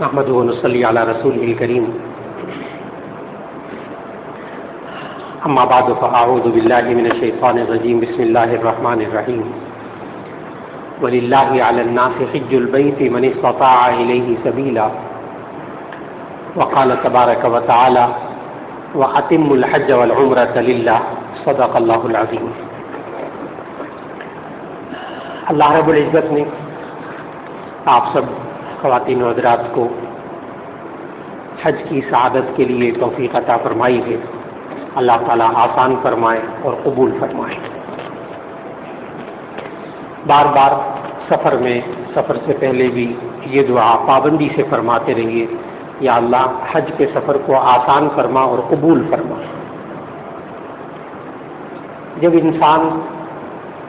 نحمده ونصلي على رسوله الكريم اما بعد فاعوذ بالله من الشيطان الرجيم بسم الله الرحمن الرحيم ولله على الناس حج البيت من استطاع اليه سبيلا وقال تبارك وتعالى واتموا الحج والعمرة لله صدق الله العظيم۔ اللہ رب العزت نے آپ سب خواتین و حضرات کو حج کی سعادت کے لیے توفیق عطا فرمائی ہے۔ اللہ تعالیٰ آسان فرمائے اور قبول فرمائے۔ بار بار سفر سے پہلے بھی یہ دعا پابندی سے فرماتے رہیے، یا اللہ حج کے سفر کو آسان فرما اور قبول فرما۔ جب انسان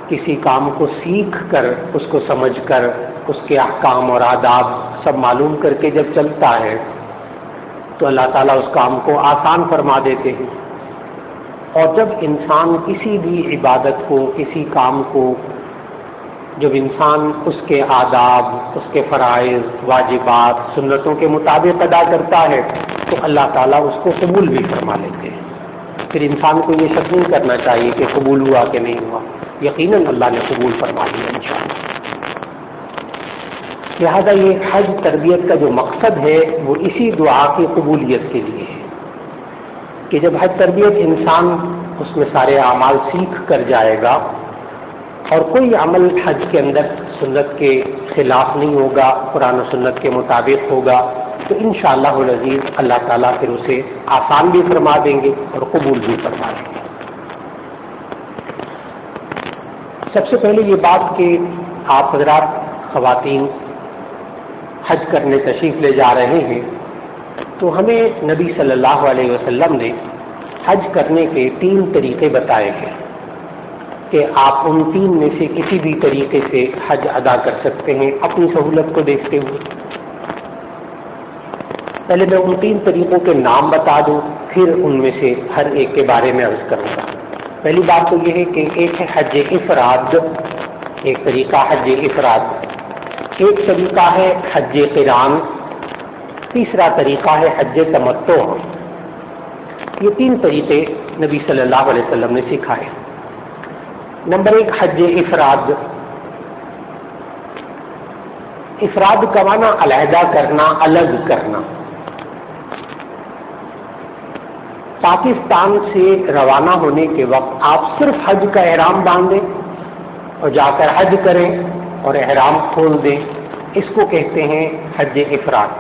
کسی کام کو سیکھ کر، اس کو سمجھ کر، اس کے احکام اور آداب سب معلوم کر کے جب چلتا ہے تو اللہ تعالیٰ اس کام کو آسان فرما دیتے ہیں۔ اور جب انسان کسی بھی عبادت کو، کسی کام کو جب انسان اس کے آداب، اس کے فرائض، واجبات، سنتوں کے مطابق ادا کرتا ہے تو اللہ تعالیٰ اس کو قبول بھی فرما لیتے ہیں۔ پھر انسان کو یہ شک نہیں کرنا چاہیے کہ قبول ہوا کہ نہیں ہوا، یقیناً اللہ نے قبول فرما لیا انشاءاللہ۔ لہذا یہ حج تربیت کا جو مقصد ہے وہ اسی دعا کی قبولیت کے لیے ہے کہ جب حج تربیت انسان اس میں سارے اعمال سیکھ کر جائے گا اور کوئی عمل حج کے اندر سنت کے خلاف نہیں ہوگا، قرآن و سنت کے مطابق ہوگا، تو انشاءاللہ العزیز اللہ تعالیٰ پھر اسے آسان بھی فرما دیں گے اور قبول بھی فرما دیں گے۔ سب سے پہلے یہ بات کہ آپ حضرات خواتین حج کرنے تشریف لے جا رہے ہیں تو ہمیں نبی صلی اللہ علیہ وسلم نے حج کرنے کے 3 طریقے بتائے ہیں کہ آپ ان 3 میں سے کسی بھی طریقے سے حج ادا کر سکتے ہیں اپنی سہولت کو دیکھتے ہوئے۔ پہلے میں ان 3 طریقوں کے نام بتا دوں، پھر ان میں سے ہر ایک کے بارے میں عرض کروں گا۔ پہلی بات تو یہ ہے کہ ایک ہے حج افراد، ایک طریقہ حج افراد، ایک طریقہ ہے حج قران، تیسرا طریقہ ہے حج تمتع۔ یہ 3 طریقے نبی صلی اللہ علیہ وسلم نے سکھائے۔ نمبر 1 حج افراد۔ افراد کا معنی علیحدہ کرنا، الگ کرنا۔ پاکستان سے روانہ ہونے کے وقت آپ صرف حج کا احرام باندھیں اور جا کر حج کریں اور احرام کھول دیں، اس کو کہتے ہیں حج افراد۔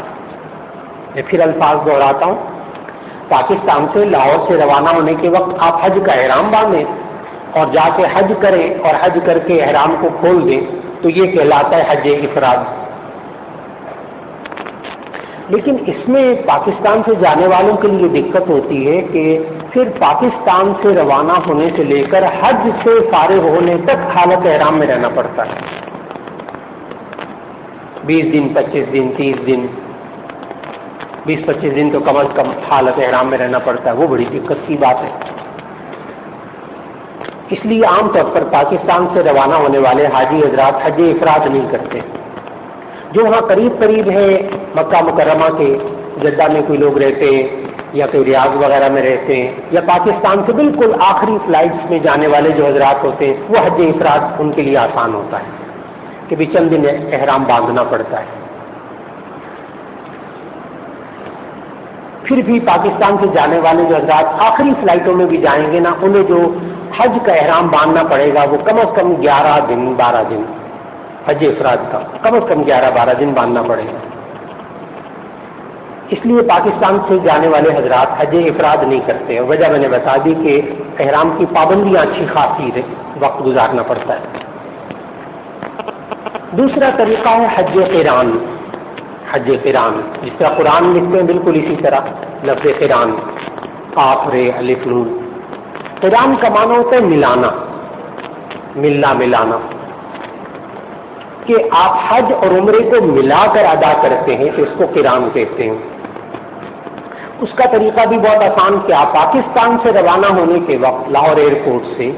میں پھر الفاظ دہراتا ہوں، پاکستان سے لاہور سے روانہ ہونے کے وقت آپ حج کا احرام باندھیں اور جا کے حج کریں اور حج کر کے احرام کو کھول دیں تو یہ کہلاتا ہے حج افراد۔ لیکن اس میں پاکستان سے جانے والوں کے لیے دقت ہوتی ہے کہ پھر پاکستان سے روانہ ہونے سے لے کر حج سے فارغ ہونے تک حالت احرام میں رہنا پڑتا ہے۔ 20 دن، 25 دن، 30 دن، 20-25 دن تو کم از کم حالت احرام میں رہنا پڑتا ہے، وہ بڑی دقت کی بات ہے۔ اس لیے عام طور پر پاکستان سے روانہ ہونے والے حاجی حضرات حج افراد نہیں کرتے۔ جو وہاں قریب ہے مکہ مکرمہ کے، جدہ میں کوئی لوگ رہتے ہیں یا کوئی ریاض وغیرہ میں رہتے ہیں، یا پاکستان سے بالکل آخری فلائٹس میں جانے والے جو حضرات ہوتے ہیں، وہ حج افراد ان کے لیے آسان ہوتا ہے کہ بھی چند دن احرام باندھنا پڑتا ہے۔ پھر بھی پاکستان سے جانے والے جو حضرات آخری فلائٹوں میں بھی جائیں گے نا، انہیں جو حج کا احرام باندھنا پڑے گا وہ کم از کم 11 دن 12 دن، حج افراد کا کم از کم 11-12 دن باندھنا پڑے گا۔ اس لیے پاکستان سے جانے والے حضرات حج افراد نہیں کرتے، اور وجہ میں نے بتا دی کہ احرام کی پابندیاں اچھی خاصی وقت گزارنا پڑتا ہے۔ دوسرا طریقہ ہے حج قران۔ حج قران جس طرح قرآن لکھتے ہیں بالکل اسی طرح لفظ قران، قاف رے الف نون۔ قران کا معنی ہوتا ہے ملانا، ملنا ملانا، کہ آپ حج اور عمرے کو ملا کر ادا کرتے ہیں تو اس کو قران کہتے ہیں۔ اس کا طریقہ بھی بہت آسان کہ آپ پاکستان سے روانہ ہونے کے وقت لاہور ایئرپورٹ سے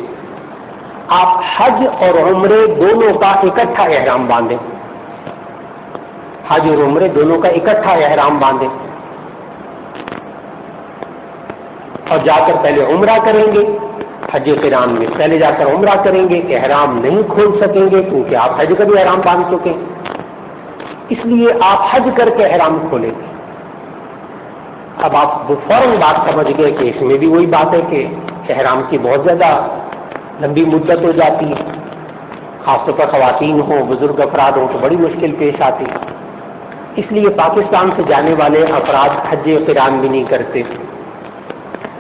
آپ حج اور عمرے دونوں کا اکٹھا احرام باندھیں، حج اور عمرے دونوں کا اکٹھا احرام باندھیں اور جا کر پہلے عمرہ کریں گے. حج قران میں پہلے جا کر عمرہ کریں گے، احرام نہیں کھول سکیں گے کیونکہ آپ حج کا بھی احرام باندھ چکے ہیں، اس لیے آپ حج کر کے احرام کھولیں گے. اب آپ فوراً بات سمجھ گئے کہ اس میں بھی وہی بات ہے کہ احرام کی بہت زیادہ لمبی مدت ہو جاتی ہے، خاص طور پر خواتین ہوں، بزرگ افراد ہوں تو بڑی مشکل پیش آتی ہے. اس لیے پاکستان سے جانے والے افراد حج قران بھی نہیں کرتے.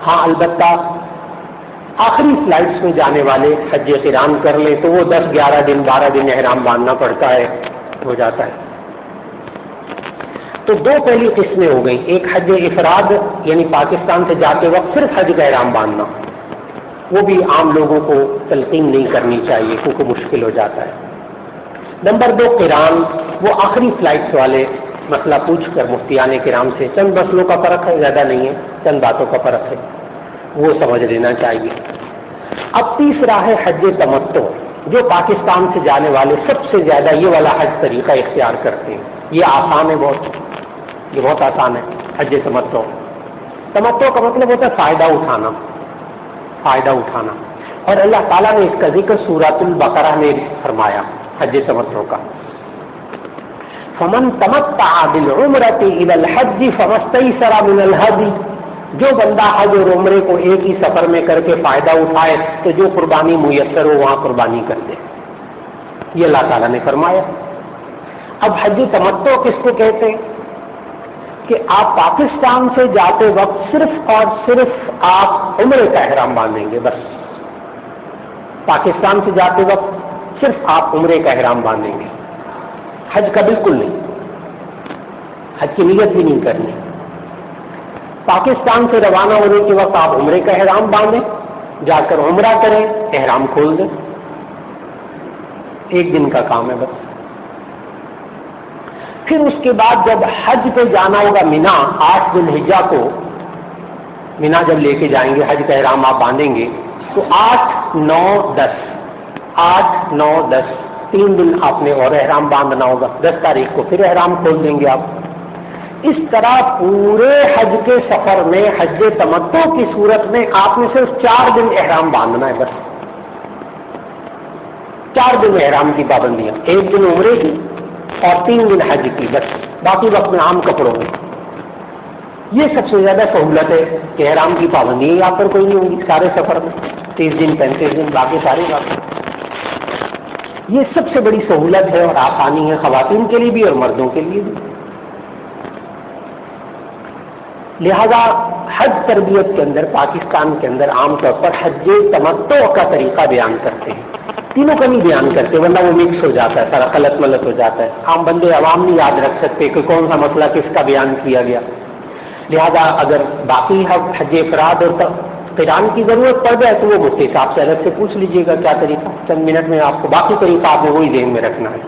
ہاں البتہ آخری فلائٹس میں جانے والے حج قران کر لیں تو وہ 10 11 دن 12 دن احرام باندھنا پڑتا ہے، ہو جاتا ہے. تو دو پہلی قسمیں ہو گئیں، ایک حج افراد یعنی پاکستان سے جاتے وقت صرف حج کا احرام باندھنا، وہ بھی عام لوگوں کو تلقین نہیں کرنی چاہیے کیونکہ مشکل ہو جاتا ہے. نمبر 2 قران، وہ آخری فلائٹس والے مسئلہ پوچھ کر مفتیان کرام سے، چند مسئلوں کا فرق ہے، زیادہ نہیں ہے، چند باتوں کا فرق ہے، وہ سمجھ لینا چاہیے. اب تیسرا ہے حج تمتع، جو پاکستان سے جانے والے سب سے زیادہ یہ والا حج طریقہ اختیار کرتے ہیں. یہ آسان ہے بہت، یہ بہت آسان ہے حج تمتع. تمتع کا مطلب ہوتا ہے فائدہ اٹھانا، فائدہ اٹھانا، اور اللہ تعالیٰ نے اس کا ذکر سورۃ البقرہ میں فرمایا حج تمتع کا. فمن تمتع بالعمرۃ الی الحج فما استيسر من الهدی، جو بندہ حج اور عمرے کو ایک ہی سفر میں کر کے فائدہ اٹھائے تو جو قربانی میسر ہو وہاں قربانی کر دے، یہ اللہ تعالیٰ نے فرمایا. اب حج تمتع کس کو کہتے ہیں کہ آپ پاکستان سے جاتے وقت صرف اور صرف آپ عمرے کا احرام باندھیں گے، بس پاکستان سے جاتے وقت صرف آپ عمرے کا احرام باندھیں گے، حج کا بالکل نہیں، حج کی نیت بھی نہیں کرنی. پاکستان سے روانہ ہونے کے وقت آپ عمرے کا احرام باندھیں، جا کر عمرہ کریں، احرام کھول دیں، ایک دن کا کام ہے بس. پھر اس کے بعد جب حج پہ جانا ہوگا مینا، 8 ذی الحجہ کو مینا جب لے کے جائیں گے، حج کا احرام آپ باندھیں گے تو 8 9 10 8 9 10 3 دن آپ نے اور احرام باندھنا ہوگا. 10 تاریخ کو پھر احرام کھول دیں گے آپ. اس طرح پورے حج کے سفر میں حج تمتع کی صورت میں آپ نے صرف 4 دن احرام باندھنا ہے، بس 4 دن احرام کی پابندیاں، 1 دن عمرے کی اور 3 دن حج کی، بس باقی وقت میں عام کپڑوں میں. یہ سب سے زیادہ سہولت ہے کہ احرام کی پابندی یہاں پر کوئی نہیں ہوگی سارے سفر میں، 30 دن 35 دن باقی سارے یہ سب سے بڑی سہولت ہے اور آسانی ہے خواتین کے لیے بھی اور مردوں کے لیے بھی. لہذا حج تربیت کے اندر پاکستان کے اندر عام طور پر حج تمتع کا طریقہ بیان کرتے ہیں، تینوں کا نہیں بیان کرتے ورنہ وہ مکس ہو جاتا ہے، سارا غلط ملت ہو جاتا ہے. عام بندے عوام نہیں یاد رکھ سکتے کہ کون سا مسئلہ کس کا بیان کیا گیا. لہذا اگر باقی حج افراد اور قران کی ضرورت پڑ جائے تو وہ مفتی صاحب سے الگ سے پوچھ لیجئے گا کیا طریقہ، چند منٹ میں آپ کو باقی طریقہ آپ نے وہی ذہن میں رکھنا ہے.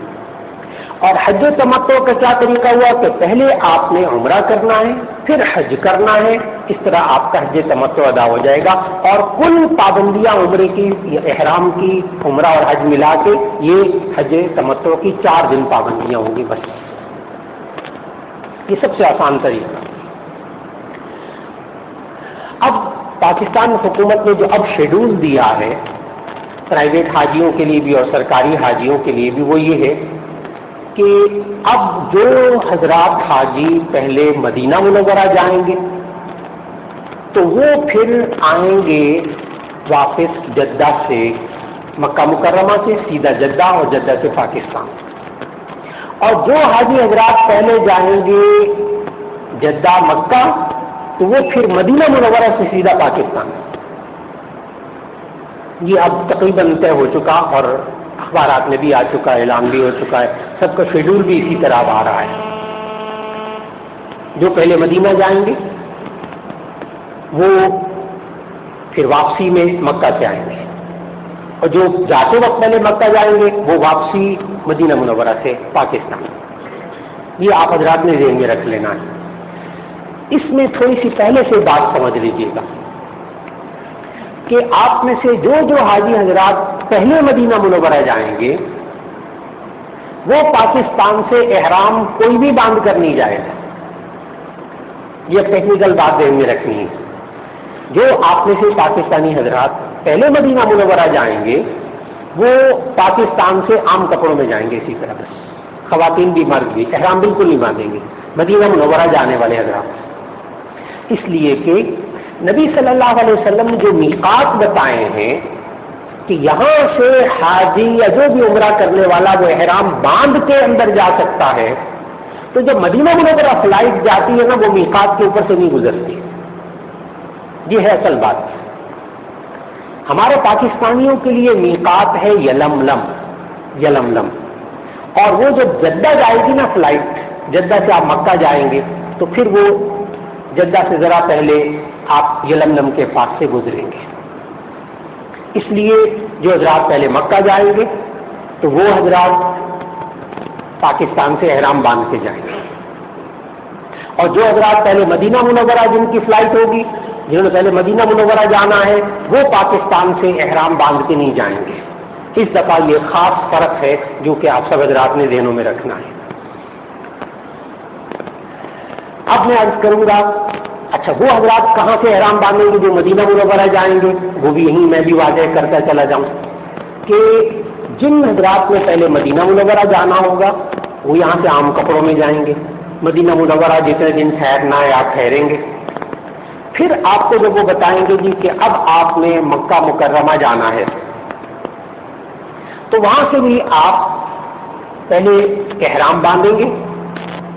اور حج تمتع کا کیا طریقہ ہوا کہ پہلے آپ نے عمرہ کرنا ہے پھر حج کرنا ہے، اس طرح آپ کا حج تمتع ادا ہو جائے گا. اور کل پابندیاں عمرے کی، احرام کی، عمرہ اور حج ملا کے یہ حج تمتع کی 4 دن پابندیاں ہوں گی بس. یہ سب سے آسان طریقہ. اب پاکستان حکومت نے جو اب شیڈول دیا ہے پرائیویٹ حاجیوں کے لیے بھی اور سرکاری حاجیوں کے لیے بھی، وہ یہ ہے کہ اب جو حضرات حاجی پہلے مدینہ منورہ جائیں گے تو وہ پھر آئیں گے واپس جدہ سے، مکہ مکرمہ سے سیدھا جدہ اور جدہ سے پاکستان. اور جو حاجی حضرات پہلے جائیں گے جدہ مکہ تو وہ پھر مدینہ منورہ سے سیدھا پاکستان. یہ اب تقریباً طے ہو چکا اور اخبارات میں بھی آ چکا ہے، اعلان بھی ہو چکا ہے، سب کا شیڈول بھی اسی طرح آ رہا ہے. جو پہلے مدینہ جائیں گے وہ پھر واپسی میں مکہ سے آئیں گے، اور جو جاتے وقت پہلے مکہ جائیں گے وہ واپسی مدینہ منورہ سے پاکستان. یہ آپ حضرات نے ذہن میں رکھ لینا ہے. اس میں تھوڑی سی پہلے سے بات سمجھ لیجیے گا کہ آپ میں سے جو حاجی حضرات پہلے مدینہ منورہ جائیں گے وہ پاکستان سے احرام کوئی بھی باندھ کر نہیں جائے گا. یہ ٹیکنیکل بات ذہن میں رکھنی ہے. جو آپ میں سے پاکستانی حضرات پہلے مدینہ منورہ جائیں گے وہ پاکستان سے عام کپڑوں میں جائیں گے. اسی طرح بس خواتین بھی مرد بھی احرام بالکل نہیں باندھیں گے مدینہ منورہ جانے والے حضرات. اس لیے کہ نبی صلی اللہ علیہ وسلم نے جو میقات بتائے ہیں کہ یہاں سے حاجی یا جو بھی عمرہ کرنے والا وہ احرام باندھ کے اندر جا سکتا ہے، تو جب مدینہ منورہ فلائٹ جاتی ہے نا وہ میقات کے اوپر سے نہیں گزرتی. یہ ہے اصل بات. ہمارے پاکستانیوں کے لیے میقات ہے یلملم. یلملم. اور وہ جب جدہ جائے گی نا فلائٹ، جدہ سے آپ مکہ جائیں گے تو پھر وہ جدہ سے ذرا پہلے آپ یلملم کے پاس سے گزریں گے. اس لیے جو حضرات پہلے مکہ جائیں گے تو وہ حضرات پاکستان سے احرام باندھ کے جائیں گے، اور جو حضرات پہلے مدینہ منورہ جن کی فلائٹ ہوگی، جنہوں نے پہلے مدینہ منورہ جانا ہے، وہ پاکستان سے احرام باندھ کے نہیں جائیں گے. اس دفعہ یہ خاص فرق ہے جو کہ آپ سب حضرات نے ذہنوں میں رکھنا ہے. اب میں عرض کروں گا، اچھا وہ حضرات کہاں سے احرام باندھیں گے جو مدینہ منورہ جائیں گے؟ وہ بھی یہیں میں بھی واضح کرتا چلا جاؤں کہ جن حضرات میں پہلے مدینہ منورہ جانا ہوگا وہ یہاں سے عام کپڑوں میں جائیں گے. مدینہ منورہ جتنے دن ٹھہرنا ہے آپ ٹھہریں گے. پھر آپ کو جب وہ بتائیں گے جی کہ اب آپ نے مکہ مکرمہ جانا ہے، تو وہاں سے بھی آپ پہلے احرام باندھیں گے.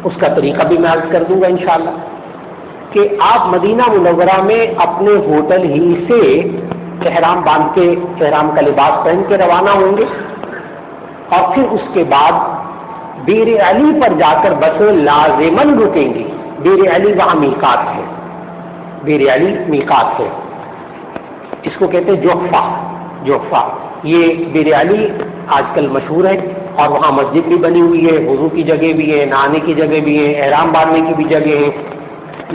اس کا طریقہ بھی میں عرض کر دوں گا انشاءاللہ کہ آپ مدینہ منورہ میں اپنے ہوٹل ہی سے احرام باندھ کے احرام کا لباس پہن کے روانہ ہوں گے، اور پھر اس کے بعد بیر علی پر جا کر بسیں لازماً رکیں گی. بیر علی وہاں میقات ہے. بیر علی میقات ہے. اس کو کہتے ہیں جوفہ. جوفہ یہ بیر علی آج کل مشہور ہے، اور وہاں مسجد بھی بنی ہوئی ہے، وضو کی جگہ بھی ہے، نہانے کی جگہ بھی ہے، احرام باندھنے کی بھی جگہ ہے.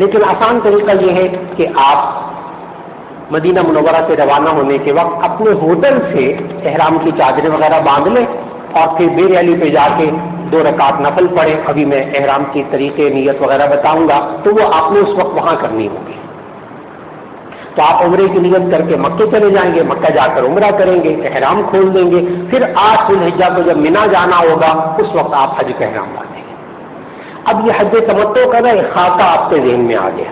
لیکن آسان طریقہ یہ ہے کہ آپ مدینہ منورہ سے روانہ ہونے کے وقت اپنے ہوٹل سے احرام کی چادریں وغیرہ باندھ لیں، اور پھر بیر علی پہ جا کے 2 رکعت نفل پڑھیں. ابھی میں احرام کی طریقے نیت وغیرہ بتاؤں گا، تو وہ آپ نے اس وقت وہاں کرنی ہوگی. تو آپ عمرے کی نیت کر کے مکے چلے جائیں گے، مکہ جا کر عمرہ کریں گے، احرام کھول دیں گے. پھر 8 ذی الحجہ کو جب مینا جانا ہوگا اس وقت آپ حج کا احرام باندھیں گے. اب یہ حج تمتع کا نا ایک خاکہ آپ کے ذہن میں آ گیا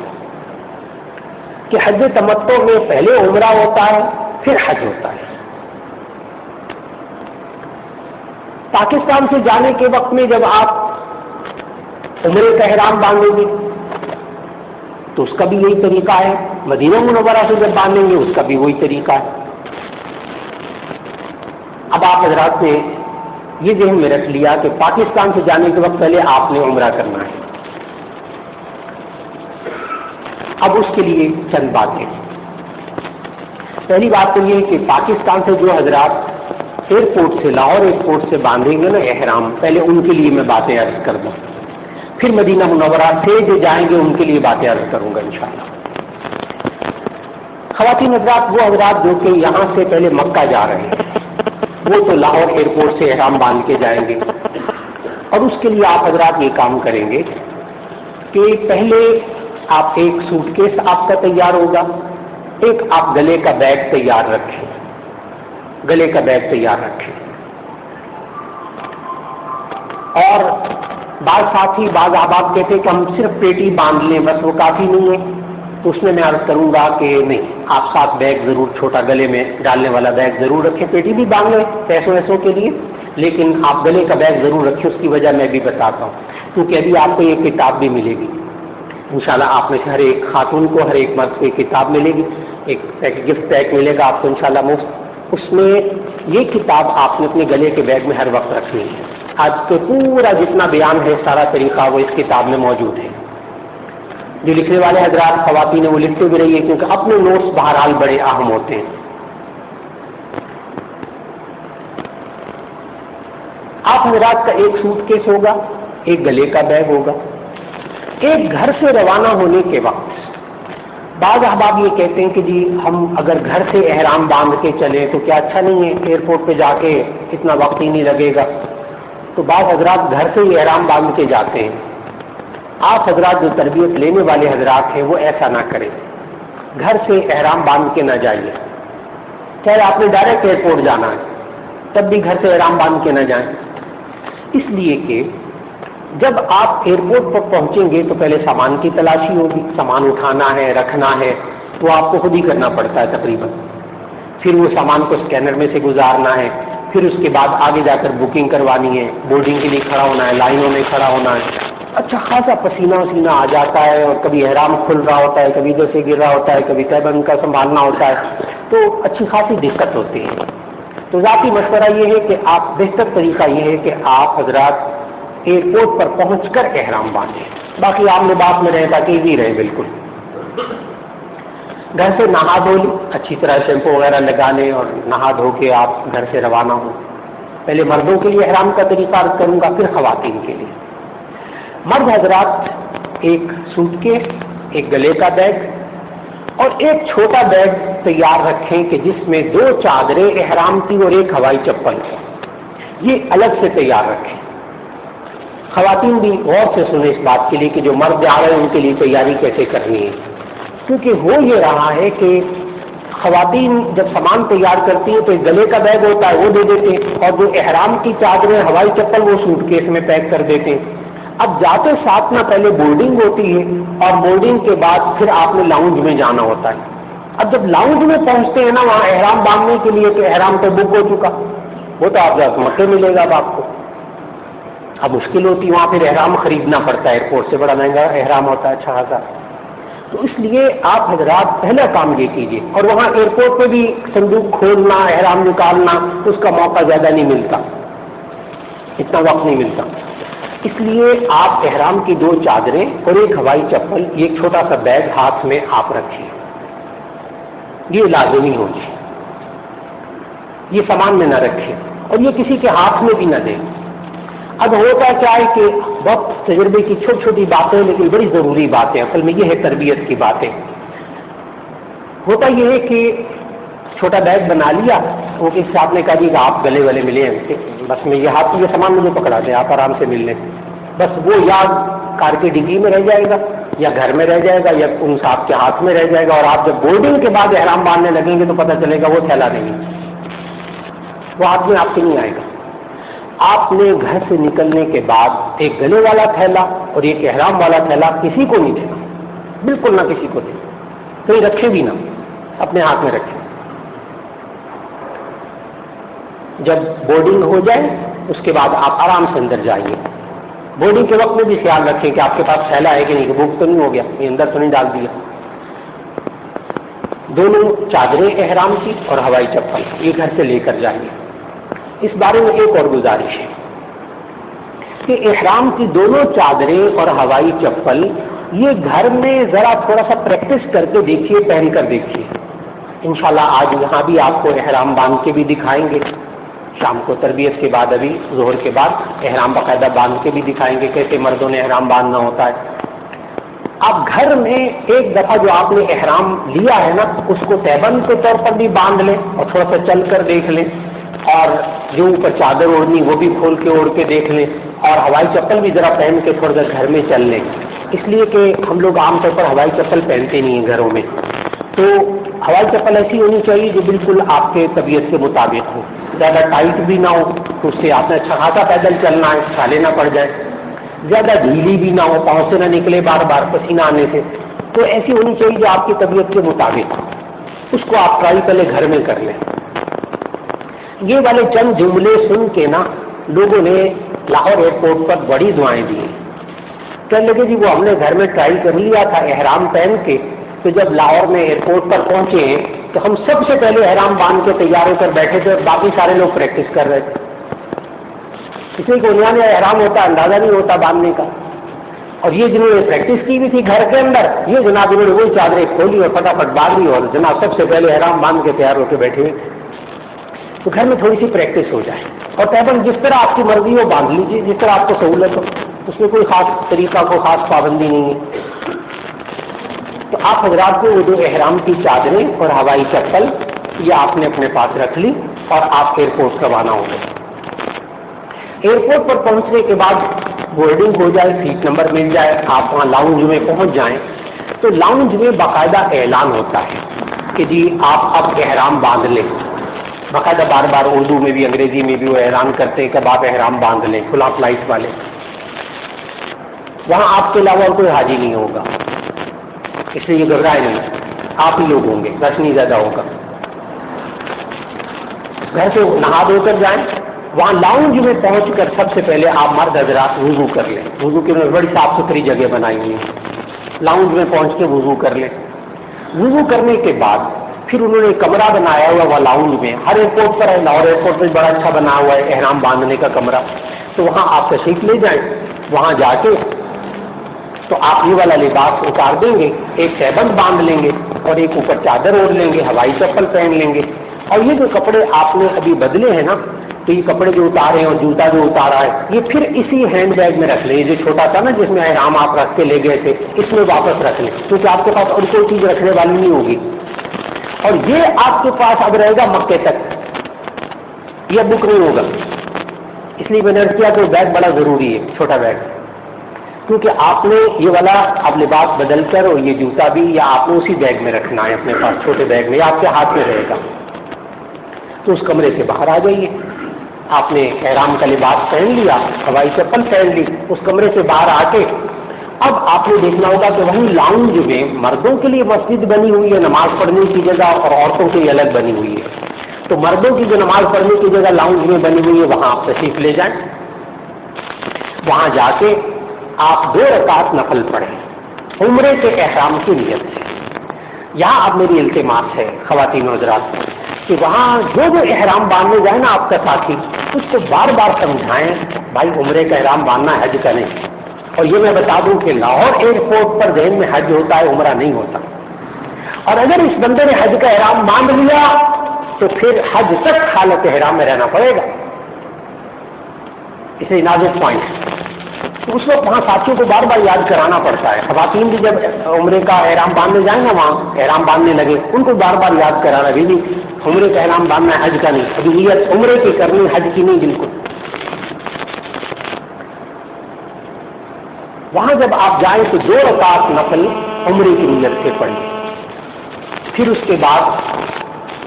کہ حج تمتع میں پہلے عمرہ ہوتا ہے پھر حج ہوتا ہے. پاکستان سے جانے کے وقت میں جب آپ عمرے کا احرام باندھیں گے تو اس کا بھی یہی طریقہ ہے. مدینہ منورہ سے جب باندھیں گے اس کا بھی وہی طریقہ ہے. اب آپ حضرات نے یہ ذہن میں رکھ لیا کہ پاکستان سے جانے کے وقت پہلے آپ نے عمرہ کرنا ہے. اب اس کے لیے چند باتیں. پہلی بات تو یہ کہ پاکستان سے جو حضرات ایئرپورٹ سے لاہور ایئرپورٹ سے باندھیں گے نا احرام، پہلے ان کے لیے میں باتیں عرض کر دوں. پھر مدینہ منورہ سے جو جائیں گے ان کے لیے باتیں عرض کروں گا انشاءاللہ. خواتین حضرات، وہ حضرات جو کہ یہاں سے پہلے مکہ جا رہے ہیں وہ تو لاہور ایئرپورٹ سے احرام باندھ کے جائیں گے، اور اس کے لیے آپ حضرات یہ کام کریں گے کہ پہلے آپ ایک سوٹ کیس آپ کا تیار ہوگا، ایک آپ گلے کا بیگ تیار رکھیں. گلے کا بیگ تیار رکھیں. اور بعض ساتھی بعض احباب کہتے ہیں کہ ہم صرف پیٹی باندھ لیں بس وہ کافی نہیں ہے، تو اس میں عرض کروں گا کہ نہیں، آپ ساتھ بیگ ضرور، چھوٹا گلے میں ڈالنے والا بیگ ضرور رکھیں. پیٹی بھی باندھ لیں پیسوں ویسوں کے لیے، لیکن آپ گلے کا بیگ ضرور رکھیں. اس کی وجہ میں بھی بتاتا ہوں، کیونکہ ابھی آپ کو یہ کتاب بھی ملے گی انشاءاللہ. آپ میں سے ہر ایک خاتون کو، ہر ایک مرد کو ایک کتاب ملے گی، ایک گفٹ پیک ملے گا آپ کو انشاءاللہ مفت. اس میں یہ کتاب آپ نے اپنے گلے کے بیگ میں ہر وقت رکھنی ہے. آج تو پورا جتنا بیان ہے سارا طریقہ وہ اس کتاب میں موجود ہے. جو لکھنے والے حضرات خواتین وہ لکھتے بھی رہیے، کیونکہ اپنے نوٹس بہرحال بڑے اہم ہوتے ہیں. آپ حضرات کا ایک سوٹ کیس ہوگا، ایک گلے کا بیگ ہوگا. ایک گھر سے روانہ ہونے کے وقت بعض احباب یہ کہتے ہیں کہ جی ہم اگر گھر سے احرام باندھ کے چلیں تو کیا اچھا نہیں ہے، ایئرپورٹ پہ جا کے اتنا وقت ہی نہیں لگے گا. تو بعض حضرات گھر سے ہی احرام باندھ کے جاتے ہیں. آپ حضرات جو تربیت لینے والے حضرات ہیں وہ ایسا نہ کریں، گھر سے احرام باندھ کے نہ جائیے. چاہے آپ نے ڈائریکٹ ایئرپورٹ جانا ہے تب بھی گھر سے احرام باندھ کے نہ جائیں، اس لیے کہ جب آپ ایئرپورٹ پر پہنچیں گے تو پہلے سامان کی تلاشی ہوگی، سامان اٹھانا ہے، رکھنا ہے، وہ آپ کو خود ہی کرنا پڑتا ہے تقریباً. پھر وہ سامان کو اسکینر میں سے گزارنا ہے، پھر اس کے بعد آگے جا کر بکنگ کروانی ہے، بورڈنگ کے لیے کھڑا ہونا ہے، لائنوں میں کھڑا ہونا ہے. اچھا خاصا پسینہ وسینہ آ جاتا ہے، اور کبھی احرام کھل رہا ہوتا ہے، کبھی ادھر سے گر رہا ہوتا ہے، کبھی تہبند کا سنبھالنا ہوتا ہے، تو اچھی خاصی دقت ہوتی ہے. تو ذاتی مشورہ یہ ہے کہ آپ بہتر طریقہ یہ ہے کہ آپ حضرات ایئرپورٹ پر پہنچ کر احرام باندھیں. باقی آپ لباس میں رہیں تاکہ ایزی رہے. بالکل گھر سے نہا دھو لیں، اچھی طرح شیمپو وغیرہ لگا لیں اور نہا دھو کے آپ گھر سے روانہ ہوں. پہلے مردوں کے لیے احرام کا طریقہ عرض کروں گا، پھر خواتین کے لیے. مرد حضرات ایک سوٹ کیس، ایک گلے کا بیگ اور ایک چھوٹا بیگ تیار رکھیں کہ جس میں 2 چادریں احرام کی اور ایک ہوائی چپل، یہ الگ سے تیار رکھیں. خواتین بھی غور سے سنیں اس بات کے لیے کہ جو مرد آ رہے ہیں ان کے لیے تیاری کیسے کرنی ہے، کیونکہ ہو یہ رہا ہے کہ خواتین جب سامان تیار کرتی ہیں تو ایک گلے کا بیگ ہوتا ہے وہ دے دیتے ہیں، اور جو احرام کی چادریں ہوائی چپل وہ سوٹ کیس میں پیک کر دیتے ہیں. اب جاتے ساتھ نہ پہلے بورڈنگ ہوتی ہے اور بورڈنگ کے بعد پھر آپ نے لاؤنج میں جانا ہوتا ہے. اب جب لاؤنج میں پہنچتے ہیں نا وہاں احرام باندھنے کے لیے، تو احرام تو بک ہو چکا، وہ تو آپ جب مکے ملے گا اب آپ کو. اب مشکل ہوتی ہے وہاں پھر احرام خریدنا پڑتا ہے، ایئرپورٹ سے بڑا مہنگا احرام ہوتا ہے، اچھا خاصا. تو اس لیے آپ حضرات پہلا کام یہ کیجیے. اور وہاں ایئرپورٹ پہ بھی صندوق کھولنا، احرام نکالنا، اس کا موقع زیادہ نہیں ملتا، اتنا وقت نہیں ملتا. اس لیے آپ احرام کی 2 چادریں اور ایک ہوائی چپل، ایک چھوٹا سا بیگ ہاتھ میں آپ رکھیے، یہ لازمی ہوگی. یہ سامان میں نہ رکھیں اور یہ کسی کے ہاتھ میں بھی نہ دیں. اب ہوتا کیا ہے کہ وقت تجربے کی چھوٹی چھوٹی باتیں لیکن بڑی ضروری باتیں، اصل میں یہ ہے تربیت کی باتیں. ہوتا یہ ہے کہ چھوٹا بیگ بنا لیا، وہ کسی صاحب نے کہا جی کہ آپ گلے والے ملے ہیں، بس میں یہ ہاتھ یہ سامان مجھے پکڑا دیں، آپ آرام سے مل لیں. بس وہ یاد کار کی ڈگی میں رہ جائے گا یا گھر میں رہ جائے گا یا ان صاحب کے ہاتھ میں رہ جائے گا، اور آپ جب بورڈنگ کے بعد احرام باندھنے لگیں گے تو پتہ چلے گا وہ تھیلا نہیں، وہ ہاتھ میں آپ کے نہیں آئے گا. آپ نے گھر سے نکلنے کے بعد ایک گلے والا تھیلا اور ایک احرام والا تھیلا کسی کو نہیں دینا، بالکل نہ کسی کو دینا، کہیں رکھے بھی نہ، اپنے ہاتھ میں رکھیں. جب بورڈنگ ہو جائے اس کے بعد آپ آرام سے اندر جائیے. بورڈنگ کے وقت میں بھی خیال رکھیں کہ آپ کے پاس تھیلا ہے کہ نہیں، کہ بھوک تو نہیں ہو گیا، یہ اندر تو نہیں ڈال دیا. دونوں چادریں احرام کی اور ہوائی چپل یہ گھر سے لے کر جائیے. اس بارے میں ایک اور گزارش ہے کہ احرام کی دونوں چادریں اور ہوائی چپل یہ گھر میں ذرا تھوڑا سا پریکٹس کر کے دیکھیے، پہن کر دیکھیے. انشاءاللہ آج یہاں بھی آپ کو احرام باندھ کے بھی دکھائیں گے، شام کو تربیت کے بعد ابھی ظہر کے بعد احرام باقاعدہ باندھ کے بھی دکھائیں گے کیسے مردوں نے احرام باندھنا ہوتا ہے. آپ گھر میں ایک دفعہ جو آپ نے احرام لیا ہے نا اس کو تہبند کے طور پر بھی باندھ لیں اور تھوڑا سا چل کر دیکھ لیں، اور جو اوپر چادر اوڑھنی وہ بھی کھول کے اوڑھ کے دیکھ لیں، اور ہوائی چپل بھی ذرا پہن کے تھوڑا سا گھر میں چل لیں. اس لیے کہ ہم لوگ عام طور پر ہوائی چپل پہنتے نہیں ہیں گھروں میں، تو ہوائی چپل ایسی ہونی چاہیے جو بالکل آپ کے طبیعت کے مطابق ہو، زیادہ ٹائٹ بھی نہ ہو تو اس سے آپ نے اچھا خاصا پیدل چلنا ہے، چھالے نہ پڑ جائے، زیادہ ڈھیلی بھی نہ ہو، پاؤں سے نہ نکلے بار بار پسینہ آنے سے. تو ایسی ہونی چاہیے جو آپ کی طبیعت کے مطابق ہو. اس کو آپ ٹرائی پہلے گھر میں کر لیں. یہ والے چند جملے سن کے نا لوگوں نے لاہور ایئرپورٹ پر بڑی دعائیں دی. کہنے لگے جی وہ ہم نے گھر میں ٹرائی کر لیا تھا احرام پہن کے، تو جب لاہور میں ایئرپورٹ پر پہنچے ہیں تو ہم سب سے پہلے احرام باندھ کے تیار ہو کر بیٹھے تھے اور باقی سارے لوگ پریکٹس کر رہے تھے. اس لیے کہ انہوں نے احرام ہوتا اندازہ نہیں ہوتا باندھنے کا. اور یہ جنہوں نے پریکٹس کی بھی تھی گھر کے اندر، یہ جناب انہوں نے وہی چادریں کھولی اور فٹافٹ باندھ لی اور جناب سب سے پہلے احرام باندھ کے تیار ہو کے بیٹھے ہوئے تھے. تو گھر میں تھوڑی سی پریکٹس ہو جائے، اور تہبند جس طرح آپ کی مرضی ہو باندھ لیجیے، جس طرح آپ کو سہولت ہو، اس میں کوئی خاص طریقہ کوئی خاص پابندی نہیں ہے. تو آپ حضرات کو وہ جو احرام کی چادریں اور ہوائی چپل یہ آپ نے اپنے پاس رکھ لی اور آپ ایئرپورٹ روانہ ہو گئے. ایئرپورٹ پر پہنچنے کے بعد بورڈنگ ہو جائے، سیٹ نمبر مل جائے، آپ وہاں لاؤنج میں پہنچ جائیں تو لاؤنج میں باقاعدہ اعلان ہوتا ہے کہ جی آپ اب احرام باندھ لیں. باقاعدہ بار بار اردو میں بھی انگریزی میں بھی وہ اعلان کرتے ہیں کہ اب آپ احرام باندھ لیں، کھلا فلائٹ والے. وہاں آپ کے علاوہ اور کوئی حاجی نہیں ہوگا، اس لیے یہ گھبرائے نہیں، آپ ہی لوگ ہوں گے، رش نہیں زیادہ ہوگا. گھر سے نہا دھو کر جائیں، وہاں لاؤنج میں پہنچ کر سب سے پہلے آپ مرد حضرات وضو کر لیں. وضو کی بڑی صاف ستھری جگہ بنائی ہوئی ہے، لاؤنج میں پہنچ کے وضو کر لیں. وضو کرنے کے بعد پھر انہوں نے کمرہ بنایا ہوا وہ لاؤنج میں، ہر ایئرپورٹ پر ہے، لاہور ایئرپورٹ میں بڑا اچھا بنا ہوا ہے احرام باندھنے کا کمرہ. تو وہاں آپ تشریف لے جائیں. وہاں جا کے تو آپ یہ والا لباس اتار دیں گے، ایک سہبند باندھ لیں گے اور ایک اوپر چادر اوڑھ لیں گے، ہوائی چپل پہن لیں گے. اور یہ جو کپڑے آپ نے ابھی بدلے ہیں نا، تو یہ کپڑے جو اتارے ہیں اور جوتا جو اتارا ہے یہ پھر اسی ہینڈ بیگ میں رکھ لیں. یہ جو چھوٹا تھا نا جس میں احرام آپ رکھ کے لے گئے تھے، اس میں واپس رکھ لیں، کیونکہ آپ کے پاس اور کوئی چیز رکھنے والی نہیں ہوگی. اور یہ آپ کے پاس اب رہے گا مکے تک، یہ بک نہیں ہوگا. اس لیے میں نے عرض کیا کہ بیگ بڑا ضروری ہے، چھوٹا بیگ، کیونکہ آپ نے یہ والا اب لباس بدل کر اور یہ جوتا بھی یا آپ نے اسی بیگ میں رکھنا ہے اپنے پاس، چھوٹے بیگ میں، یا آپ کے ہاتھ میں رہے گا. تو اس کمرے سے باہر آ جائیے. آپ نے احرام کا لباس پہن لیا، ہوائی چپل پہن لی، اس کمرے سے باہر آ کے اب آپ نے دیکھنا ہوگا کہ وہیں لاؤنج میں مردوں کے لیے مسجد بنی ہوئی ہے نماز پڑھنے کی جگہ، اور عورتوں کے لیے الگ بنی ہوئی ہے. تو مردوں کی جو نماز پڑھنے کی جگہ لاؤنج میں بنی ہوئی ہے وہاں آپ تشریف لے جائیں. وہاں جا کے آپ 2 رکعت نفل پڑھیں عمرے کے احرام کی نیت سے. یہاں اب میری التماس ہے خواتین حضرات کہ وہاں جو احرام باندھنے جائے نا آپ کا ساتھی، اس کو بار بار سمجھائیں بھائی عمرے کا احرام باندھنا حج کا نہیں. اور یہ میں بتا دوں کہ لاہور ایئرپورٹ پر ذہن میں حج ہوتا ہے، عمرہ نہیں ہوتا. اور اگر اس بندے نے حج کا احرام باندھ لیا تو پھر حج تک حالت احرام میں رہنا پڑے گا. اسے نازک پوائنٹ تو اس وقت وہاں ساتھیوں کو بار بار یاد کرانا پڑتا ہے. خواتین بھی جب عمرے کا احرام باندھنے جائیں نا، وہاں احرام باندھنے لگے، ان کو بار بار یاد کرانا بھی عمرے کا احرام باندھنا ہے، حج کا نہیں. ابھی نیت عمرے کی کرنی، حج کی نہیں بالکل. وہاں جب آپ جائیں تو 2 رکعت نفل عمرے کی نیت سے پڑھیں. پھر اس کے بعد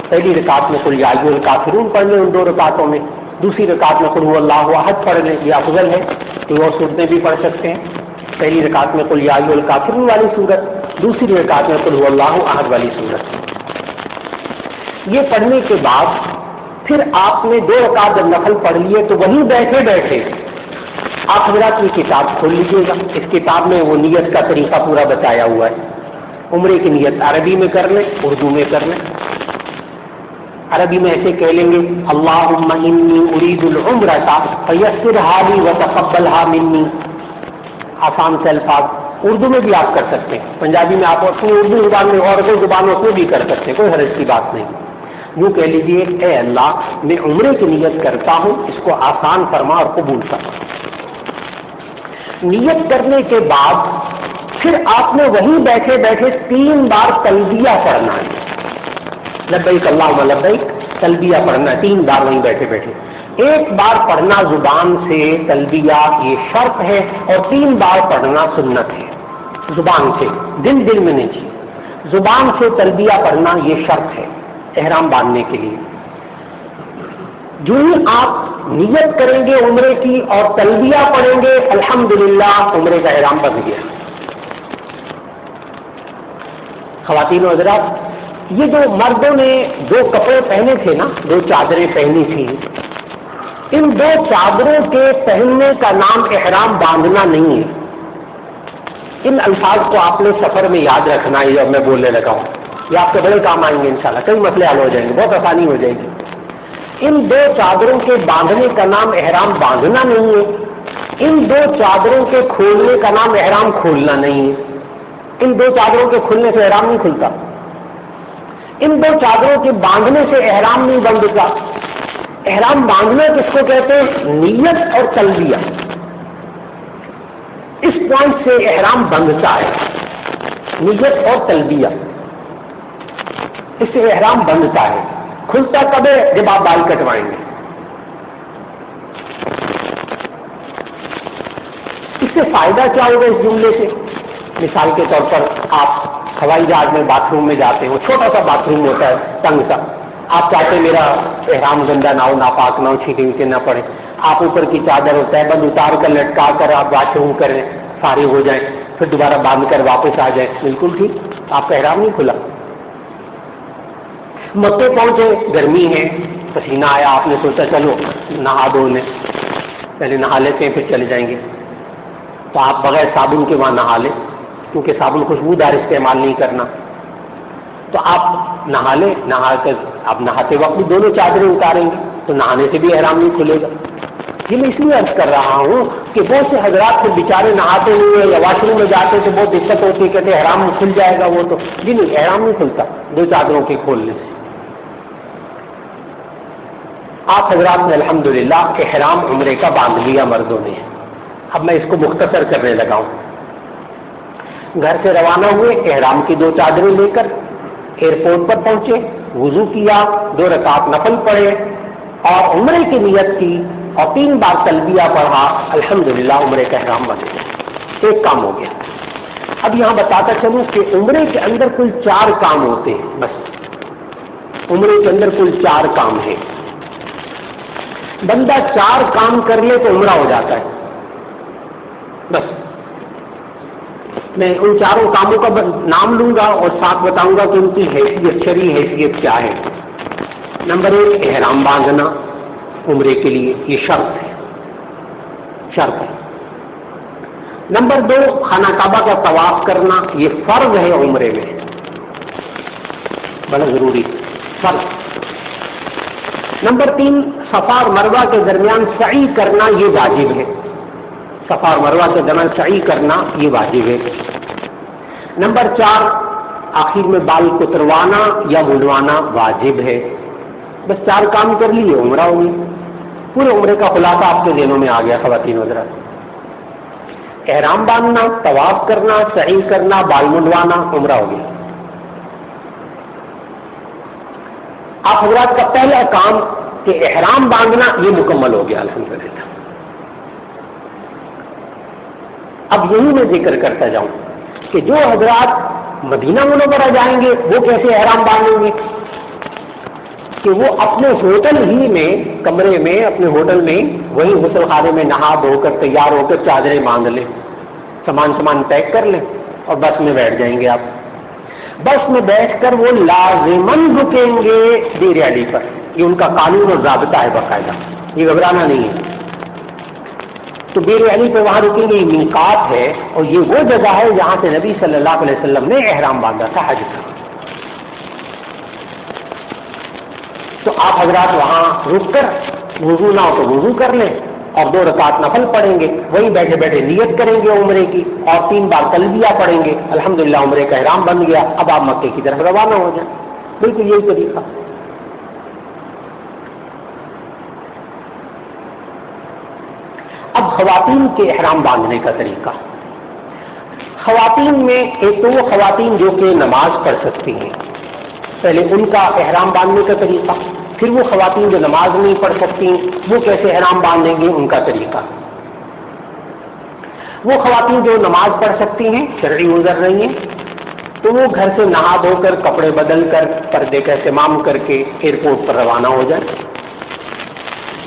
پہلی رکعت میں قل یا ایھا الکافرون پڑھ لیں ان 2 رکعتوں میں. دوسری رکعت میں قل هو اللہ احد پڑھ لیں، یہ افضل ہے کہ وہ صورتیں بھی پڑھ سکتے ہیں. پہلی رکعت میں قل یا ایھا الکافرون والی صورت، دوسری رکعت میں قل هو اللہ احد والی صورت. یہ پڑھنے کے بعد پھر آپ نے 2 رکعت جب نفل پڑھ لیے تو وہیں بیٹھے بیٹھے آپ حضرات کی کتاب کھول لیجیے گا. اس کتاب میں وہ نیت کا طریقہ پورا بتایا ہوا ہے. عمرے کی نیت عربی میں کر لیں، اردو میں کر لیں. عربی میں ایسے کہہ لیں گے اللہم انی ارید العمرۃ فیسرھا لی وتقبلھا منی، آسان سے الفاظ. اردو میں بھی آپ کر سکتے ہیں، پنجابی میں آپ اپنی اردو زبان میں اور کوئی زبانوں میں بھی کر سکتے ہیں، کوئی حرج کی بات نہیں. یوں کہہ لیجیے اے اللہ میں عمرے کی نیت کرتا ہوں، اس کو آسان فرما اور قبول فرما. نیت کرنے کے بعد پھر آپ نے وہیں بیٹھے بیٹھے 3 بار تلبیہ پڑھنا ہے. لبیک اللہم لبیک، تلبیہ پڑھنا ہے 3 بار وہیں بیٹھے بیٹھے. 1 بار پڑھنا زبان سے تلبیہ یہ شرط ہے، اور 3 بار پڑھنا سنت ہے. زبان سے، دل میں نہیں چاہیے، زبان سے تلبیہ پڑھنا یہ شرط ہے احرام باندھنے کے لیے. جو ہی آپ نیت کریں گے عمرے کی اور تلبیہ پڑھیں گے الحمدللہ عمرے کا احرام بن گیا. خواتین و حضرات، یہ جو مردوں نے 2 کپڑے پہنے تھے نا، 2 چادریں پہنی تھی، ان 2 چادروں کے پہننے کا نام احرام باندھنا نہیں ہے. ان الفاظ کو آپ نے سفر میں یاد رکھنا ہے. جب میں بولنے لگا ہوں یہ آپ کے بڑے کام آئیں گے انشاءاللہ، کئی مسئلے حل ہو جائیں گے، بہت آسانی ہو جائے گی. ان 2 چادروں کے باندھنے کا نام احرام باندھنا نہیں ہے. ان 2 چادروں کے کھولنے کا نام احرام کھولنا نہیں ہے. ان 2 چادروں کے کھلنے سے احرام نہیں کھلتا. ان 2 چادروں کے باندھنے سے احرام نہیں بندھتا. احرام باندھنا کس کو کہتے ہیں؟ نیت اور تلبیہ. اس پوائنٹ سے احرام بندھتا ہے، نیت اور تلبیہ، اس سے احرام بندھتا ہے. کھلتا کب ہے؟ جب آپ بال کٹوائیں گے. اس سے فائدہ کیا ہوگا اس جملے سے؟ مثال کے طور پر آپ ہوائی جہاز میں باتھ روم میں جاتے ہیں، وہ چھوٹا سا باتھ روم ہوتا ہے تنگ سا، آپ چاہتے ہیں میرا احرام گندا نہ ہو، ناپاک نہ ہو، چھینکے وینکے نہ پڑے، آپ اوپر کی چادر ہوتا ہے بند اتار کر لٹکا کر آپ واش روم کریں، فارغ ہو جائیں، پھر دوبارہ باندھ کر واپس آ جائیں، بالکل ٹھیک، آپ کا احرام نہیں کھلا۔ مکے پہنچے، گرمی ہے، پسینہ آیا، آپ نے سوچا چلو نہا دو لیں، پہلے نہا لیتے ہیں پھر چلے جائیں گے، تو آپ بغیر صابن کے وہاں نہا لیں، کیونکہ صابن خوشبودار استعمال نہیں کرنا، تو آپ نہا لیں، نہا کر آپ نہاتے وقت بھی دونوں چادریں اتاریں گے تو نہانے سے بھی احرام نہیں کھلے گا۔ یہ میں اس لیے عرض کر رہا ہوں کہ بہت سے حضرات پھر بیچارے نہاتے نہیں ہیں یا واش روم میں جاتے تو بہت دقت ہوتی ہے، کہتے ہیں احرام کھل جائے گا، وہ تو جی نہیں، احرام نہیں کھلتا دو چادروں کے کھولنے سے۔ آپ حضرات نے الحمدللہ احرام عمرے کا باندھ لیا مردوں نے، اب میں اس کو مختصر کرنے لگا ہوں۔ گھر سے روانہ ہوئے احرام کی دو چادریں لے کر، ایئرپورٹ پر پہنچے، وضو کیا، 2 رکعت نفل پڑھے اور عمرے کی نیت کی اور 3 بار تلبیہ پڑھا، الحمدللہ عمرے کا احرام بن گیا، ایک کام ہو گیا۔ اب یہاں بتاتا چلوں کہ عمرے کے اندر کل 4 کام ہوتے ہیں، بس عمرے کے اندر کل 4 کام ہیں، بندہ 4 کام کر لے تو عمرہ ہو جاتا ہے۔ بس میں ان 4 کاموں کا نام لوں گا اور ساتھ بتاؤں گا کہ ان کی حیثیت، شرعی حیثیت کیا ہے۔ نمبر 1 احرام باندھنا عمرے کے لیے، یہ شرط ہے۔ نمبر 2 خانہ کعبہ کا طواف کرنا، یہ فرض ہے عمرے میں، بڑا ضروری فرض۔ نمبر 3 صفا اور مروہ کے درمیان سعی کرنا، یہ واجب ہے، صفا اور مروہ کے درمیان سعی کرنا یہ واجب ہے۔ نمبر 4 آخر میں بال کتروانا یا منڈوانا واجب ہے۔ بس 4 کام کر لیے، عمرہ ہوگی۔ پورے عمرے کا خلاصہ آپ کے ذہنوں میں آ گیا خواتین حضرات، احرام باندھنا، طواف کرنا، سعی کرنا، بال منڈوانا، عمرہ ہو گیا۔ آپ حضرات کا پہلا کام کہ احرام باندھنا یہ مکمل ہو گیا الحمدللہ۔ اب یہی میں ذکر کرتا جاؤں کہ جو حضرات مدینہ منورہ جائیں گے وہ کیسے احرام باندھیں گے، کہ وہ اپنے ہوٹل ہی میں، کمرے میں، اپنے ہوٹل میں وہی غسل خانے میں نہا دھو کر تیار ہو کر چادریں باندھ لیں، سامان پیک کر لیں اور بس میں بیٹھ جائیں گے۔ آپ بس میں بیٹھ کر وہ لازماً رکیں گے ڈیر علی پر، یہ ان کا قانون اور ضابطہ ہے باقاعدہ، یہ گھبرانا نہیں ہے۔ تو بیر علی پہ وہاں رکیں گے، یہ میقات ہے اور یہ وہ جگہ ہے جہاں سے نبی صلی اللہ علیہ وسلم نے احرام باندھا تھا حج کا۔ تو آپ حضرات وہاں رک کر وضو نہ ہو تو وضو کر لیں اور 2 رکعت نفل پڑھیں گے، وہیں بیٹھے بیٹھے نیت کریں گے عمرے کی اور 3 بار تلبیہ پڑھیں گے، الحمدللہ عمرے کا احرام بن گیا۔ اب آپ مکے کی طرف روانہ ہو جائیں، بالکل یہی طریقہ۔ اب خواتین کے احرام باندھنے کا طریقہ، خواتین میں ایک تو وہ خواتین جو کہ نماز پڑھ سکتی ہیں، پہلے ان کا احرام باندھنے کا طریقہ، پھر وہ خواتین جو نماز نہیں پڑھ سکتی وہ کیسے احرام باندھیں گے، ان کا طریقہ۔ وہ خواتین جو نماز پڑھ سکتی ہیں، شرعی عذر نہیں ہے، تو وہ گھر سے نہا دھو کر کپڑے بدل کر پردے کا اہتمام کر کے ایئرپورٹ پر روانہ ہو جائیں۔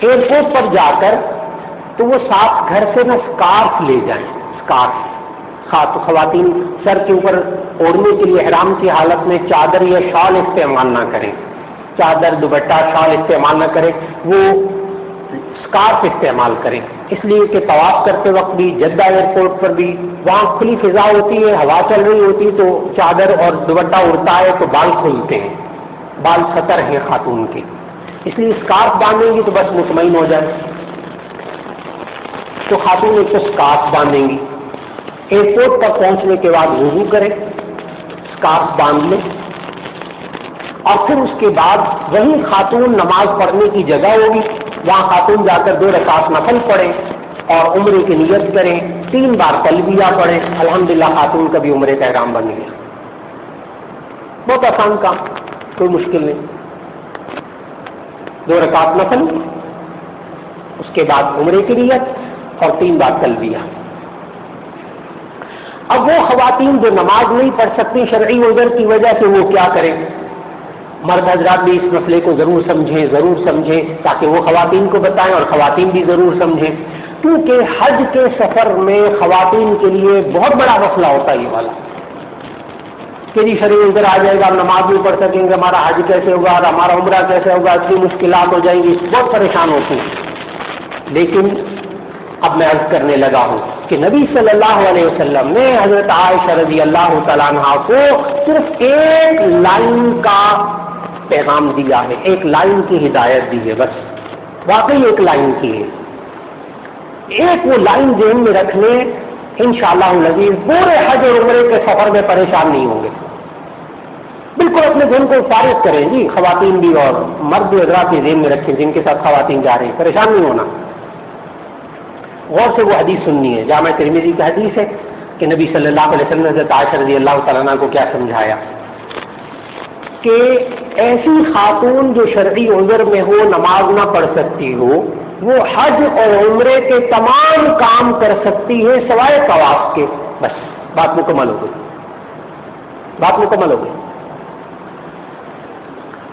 ایئرپورٹ پر جا کر تو وہ ساتھ گھر سے نا اسکارف لے جائیں، اسکارف، خواتین سر کے اوپر اوڑھنے کے لیے احرام کی حالت میں چادر یا شال استعمال نہ کریں، چادر، دوپٹہ، شال استعمال نہ کریں، وہ اسکارف استعمال کریں، اس لیے کہ طواف کرتے وقت بھی، جدہ ایئرپورٹ پر بھی، وہاں کھلی فضا ہوتی ہے، ہوا چل رہی ہوتی ہے، تو چادر اور دوپٹہ اڑتا ہے تو بال کھلتے ہیں، بال خطر ہیں خاتون کے، اس لیے اسکارف باندھیں گی تو بس مطمئن ہو جائے۔ تو خاتون ایک تو اسکارف باندھیں گی، ایئرپورٹ پر پہنچنے کے بعد وضو کریں، اسکارف باندھ لیں اور پھر اس کے بعد وہیں خاتون نماز پڑھنے کی جگہ ہوگی، وہاں خاتون جا کر 2 رکعت نفل پڑھیں اور عمرے کی نیت کریں، 3 بار تلبیہ پڑھیں، الحمدللہ خاتون کا بھی عمرے کا احرام بن گیا۔ بہت آسان کام، کوئی مشکل نہیں۔ 2 رکعت نفل، اس کے بعد عمرے کی نیت اور 3 بار تلبیہ، اب وہ خواتین جو نماز نہیں پڑھ سکتی شرعی عذر کی وجہ سے، وہ کیا کریں؟ مرد حضرات بھی اس مسئلے کو ضرور سمجھیں تاکہ وہ خواتین کو بتائیں اور خواتین بھی ضرور سمجھیں، کیونکہ حج کے سفر میں خواتین کے لیے بہت بڑا مسئلہ ہوتا ہے یہ والا کہ جی شرعی عذر آ جائے گا، ہم نماز نہیں پڑھ سکیں گے، ہمارا حج کیسے ہوگا اور ہمارا عمرہ کیسے ہوگا، اتنی مشکلات ہو جائیں گی، بہت پریشان ہوتی ہیں۔ لیکن اب میں عرض کرنے لگا ہوں کہ نبی صلی اللہ علیہ وسلم نے حضرت عائشہ رضی اللہ تعالیٰ عنہ کو صرف ایک لائن کا پیغام دیا ہے، ایک لائن کی ہدایت دی ہے، بس واقعی ایک لائن کی ہے۔ ایک وہ لائن ذہن میں رکھ لیں، انشاءاللہ العزیز پورے حج اور عمرے کے سفر میں پریشان نہیں ہوں گے۔ بالکل اپنے ذہن کو فارغ کریں جی، خواتین بھی اور مرد حضرات بھی ذہن میں رکھیں جن کے ساتھ خواتین جا رہی ہیں، پریشان نہیں ہونا۔ غور سے وہ حدیث سننی ہے، جامع ترمذی کی حدیث ہے کہ نبی صلی اللہ علیہ وسلم نے حضرت عائشہ رضی اللہ تعالیٰ عنہ کو کیا سمجھایا کہ ایسی خاتون جو شرعی عذر میں ہو، نماز نہ پڑھ سکتی ہو، وہ حج اور عمرے کے تمام کام کر سکتی ہے سوائے طواف کے، بس بات مکمل ہو گئی، بات مکمل ہو گئی۔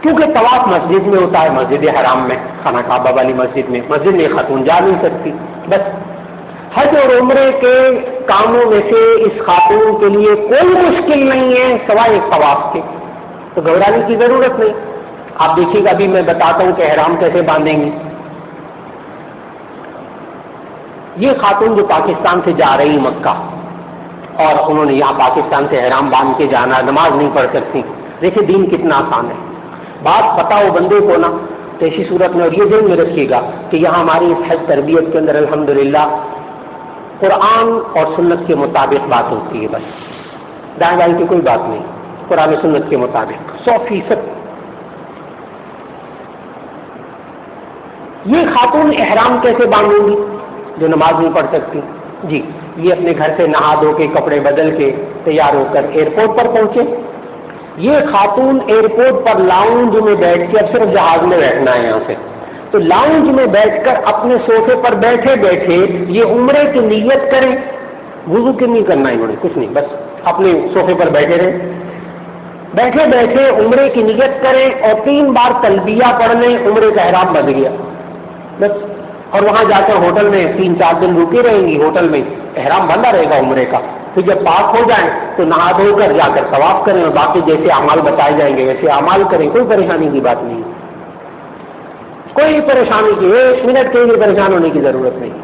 کیونکہ طواف مسجد میں ہوتا ہے، مسجد حرام میں، خانہ کعبہ والی مسجد میں خاتون جا نہیں سکتی، بس حج اور عمرے کے کاموں میں سے اس خاتون کے لیے کوئی مشکل نہیں ہے سوائے ایک طواف کے، تو گھبرانے کی ضرورت نہیں۔ آپ دیکھیے گا، ابھی میں بتاتا ہوں کہ احرام کیسے باندھیں گے۔ یہ خاتون جو پاکستان سے جا رہی مکہ اور انہوں نے یہاں پاکستان سے احرام باندھ کے جانا، نماز نہیں پڑھ سکتی، دیکھیے دین کتنا آسان ہے۔ بات پتہ ہو بندے کو نا تو ایسی صورت میں، اور یہ ذہن میں رکھیے گا کہ یہاں ہماری اس حج تربیت کے اندر الحمدللہ قرآن اور سنت کے مطابق بات ہوتی ہے، بس دائیں بائیں کی کوئی بات نہیں، قرآن و سنت کے مطابق 100%۔ یہ خاتون احرام کیسے باندھیں گی جو نماز نہیں پڑھ سکتی؟ جی، یہ اپنے گھر سے نہا دھو کے کپڑے بدل کے تیار ہو کر ایئرپورٹ پر پہنچے۔ یہ خاتون ایئرپورٹ پر لاؤنج میں بیٹھ کے، اب صرف جہاز میں بیٹھنا ہے یہاں سے، تو لاؤنج میں بیٹھ کر اپنے صوفے پر بیٹھے بیٹھے یہ عمرے کی نیت کریں، وضو کی نہیں کرنا انہوں نے، کچھ نہیں، بس اپنے صوفے پر بیٹھے رہیں، بیٹھے بیٹھے عمرے کی نیت کریں اور 3 بار تلبیہ پڑھ لیں، عمرے کا احرام بندھ گیا بس۔ اور وہاں جا کر ہوٹل میں 3-4 دن رکی رہیں گی، ہوٹل میں احرام بندھا رہے گا عمرے کا، پھر جب پاک ہو جائیں تو نہا دھو کر جا کر طواف کریں اور باقی جیسے اعمال بتائے جائیں گے ویسے اعمال کریں، کوئی پریشانی کی بات نہیں، کوئی پریشانی کی 1 منٹ کے لیے پریشان ہونے کی ضرورت نہیں،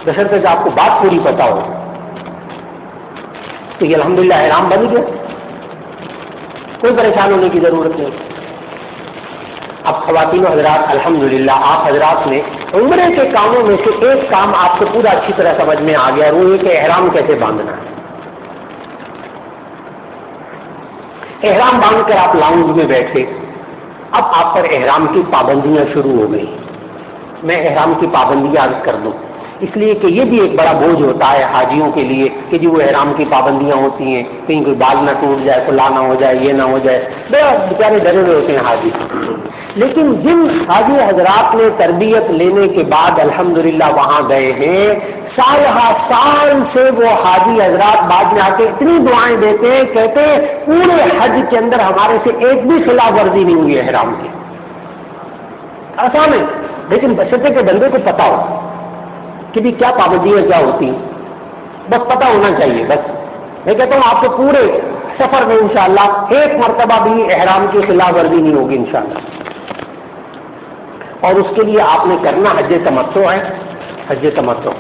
بشرطے کہ آپ کو بات پوری پتہ ہو۔ تو یہ الحمدللہ احرام بن گیا، کوئی پریشان ہونے کی ضرورت نہیں۔ اب خواتین و حضرات الحمدللہ آپ حضرات نے عمرے کے کاموں میں سے ایک کام آپ کو پورا اچھی طرح سمجھ میں آ گیا، وہ یہ کہ احرام کیسے باندھنا ہے۔ احرام باندھ کر آپ لاؤنج میں بیٹھے، اب آپ پر احرام کی پابندیاں شروع ہو گئی۔ میں احرام کی پابندیاں عرض کر دوں، اس لیے کہ یہ بھی ایک بڑا بوجھ ہوتا ہے حاجیوں کے لیے کہ جی وہ احرام کی پابندیاں ہوتی ہیں، کہیں کوئی بال نہ ٹوٹ جائے، فلاں نہ ہو جائے، یہ نہ ہو جائے، بڑا بیچارے ڈرے ہوئے ہوتے ہیں حاجی۔ لیکن جن حاجی حضرات نے تربیت لینے کے بعد الحمدللہ وہاں گئے ہیں، سال ہر سال سے وہ حاجی حضرات بعد میں آ کے اتنی دعائیں دیتے ہیں، کہتے ہیں پورے حج کے اندر ہمارے سے ایک بھی خلاف ورزی نہیں ہوئی احرام کی۔ آسان ہے، لیکن بشرطے کے بندے کو پتا ہو کہ بھی کیا پابندیاں کیا ہوتی ہیں، بس پتہ ہونا چاہیے۔ بس میں کہتا ہوں آپ کو پورے سفر میں انشاءاللہ ایک مرتبہ بھی احرام کی خلاف ورزی نہیں ہوگی انشاءاللہ۔ اور اس کے لیے آپ نے کرنا حج تمتع ہے، حج تمتع۔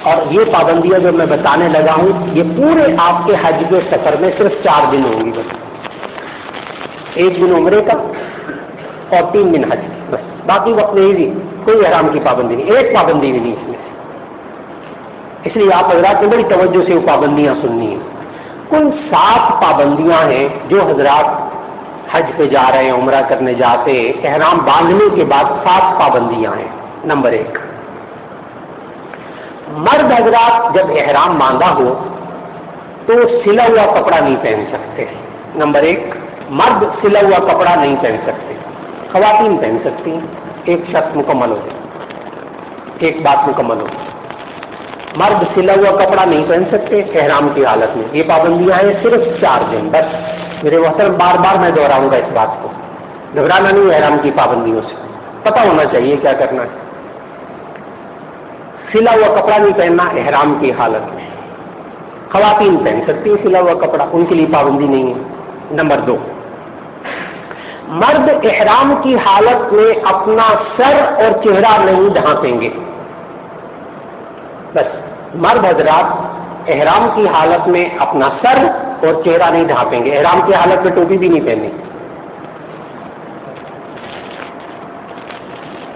اور یہ پابندیاں جو میں بتانے لگا ہوں یہ پورے آپ کے حج کے سفر میں صرف 4 دن ہوں گی، بس 1 دن عمرے کا اور 3 دن حج، بس باقی وقت نہیں دی، کوئی احرام کی پابندی نہیں، ایک پابندی بھی نہیں اس میں۔ اس لیے آپ حضرات نے بڑی توجہ سے وہ پابندیاں سننی ہیں۔ کل 7 پابندیاں ہیں جو حضرات حج پہ جا رہے ہیں، عمرہ کرنے جاتے، احرام باندھنے کے بعد 7 پابندیاں ہیں۔ نمبر 1، مرد حضرات جب احرام باندھا ہو تو سلا ہوا کپڑا نہیں پہن سکتے۔ نمبر 1، مرد سلا ہوا کپڑا نہیں پہن سکتے، خواتین پہن سکتی ہیں۔ ایک شرط مکمل ہو گئی، ایک بات مکمل ہو گئی۔ مرد سلا ہوا کپڑا نہیں پہن سکتے احرام کی حالت میں. یہ پابندیاں ہیں صرف 4 دن بس. میرے محترم بار بار میں دہراؤں گا اس بات کو, گھبرانا نہیں احرام کی پابندیوں سے, پتہ ہونا چاہیے کیا کرنا ہے. سلا ہوا کپڑا نہیں پہننا احرام کی حالت میں. خواتین پہن سکتی ہیں سلا ہوا کپڑا, ان کے لیے پابندی نہیں ہے. نمبر 2, مرد احرام کی حالت میں اپنا سر اور چہرہ نہیں ڈھانپیں گے. بس مرد حضرات احرام کی حالت میں اپنا سر اور چہرہ نہیں ڈھانپیں گے. احرام کی حالت میں ٹوپی بھی نہیں پہنی.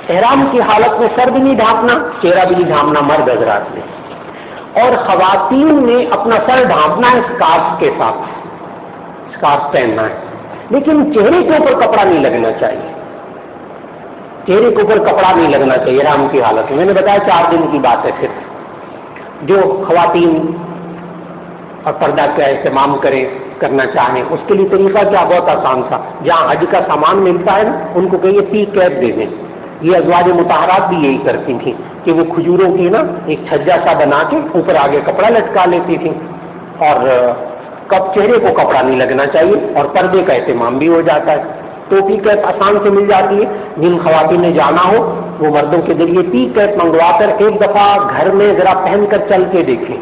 احرام کی حالت میں سر بھی نہیں ڈھانپنا, چہرہ بھی نہیں ڈھانپنا مرد حضرات نے. اور خواتین نے اپنا سر ڈھانپنا ہے اسکارف کے ساتھ, اسکارف پہننا ہے, لیکن چہرے کے اوپر کپڑا نہیں لگنا چاہیے. چہرے کے اوپر کپڑا نہیں لگنا چاہیے احرام کی حالت میں. میں نے بتایا 4 دن کی بات ہے. صرف جو خواتین اور پردہ کا اہتمام کرنا چاہیں اس کے لیے طریقہ کیا, بہت آسان تھا. جہاں حج کا سامان ملتا ہے نا ان کو کہیے پی کیپ دے دیں. یہ ازواج مطہرات بھی یہی کرتی تھیں کہ وہ کھجوروں کی نا ایک چھجا سا بنا کے اوپر آگے کپڑا لٹکا لیتی تھیں. اور کب چہرے کو کپڑا نہیں لگنا چاہیے اور پردے کا اہتمام بھی ہو جاتا ہے. ٹوپی کیپ آسان سے مل جاتی ہے. جن خواتین نے جانا ہو وہ مردوں کے ذریعے پی کیپ منگوا کر ایک دفعہ گھر میں ذرا پہن کر چل کے دیکھیں,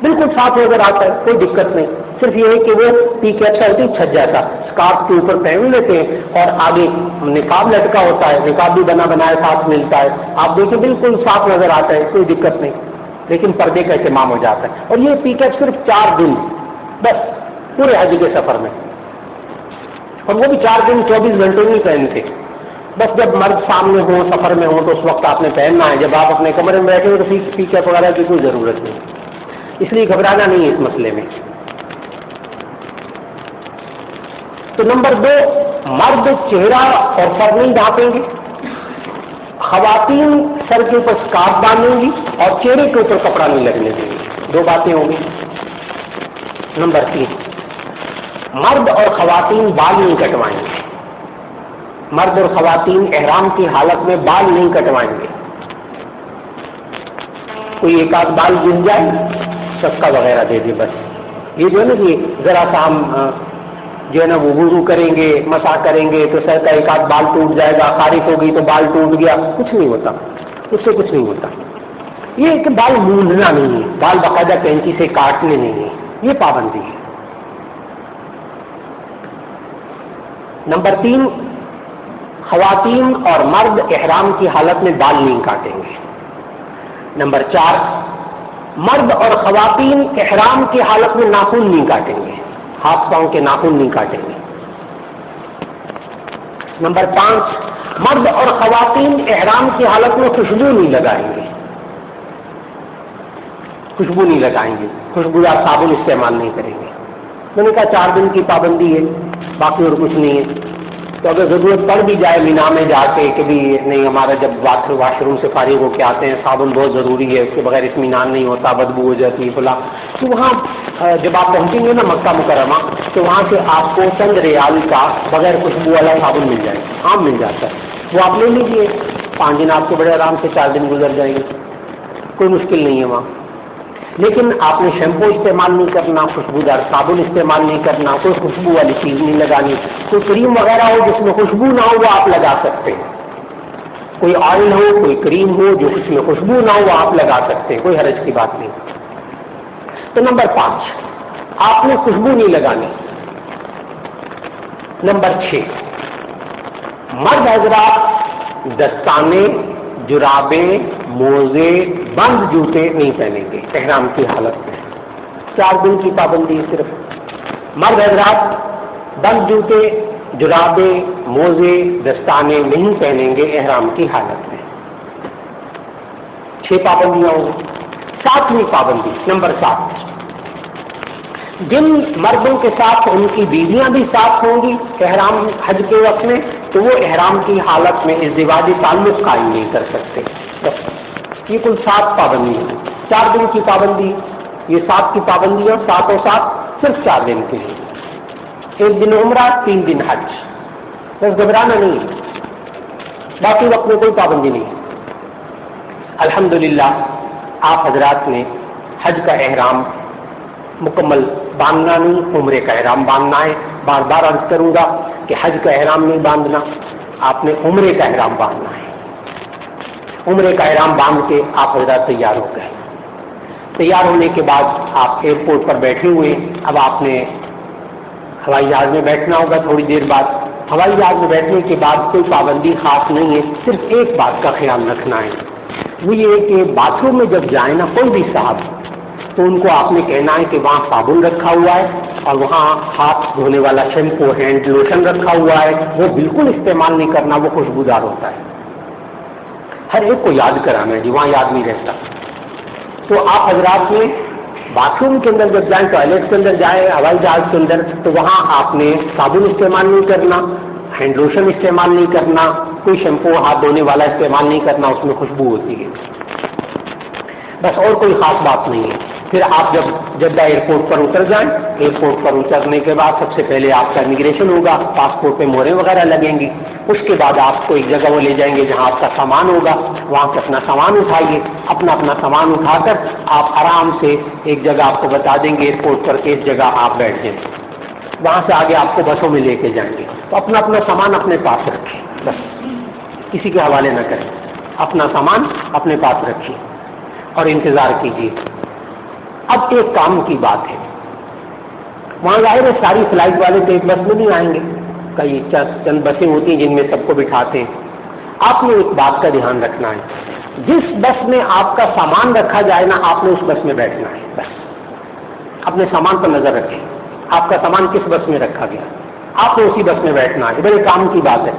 بالکل صاف نظر آتا ہے, کوئی دقت نہیں. صرف یہ ہے کہ وہ پی کیپ سا ہوتی چھجا سا اسکارف کے اوپر پہن لیتے ہیں اور آگے نقاب لٹکا ہوتا ہے, نقاب بھی بنا بنایا ساتھ ملتا ہے. آپ دیکھیں بالکل صاف نظر آتا ہے, کوئی دقت نہیں, لیکن پردے کا اہتمام ہو جاتا ہے. اور یہ پی کیپ صرف 4 دن بس پورے حج کے سفر میں, اور وہ بھی 4 دن 24 گھنٹے نہیں پہنتے. بس جب مرد سامنے ہو سفر میں ہو تو اس وقت آپ نے پہننا ہے. جب آپ اپنے کمرے میں بیٹھے ہو تو پی کیپ وغیرہ کی کوئی ضرورت نہیں. اس لیے گھبرانا نہیں ہے اس مسئلے میں. تو نمبر 2, مرد چہرہ اور سر نہیں ڈھانپیں گے. خواتین سر کے اوپر اسکارف باندھیں گی اور چہرے کے اوپر کپڑا نہیں لگنے دیں گی. 2 باتیں ہوں گی. نمبر 3, مرد اور خواتین بال نہیں کٹوائیں گے. مرد اور خواتین احرام کی حالت میں بال نہیں کٹوائیں گے. کوئی ایک آدھ بال گر جائے صدقہ وغیرہ دے دے بس. یہ جو ہے نا کہ ذرا سا ہم جو ہے نا وہ وضو کریں گے, مسح کریں گے تو سر کا ایک آدھ بال ٹوٹ جائے گا, خارش ہوگی تو بال ٹوٹ گیا, کچھ نہیں ہوتا, اس سے کچھ نہیں ہوتا. یہ کہ بال مونڈنا نہیں ہے, بال باقاعدہ کینچی سے کاٹنے نہیں ہے, یہ پابندی ہے. نمبر 3, خواتین اور مرد احرام کی حالت میں بال نہیں کاٹیں گے. نمبر 4, مرد اور خواتین احرام کی حالت میں ناخن نہیں کاٹیں گے, ہاتھ پاؤں کے ناخن نہیں کاٹیں گے. نمبر 5, مرد اور خواتین احرام کی حالت میں خوشبو نہیں لگائیں گے. خوشبو نہیں لگائیں گے, خوشبودار صابن استعمال نہیں کریں گے. میں نے کہا 4 دن کی پابندی ہے, باقی اور کچھ نہیں ہے. تو اگر ضرورت پڑ بھی جائے مینا میں جا کے کہ بھی نہیں ہمارا جب واش روم سے فارغ ہو کے آتے ہیں صابن بہت ضروری ہے, اس کے بغیر اطمینان نہیں ہوتا, بدبو ہو جاتی ہے فلاں, تو وہاں جب آپ پہنچیں گے نا مکہ مکرمہ تو وہاں سے آپ کو چند ریال کا بغیر خوشبو والا صابن مل جائے گا, عام مل جاتا ہے. وہ آپ لے لیجیے, 5 دن آپ کو بڑے آرام سے 4 دن گزر جائیں گے, کوئی مشکل نہیں ہے وہاں. لیکن آپ نے شیمپو استعمال نہیں کرنا, خوشبودار صابن استعمال نہیں کرنا, کوئی خوشبو والی چیز نہیں لگانی. کوئی کریم وغیرہ ہو جس میں خوشبو نہ ہو وہ آپ لگا سکتے ہیں. کوئی آئل ہو, کوئی کریم ہو جو اس میں خوشبو نہ ہو وہ آپ لگا سکتے ہیں, کوئی حرج کی بات نہیں. تو نمبر 5, آپ نے خوشبو نہیں لگانی. نمبر 6, مرد حضرات دستانے, جرابیں, موزے, بند جوتے نہیں پہنیں گے احرام کی حالت میں. 4 دن کی پابندی صرف. مرد حضرات بند جوتے, جرابیں, موزے, دستانے نہیں پہنیں گے احرام کی حالت میں. 6 پابندیاں ہوں. 7ویں پابندی نمبر 7, جن مردوں کے ساتھ ان کی بیویاں بھی ساتھ ہوں گی احرام حج کے وقت میں تو وہ احرام کی حالت میں ازدواجی تعلق قائم نہیں کر سکتے. بس یہ کل 7 پابندی ہیں. 4 دن کی پابندی, یہ 7 کی پابندیاں 7 اور 7 صرف 4 دن کے لیے. 1 دن عمرہ, 3 دن حج. بس گھبرانا نہیں ہے, باقی وقت میں کوئی پابندی نہیں. الحمدللہ آپ حضرات نے حج کا احرام مکمل باندھنا نہیں، عمرے کا احرام باندھنا ہے. بار بار عرض کروں گا کہ حج کا احرام نہیں باندھنا، آپ نے عمرے کا احرام باندھنا ہے. عمرے کا احرام باندھ کے آپ حضرات تیار ہو گئے. تیار ہونے کے بعد آپ ایئرپورٹ پر بیٹھے ہوئے. اب آپ نے ہوائی جہاز میں بیٹھنا ہوگا تھوڑی دیر بعد. ہوائی جہاز میں بیٹھنے کے بعد کوئی پابندی خاص نہیں ہے، صرف ایک بات کا خیال رکھنا ہے، وہ یہ کہ باتھ روم میں جب جائیں نا کوئی بھی صاحب، تو ان کو آپ نے کہنا ہے کہ وہاں صابن رکھا ہوا ہے اور وہاں ہاتھ دھونے والا شیمپو ہینڈ لوشن رکھا ہوا ہے، وہ بالکل استعمال نہیں کرنا، وہ خوشبودار ہوتا ہے. ہر ایک کو یاد کرانا ہے جی، وہاں یاد نہیں رہتا. تو آپ حضرات نے باتھ روم کے اندر جب جائیں، ٹوائلٹ کے اندر جائیں ہوائی جہاز کے اندر، تو وہاں آپ نے صابن استعمال نہیں کرنا، ہینڈ لوشن استعمال نہیں کرنا، کوئی شیمپو ہاتھ دھونے والا استعمال نہیں کرنا، اس میں خوشبو ہوتی ہے. بس اور کوئی خاص بات نہیں ہے. پھر آپ جب جدہ ایئرپورٹ پر اتر جائیں، ایئرپورٹ پر اترنے کے بعد سب سے پہلے آپ کا امیگریشن ہوگا، پاسپورٹ پہ مہریں وغیرہ لگیں گی. اس کے بعد آپ کو ایک جگہ وہ لے جائیں گے جہاں آپ کا سامان ہوگا، وہاں سے اپنا سامان اٹھائیے. اپنا سامان اٹھا کر آپ آرام سے ایک جگہ آپ کو بتا دیں گے ایئرپورٹ پر کہ اس جگہ آپ بیٹھ جائیں. وہاں سے آگے آپ کو بسوں میں لے کے جائیں گے. تو اپنا سامان اپنے پاس رکھیں، بس کسی کے حوالے نہ کریں. اپنا سامان اپنے پاس رکھیے اور انتظار کیجیے. اب ایک کام کی بات ہے، وہاں ظاہر ہے ساری فلائٹ والے تو ایک بس میں نہیں آئیں گے، کئی چند بسیں ہوتی ہیں جن میں سب کو بٹھاتے ہیں. آپ نے ایک بات کا دھیان رکھنا ہے، جس بس میں آپ کا سامان رکھا جائے نا، آپ نے اس بس میں بیٹھنا ہے. بس اپنے سامان پر نظر رکھیں، آپ کا سامان کس بس میں رکھا گیا، آپ نے اسی بس میں بیٹھنا ہے. بڑے کام کی بات ہے،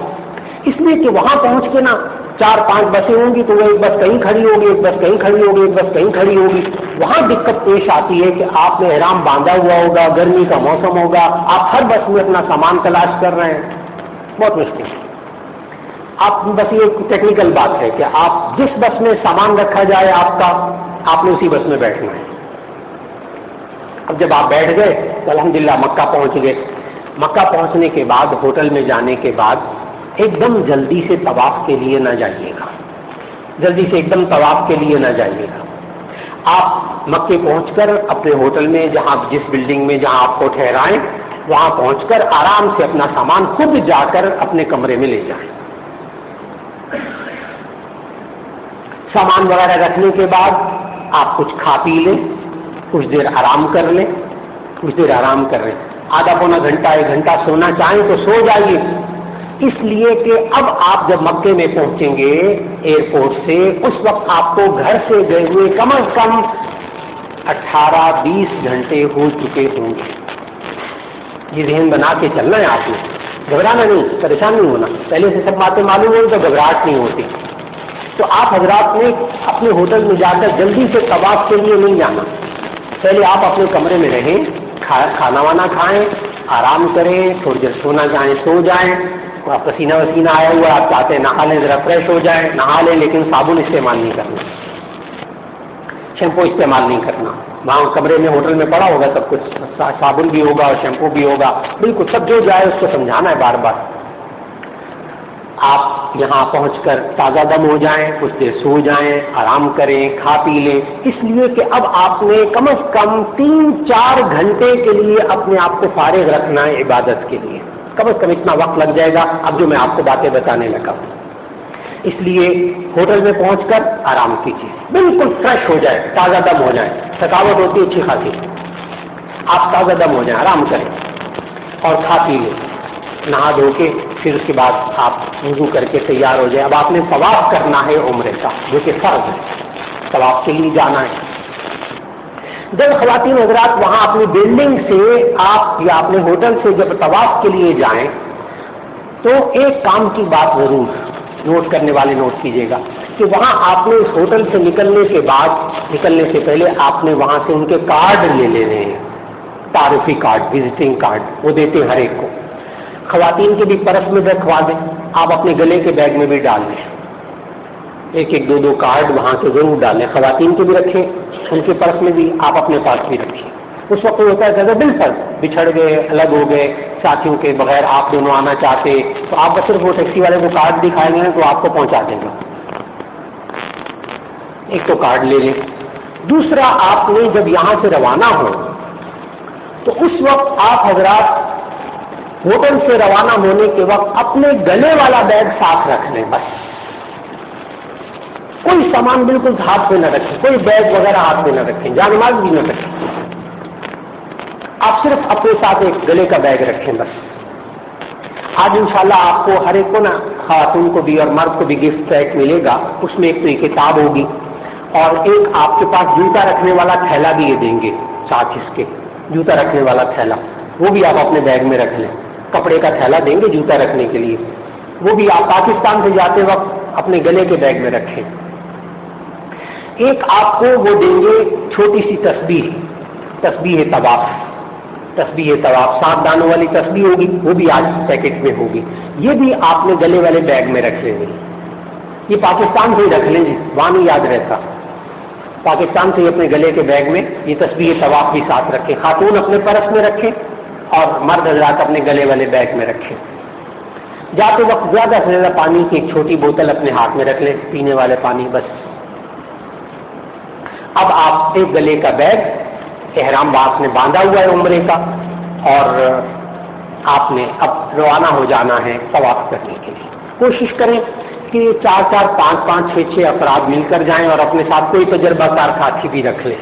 اس لیے کہ وہاں پہنچ کے نا 4-5 بسیں ہوں گی تو وہ ایک بس کہیں کھڑی ہوگی، ایک بس کہیں کھڑی ہوگی، ایک بس کہیں کھڑی ہوگی. وہاں دقت پیش آتی ہے کہ آپ نے احرام باندھا ہوا ہوگا، گرمی کا موسم ہوگا، آپ ہر بس میں اپنا سامان تلاش کر رہے ہیں، بہت مشکل ہے. آپ بس یہ ٹیکنیکل بات ہے کہ آپ جس بس میں سامان رکھا جائے آپ کا، آپ نے اسی بس میں بیٹھنا ہے. اب جب آپ بیٹھ گئے تو الحمدللہ مکہ پہنچ گئے. مکہ پہنچنے کے بعد ہوٹل میں جانے کے بعد ایک دم جلدی سے طواف کے لیے نہ جائیے گا، جلدی سے ایک دم طواف کے لیے نہ جائیے گا. آپ مکے پہنچ کر اپنے ہوٹل میں، جہاں جس بلڈنگ میں جہاں آپ کو ٹھہرائیں، وہاں پہنچ کر آرام سے اپنا سامان خود جا کر اپنے کمرے میں لے جائیں. سامان وغیرہ رکھنے کے بعد آپ کچھ کھا پی لیں، کچھ دیر آرام کر لیں، کچھ دیر آرام کر لیں. آدھا پونا گھنٹہ 1 گھنٹہ سونا چاہیں تو سو جائیے، اس لیے کہ اب آپ جب مکے میں پہنچیں گے ایئرپورٹ سے، اس وقت آپ کو گھر سے گئے ہوئے کم از کم 18-20 گھنٹے ہو چکے ہوں گے. یہ ذہن بنا کے چلنا ہے آپ نے، گھبرانا نہیں، پریشان نہیں ہونا. پہلے سے سب باتیں معلوم ہوئی تو گھبراہٹ نہیں ہوتی. تو آپ حضرات نے اپنے ہوٹل میں جا کر جلدی سے طواف کے لیے نہیں جانا. پہلے آپ اپنے کمرے میں رہیں، کھانا وانا کھائیں، آرام کریں، تھوڑی دیر سونا چاہیں سو جائیں. پسینہ وسینہ آیا ہوا آپ چاہتے ہیں نہا لیں، ذرا فریش ہو جائیں، نہا لیں، لیکن صابن استعمال نہیں کرنا، شیمپو استعمال نہیں کرنا. وہاں کمرے میں ہوٹل میں پڑا ہوگا سب کچھ، صابن بھی ہوگا اور شیمپو بھی ہوگا، بالکل سب جو جائے اس کو سمجھانا ہے بار بار. آپ یہاں پہنچ کر تازہ دم ہو جائیں، کچھ دیر سو جائیں، آرام کریں، کھا پی لیں، اس لیے کہ اب آپ نے کم از کم 3-4 گھنٹے کے لیے اپنے آپ کو فارغ رکھنا ہے عبادت کے لیے. کم از کم اتنا وقت لگ جائے گا اب جو میں آپ کو باتیں بتانے لگا. اس لیے ہوٹل میں پہنچ کر آرام کیجیے، بالکل فریش ہو جائے، تازہ دم ہو جائیں. تھکاوٹ ہوتی ہے اچھی خاصی، آپ تازہ دم ہو جائیں، آرام کریں اور کھا پی لیں، نہا دھو کے پھر اس کے بعد آپ وضو کر کے تیار ہو جائیں. اب آپ نے طواف کرنا ہے عمرے کا، جو کہ فرض ہے، طواف کے لیے جانا ہے. جب خواتین حضرات وہاں اپنی بلڈنگ سے آپ یا اپنے ہوٹل سے جب طواف کے لیے جائیں تو ایک کام کی بات ضرور نوٹ کرنے والے نوٹ کیجیے گا کہ وہاں آپ نے اس ہوٹل سے نکلنے کے بعد، نکلنے سے پہلے آپ نے وہاں سے ان کے کارڈ لے لینے ہیں، تعارفی کارڈ، وزٹنگ کارڈ، وہ دیتے ہیں ہر ایک کو. خواتین کے بھی پرس میں رکھوا دیں، آپ اپنے گلے کے بیگ میں بھی ڈال دیں. 1-2 کارڈ وہاں سے ضرور ڈالیں، خواتین کے بھی رکھیں، ان کے پرس میں بھی، آپ اپنے پاس بھی رکھیں. اس وقت ہوتا ہے کہ بالکل بچھڑ گئے، الگ ہو گئے، ساتھیوں کے بغیر آپ دونوں آنا چاہتے تو آپ صرف وہ ٹیکسی والے کو کارڈ دکھائیں گے تو آپ کو پہنچا دیں گے. ایک تو کارڈ لے لیں. دوسرا، آپ نے جب یہاں سے روانہ ہو تو اس وقت آپ حضرات ہوٹل سے روانہ ہونے کے وقت اپنے گلے والا بیگ ساتھ رکھ لیں. بس کوئی سامان بالکل ہاتھ میں نہ رکھیں، کوئی بیگ وغیرہ ہاتھ میں نہ رکھیں، جان مال بھی نہ رکھیں. آپ صرف اپنے ساتھ ایک گلے کا بیگ رکھیں بس. آج انشاءاللہ آپ کو ہر ایک کو نا، خواتون کو بھی اور مرد کو بھی گفٹ پیک ملے گا. اس میں ایک تو یہ کتاب ہوگی اور ایک آپ کے پاس جوتا رکھنے والا تھیلا بھی یہ دیں گے ساتھ. اس کے جوتا رکھنے والا تھیلا وہ بھی آپ اپنے بیگ میں رکھ لیں. کپڑے کا تھیلا دیں گے جوتا رکھنے کے لیے، وہ بھی آپ پاکستان سے جاتے وقت اپنے گلے کے بیگ میں رکھیں. ایک آپ کو وہ دیں گے چھوٹی سی تسبیح طواف. تسبیح طواف 7 دانوں والی تسبیح ہوگی، وہ بھی آج پیکٹ میں ہوگی. یہ بھی آپ نے گلے والے بیگ میں رکھ لیں گے. یہ پاکستان سے ہی رکھ لیں گے، وہاں نہیں یاد رہتا. پاکستان سے ہی اپنے گلے کے بیگ میں یہ تسبیح طواف بھی ساتھ رکھیں. خاتون اپنے پرس میں رکھیں اور مرد حضرات اپنے گلے والے بیگ میں رکھیں. جاتے وقت زیادہ سے زیادہ پانی کی ایک چھوٹی بوتل اپنے ہاتھ میں رکھ لیں، پینے والے پانی بس. اب آپ ایک گلے کا بیگ احرام باز نے باندھا ہوا ہے عمرے کا، اور آپ نے اب روانہ ہو جانا ہے طواف کرنے کے لیے. کوشش کریں کہ 4 5 6 افراد مل کر جائیں اور اپنے ساتھ کوئی تجربہ کار ساتھی بھی رکھ لیں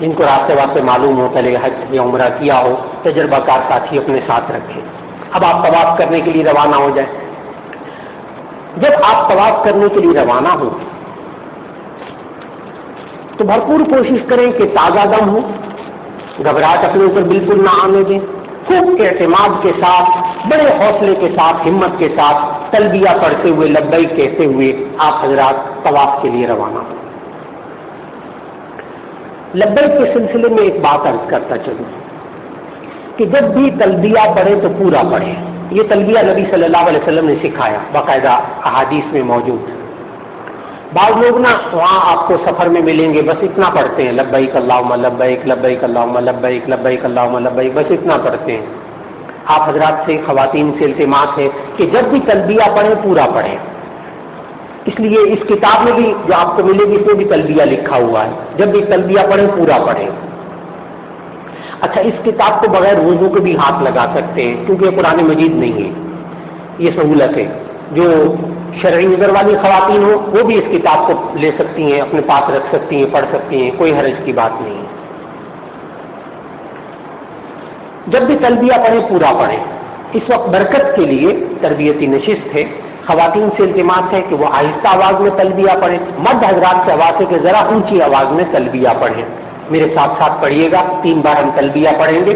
جن کو راستے واسطے معلوم ہو، پہلے حج یا عمرہ کیا ہو. تجربہ کار ساتھی اپنے ساتھ رکھیں. اب آپ طواف کرنے کے لیے روانہ ہو جائیں. جب آپ طواف کرنے کے لیے روانہ ہوں تو بھرپور کوشش کریں کہ تازہ دم ہو، گھبراہٹ اپنے اوپر بالکل نہ آنے دیں. خوب اعتماد کے ساتھ، بڑے حوصلے کے ساتھ، ہمت کے ساتھ تلبیہ پڑھتے ہوئے، لبیک کہتے ہوئے آپ حضرات طواف کے لیے روانہ ہوں. لبیک کے سلسلے میں ایک بات عرض کرتا چلوں کہ جب بھی تلبیہ پڑھیں تو پورا پڑھیں. یہ تلبیہ نبی صلی اللہ علیہ وسلم نے سکھایا، باقاعدہ احادیث میں موجود. بعض لوگ نا وہاں آپ کو سفر میں ملیں گے بس اتنا پڑھتے ہیں، لبیک اللہم لبیک لبیک اللہم لبیک لبیک اللہم لبیک، بس اتنا پڑھتے ہیں. آپ حضرات سے، خواتین سے التماس ہے کہ جب بھی تلبیہ پڑھیں پورا پڑھیں. اس لیے اس کتاب میں بھی جو آپ کو ملے گی اس میں بھی تلبیہ لکھا ہوا ہے، جب بھی تلبیہ پڑھیں پورا پڑھیں. اچھا، اس کتاب کو بغیر وضو کے بھی ہاتھ لگا سکتے ہیں کیونکہ یہ قرآن مجید نہیں ہے. یہ سہولت ہے. جو شرعی نظر والی خواتین ہو وہ بھی اس کتاب کو لے سکتی ہیں، اپنے پاس رکھ سکتی ہیں، پڑھ سکتی ہیں، کوئی حرج کی بات نہیں ہے. جب بھی تلبیہ پڑھیں پورا پڑھیں. اس وقت برکت کے لیے تربیتی نشست ہے. خواتین سے التماس ہے کہ وہ آہستہ آواز میں تلبیہ پڑھیں. مرد حضرات سے آواز ہے کہ ذرا اونچی آواز میں تلبیہ پڑھیں. میرے ساتھ ساتھ پڑھیے گا. 3 بار ہم تلبیہ پڑھیں گے.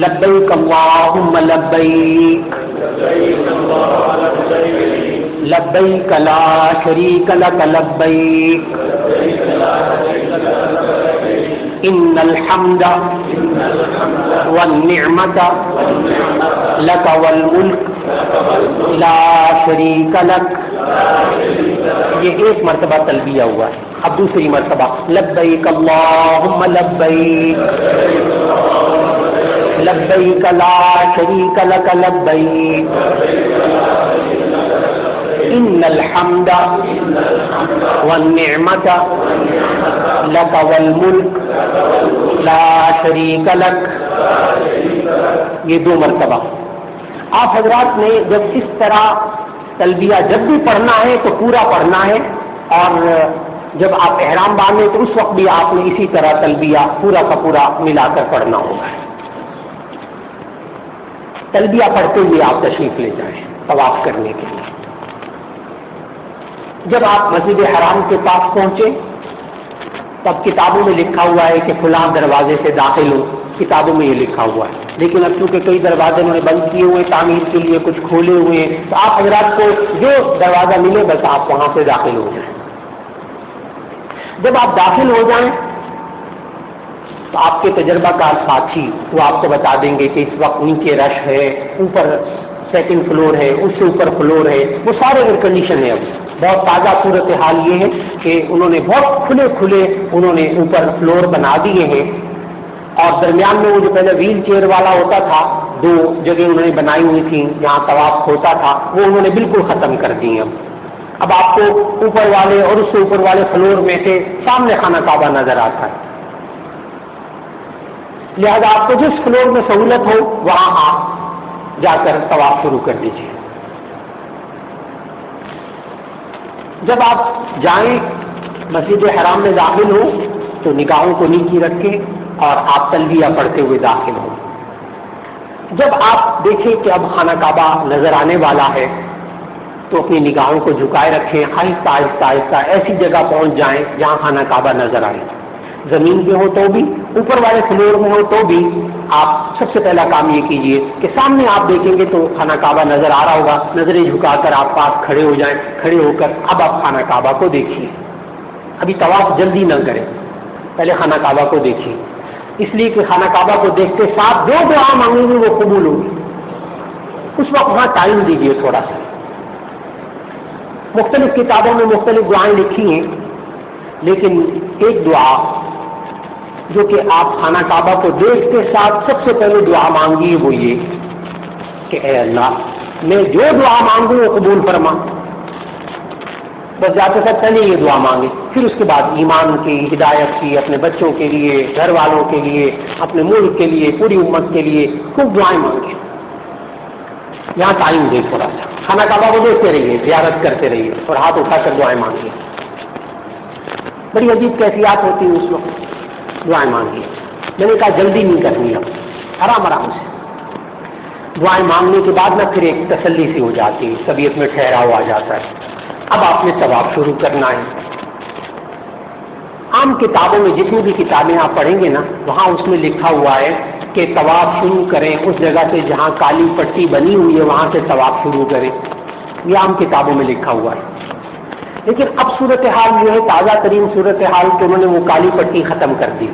لبیک اللہم لبیک لبیک لا شریک لک لبیک ان الحمد والنعمت لک والملک لا شریک لک. یہ ایک مرتبہ تلبیہ ہوا ہے. اب دوسری مرتبہ لبیک اللہم لبیک لبیک لا شریک لک لبیک ان الحمد والنعمت لک والملک لا شریک لک. یہ 2 مرتبہ. آپ حضرات نے جب اس طرح تلبیہ جب بھی پڑھنا ہے تو پورا پڑھنا ہے، اور جب آپ احرام باندھیں تو اس وقت بھی آپ نے اسی طرح تلبیہ پورا کا پورا ملا کر پڑھنا ہوگا. تلبیہ پڑھتے ہوئے آپ تشریف لے جائیں طواف کرنے کے لیے. جب آپ مسجد حرام کے پاس پہنچے تب کتابوں میں لکھا ہوا ہے کہ فلاں دروازے سے داخل ہو. کتابوں میں یہ لکھا ہوا ہے، لیکن اب چونکہ کئی دروازے انہوں نے بند کیے ہوئے تعمیر کے لیے، کچھ کھولے ہوئے ہیں، تو آپ حضرات کو جو دروازہ ملے بس آپ وہاں سے داخل ہو جائیں. جب آپ داخل ہو جائیں تو آپ کے تجربہ کار ساتھی وہ آپ کو بتا دیں گے کہ اس وقت نیچے رش ہے، اوپر 2nd فلور ہے، اس سے اوپر فلور ہے. وہ سارے ایئر کنڈیشن ہے. اب بہت تازہ صورتحال یہ ہے کہ انہوں نے بہت کھلے انہوں نے اوپر فلور بنا دیے ہیں، اور درمیان میں وہ جو پہلے ویل چیئر والا ہوتا تھا 2 جگہ انہوں نے بنائی ہوئی تھیں جہاں طواف ہوتا تھا، وہ انہوں نے بالکل ختم کر دی. اب آپ کو اوپر والے اور اس سے اوپر والے فلور میں سے سامنے خانہ کعبہ نظر آتا ہے، لہذا آپ کو جس فلور میں سہولت ہو وہاں آپ جا کر طواف شروع کر دیجیے۔ جب آپ جائیں مسجد حرام میں داخل ہوں تو نگاہوں کو نیچی رکھیں اور آپ تلبیہ پڑھتے ہوئے داخل ہوں۔ جب آپ دیکھیں کہ اب خانہ کعبہ نظر آنے والا ہے تو اپنی نگاہوں کو جھکائے رکھیں، آہستہ آہستہ آہستہ ایسی جگہ پہنچ جائیں جہاں خانہ کعبہ نظر آئے، زمین پہ ہو تو بھی، اوپر والے فلور میں ہو تو بھی آپ سب سے پہلا کام یہ کیجئے کہ سامنے آپ دیکھیں گے تو خانہ کعبہ نظر آ رہا ہوگا، نظریں جھکا کر آپ پاس کھڑے ہو جائیں، کھڑے ہو کر اب آپ خانہ کعبہ کو دیکھیے۔ ابھی طواف جلدی نہ کریں، پہلے خانہ کعبہ کو دیکھیے، اس لیے کہ خانہ کعبہ کو دیکھتے ساتھ جو دعا مانگیں گے وہ قبول ہوگی، اس وقت وہاں ٹائم دیجیے تھوڑا سا۔ مختلف کتابوں میں مختلف دعائیں لکھی ہیں، لیکن ایک دعا جو کہ آپ خانہ کعبہ کو دیکھتے ساتھ سب سے پہلے دعا مانگیے وہ یہ کہ اے اللہ میں جو دعا مانگوں وہ قبول فرما۔ بس جاتے سب پہلے یہ دعا مانگے، پھر اس کے بعد ایمان کی، ہدایت کی، اپنے بچوں کے لیے، گھر والوں کے لیے، اپنے ملک کے لیے، پوری امت کے لیے خوب دعائیں مانگے۔ یہاں ٹائم دے تھوڑا سا، خانہ کعبہ کو دیکھتے رہیے، زیارت کرتے رہیے اور ہاتھ اٹھا کر دعائیں مانگیے۔ بڑی عجیب کیفیات ہوتی ہے اس وقت، دعائیں مانگیے۔ میں نے کہا جلدی نہیں کرنی، اب آرام آرام سے دعائیں مانگنے کے بعد نہ پھر ایک تسلی سی ہو جاتی ہے، طبیعت میں ٹھہراؤ آ جاتا ہے۔ اب آپ نے طواف شروع کرنا ہے۔ عام کتابوں میں جتنی بھی کتابیں آپ پڑھیں گے نا وہاں اس میں لکھا ہوا ہے کہ طواف شروع کریں اس جگہ سے جہاں کالی پٹی بنی ہوئی ہے، وہاں سے طواف شروع کریں، یہ عام کتابوں میں لکھا ہوا ہے۔ لیکن اب صورتحال یہ ہے، تازہ ترین صورتحال کہ انہوں نے وہ کالی پٹی ختم کر دی۔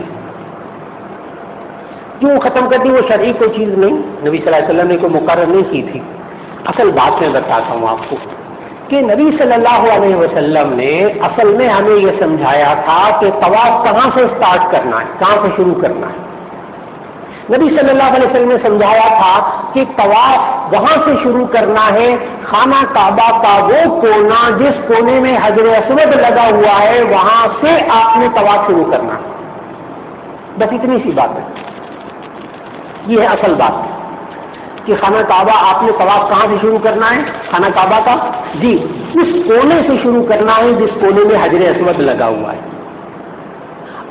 کیوں ختم کر دی؟ وہ شرعی کوئی چیز نہیں، نبی صلی اللہ علیہ وسلم نے کوئی مقرر نہیں کی تھی۔ اصل بات میں بتاتا ہوں آپ کو کہ نبی صلی اللہ علیہ وسلم نے اصل میں ہمیں یہ سمجھایا تھا کہ طواف کہاں سے سٹارٹ کرنا ہے، کہاں سے شروع کرنا ہے۔ نبی صلی اللہ علیہ وسلم نے سمجھایا تھا کہ طواف وہاں سے شروع کرنا ہے، خانہ کعبہ کا وہ کونا جس کونے میں حجر اسود لگا ہوا ہے وہاں سے آپ نے طواف شروع کرنا ہے۔ بس اتنی سی بات ہے، یہ ہے اصل بات کہ خانہ کعبہ آپ نے طواف کہاں سے شروع کرنا ہے، خانہ کعبہ کا جی اس کونے سے شروع کرنا ہے جس کونے میں حجر اسود لگا ہوا ہے۔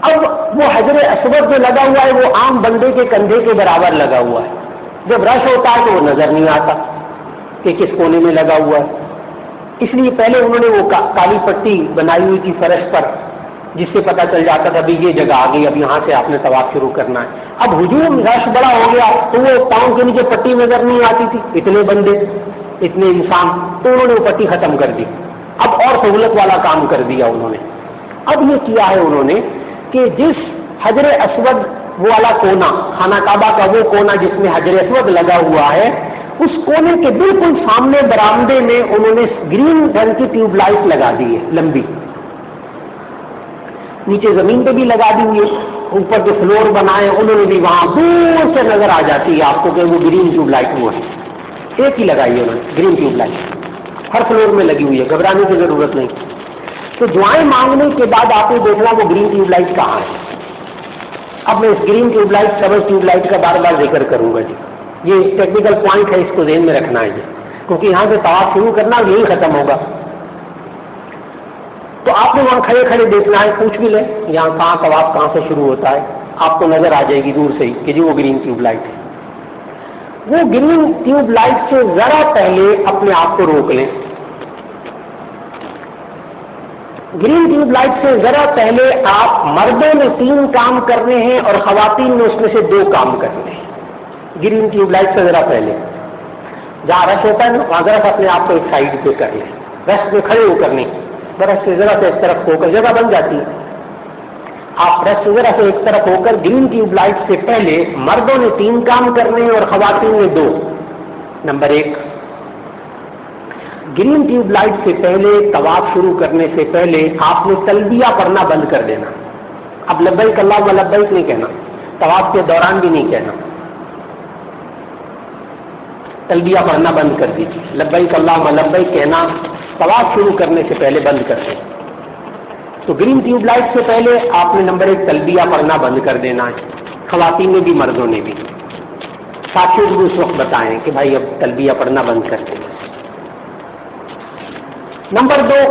اب وہ حجر اسود جو لگا ہوا ہے وہ عام بندے کے کندھے کے برابر لگا ہوا ہے، جب رش ہوتا ہے تو وہ نظر نہیں آتا کہ کس کونے میں لگا ہوا ہے، اس لیے پہلے انہوں نے وہ کالی پٹی بنائی ہوئی تھی فرش پر جس سے پتہ چل جاتا تھا بھی یہ جگہ آ گئی، اب یہاں سے آپ نے طواف شروع کرنا ہے۔ اب ہجوم رش بڑا ہو گیا تو وہ پاؤں کے نیچے پٹی نظر نہیں آتی تھی، اتنے بندے اتنے انسان، تو انہوں نے وہ پٹی ختم کر دی، اب اور سہولت والا کام کر دیا انہوں نے۔ اب یہ کیا ہے انہوں نے کہ جس حجر اسود والا کونا، خانہ کعبہ کا وہ کونا جس میں حجر اسود لگا ہوا ہے، اس کونے کے بالکل سامنے برآمدے میں انہوں نے گرین رنگ کی ٹیوب لائٹ لگا دی ہے، لمبی، نیچے زمین پہ بھی لگا دی ہوئی ہے، اوپر کے فلور بنائے انہوں نے بھی، وہاں دور سے نظر آ جاتی ہے آپ کو کہ وہ گرین ٹیوب لائٹ وہ ہے، ایک ہی لگائی ہے انہوں نے گرین ٹیوب لائٹ، ہر فلور میں لگی ہوئی ہے، گھبرانے کی ضرورت نہیں۔ تو دعائیں مانگنے کے بعد آپ نے دیکھنا وہ گرین ٹیوب لائٹ کہاں ہے۔ اب میں اس گرین ٹیوب لائٹ، سبز ٹیوب لائٹ کا بار بار ذکر کروں گا جی، یہ ٹیکنیکل پوائنٹ ہے، اس کو ذہن میں رکھنا ہے جی، کیونکہ یہاں سے طواف شروع کرنا اور یہی ختم ہوگا۔ تو آپ نے وہاں کھڑے کھڑے دیکھنا ہے، پوچھ بھی لیں یہاں کہاں طواف کہاں سے شروع ہوتا ہے، آپ کو نظر آ جائے گی دور سے ہی کہ جی وہ گرین ٹیوب لائٹ ہے۔ وہ گرین ٹیوب لائٹ سے ذرا پہلے اپنے آپ کو روک لیں، گرین ٹیوب لائٹ سے ذرا پہلے آپ مردوں میں 3 کام کرنے ہیں اور خواتین میں اس میں سے 2 کام کرنے ہیں۔ گرین ٹیوب لائٹ سے ذرا پہلے جہاں رش ہوتا ہے نا وہاں ذرا سا اپنے آپ کو ایک سائڈ پہ کر لیں، رش پہ کھڑے ہو کر نہیں، برش سے ذرا سے اس طرف ہو کر جگہ بن جاتی ہے، آپ رش سے ذرا سے ایک طرف ہو کر گرین ٹیوب لائٹ سے پہلے مردوں نے 3 کام کرنے ہیں اور خواتین نے 2۔ نمبر 1، گرین ٹیوب لائٹ سے پہلے طواف شروع کرنے سے پہلے آپ نے تلبیہ پڑھنا بند کر دینا۔ اب لبیک اللہم لبیک نہیں کہنا، طواف کے دوران بھی نہیں کہنا، تلبیہ پڑھنا بند کر دیجیے، لبیک اللہم لبیک کہنا طواف شروع کرنے سے پہلے بند کر دیں۔ تو گرین ٹیوب لائٹ سے پہلے آپ نے نمبر 1 تلبیہ پڑھنا بند کر دینا ہے، خواتین نے بھی مردوں نے بھی۔ ساتھیوں کو اس وقت بتائیں کہ بھائی اب تلبیہ پڑھنا بند کر دیں۔ نمبر 2،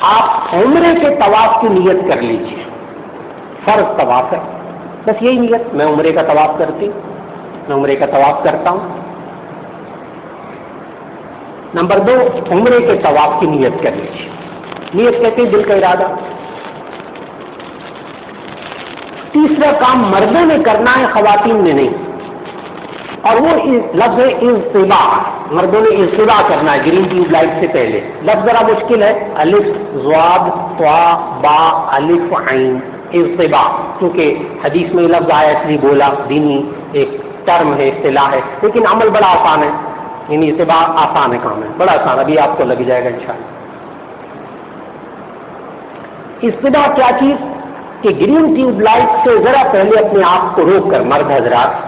آپ عمرے کے طواف کی نیت کر لیجیے، فرض طواف ہے، بس یہی نیت، میں عمرے کا طواف کرتی ہوں، میں عمرے کا طواف کرتا ہوں۔ نمبر 2، عمرے کے طواف کی نیت کر لیجیے۔ نیت کہتے ہیں دل کا ارادہ۔ تیسرا کام مردوں نے کرنا ہے، خواتین نے نہیں، اور وہ لفظ اضطباع، مردوں نے اضطباع کرنا ہے گرین ٹیوب لائٹ سے پہلے۔ لفظ ذرا مشکل ہے، الف ضاد طا با الف عین، اضطباع، کیونکہ حدیث میں یہ لفظ آیا اس لیے بولا، دینی ایک ٹرم ہے، اصطلاح ہے، لیکن عمل بڑا آسان ہے، یعنی اضطباع آسان ہے، کام ہے بڑا آسان، ابھی آپ کو لگ جائے گا انشاءاللہ۔ اضطباع کیا چیز کہ گرین ٹیوب لائٹ سے ذرا پہلے اپنے آپ کو روک کر مرد حضرات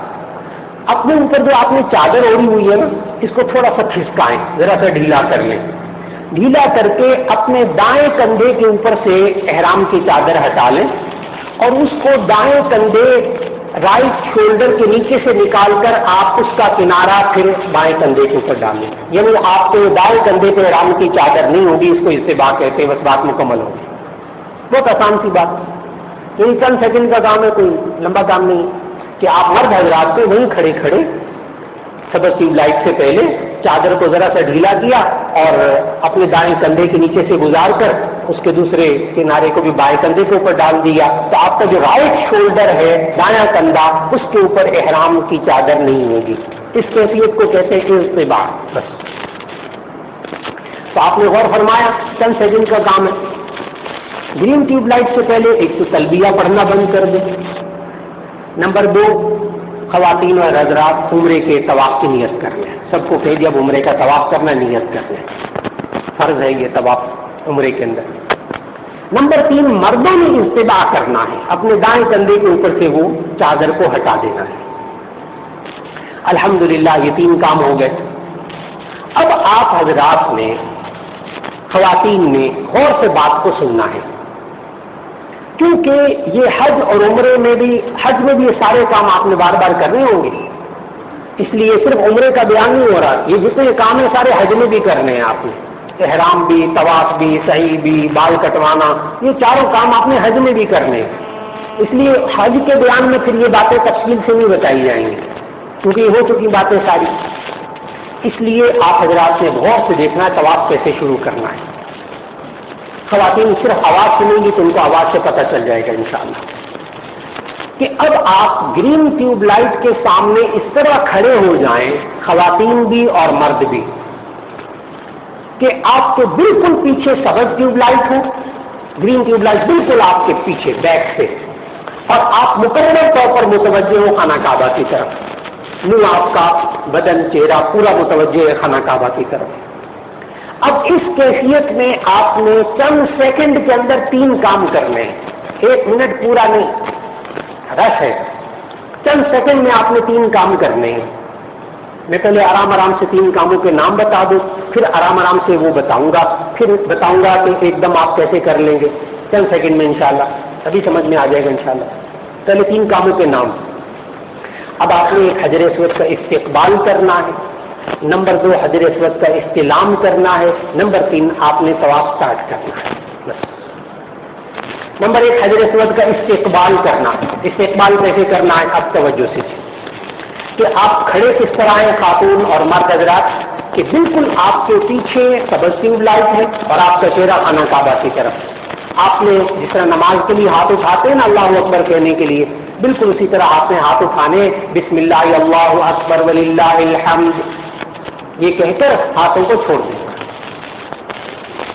اپنے اوپر جو آپ نے چادر اوڑھی ہوئی ہے نا، اس کو تھوڑا سا کھسکائیں، ذرا سا ڈھیلا کر لیں، ڈھیلا کر کے اپنے دائیں کندھے کے اوپر سے احرام کی چادر ہٹا لیں اور اس کو دائیں کندھے رائٹ شولڈر کے نیچے سے نکال کر آپ اس کا کنارہ پھر بائیں کندھے کے اوپر ڈالیں، یعنی آپ کے دائیں کندھے پہ احرام کی چادر نہیں ہوگی، اس کو اضطباع کہتے ہیں، بس بات مکمل ہوگی۔ بہت آسان سی بات، یعنی چند سیکنڈ کا کام ہے، کوئی لمبا کام نہیں کہ آپ مرد حضرات کو وہیں کھڑے کھڑے سبز ٹیوب لائٹ سے پہلے چادر کو ذرا سا ڈھیلا کیا اور اپنے دائیں کندھے کے نیچے سے گزار کر اس کے دوسرے کنارے کو بھی بائیں کندھے کے اوپر ڈال دیا، تو آپ کا جو رائٹ شولڈر ہے، دایاں کندھا، اس کے اوپر احرام کی چادر نہیں ہوگی۔ اس کیفیت کو کہتے ہیں اضطباع۔ بس تو آپ نے غور فرمایا، چند سیکنڈ کا کام ہے۔ گرین ٹیوب لائٹ سے پہلے ایک تو تلبیہ پڑھنا بند کر دیں، نمبر 2، خواتین اور حضرات عمرے کے طواف کی نیت کر لیں، سب کو کہہ دیا اب عمرے کا طواف کرنا، نیت کر لیں، فرض ہے یہ طواف عمرے کے اندر۔ نمبر 3، مردوں نے اضطباع کرنا ہے، اپنے دائیں کندھے کے اوپر سے وہ چادر کو ہٹا دینا ہے۔ الحمدللہ یہ 3 کام ہو گئے۔ اب آپ حضرات نے، خواتین نے غور سے بات کو سننا ہے، کیونکہ یہ حج اور عمرے میں بھی، حج میں بھی یہ سارے کام آپ نے بار بار کرنے ہوں گے، اس لیے صرف عمرے کا بیان نہیں ہو رہا، یہ جتنے کام ہیں سارے حج میں بھی کرنے ہیں آپ نے، احرام بھی، طواف بھی، سعی بھی، بال کٹوانا، یہ چاروں کام آپ نے حج میں بھی کرنے ہیں، اس لیے حج کے بیان میں پھر یہ باتیں تفصیل سے نہیں بتائی جائیں گی، کیونکہ یہ ہو چکی باتیں ساری۔ اس لیے آپ حضرات نے غور سے دیکھنا ہے طواف کیسے شروع کرنا ہے۔ خواتین صرف آواز سنیں گی تو ان کو آواز سے پتہ چل جائے گا انشاءاللہ کہ اب آپ گرین ٹیوب لائٹ کے سامنے اس طرح کھڑے ہو جائیں، خواتین بھی اور مرد بھی، کہ آپ کے بالکل پیچھے سبز ٹیوب لائٹ ہو، گرین ٹیوب لائٹ بالکل آپ کے پیچھے بیک سے، اور آپ مکمل طور پر متوجہ ہو خانہ کعبہ کی طرف، منہ آپ کا، بدن، چہرہ پورا متوجہ ہے خانہ کعبہ کی طرف۔ اب اس کیفیت میں آپ نے چند سیکنڈ کے اندر 3 کام کرنے ہیں، 1 منٹ پورا نہیں، رش ہے، چند سیکنڈ میں آپ نے 3 کام کرنے ہیں۔ میں پہلے آرام آرام سے 3 کاموں کے نام بتا دوں، پھر آرام آرام سے وہ بتاؤں گا، پھر بتاؤں گا کہ ایک دم آپ کیسے کر لیں گے، چند سیکنڈ میں انشاءاللہ ابھی سمجھ میں آ جائے گا انشاءاللہ۔ پہلے 3 کاموں کے نام۔ اب آپ نے ایک حجر اسود کا استقبال کرنا ہے، نمبر 2 حجر اسود کا استلام کرنا ہے، نمبر 3 آپ نے طواف سٹارٹ کرنا ہے۔ بس نمبر 1 حجر اسود کا استقبال کرنا۔ استقبال کیسے کرنا ہے اب توجہ سے کہ آپ کھڑے کس طرح ہیں خاتون اور مرد حضرات کہ بالکل آپ کے پیچھے سبز ٹیوب لائٹ ہے اور آپ کا چہرہ خانہ کعبہ کی طرف۔ آپ نے جس طرح نماز کے لیے ہاتھ اٹھاتے ہیں نا اللہ اکبر کہنے کے لیے، بالکل اسی طرح آپ نے ہاتھ اٹھانے، بسم اللہ اللہ اکبر وللہ الحمد یہ کہہ کر ہاتھوں کو چھوڑ دیں۔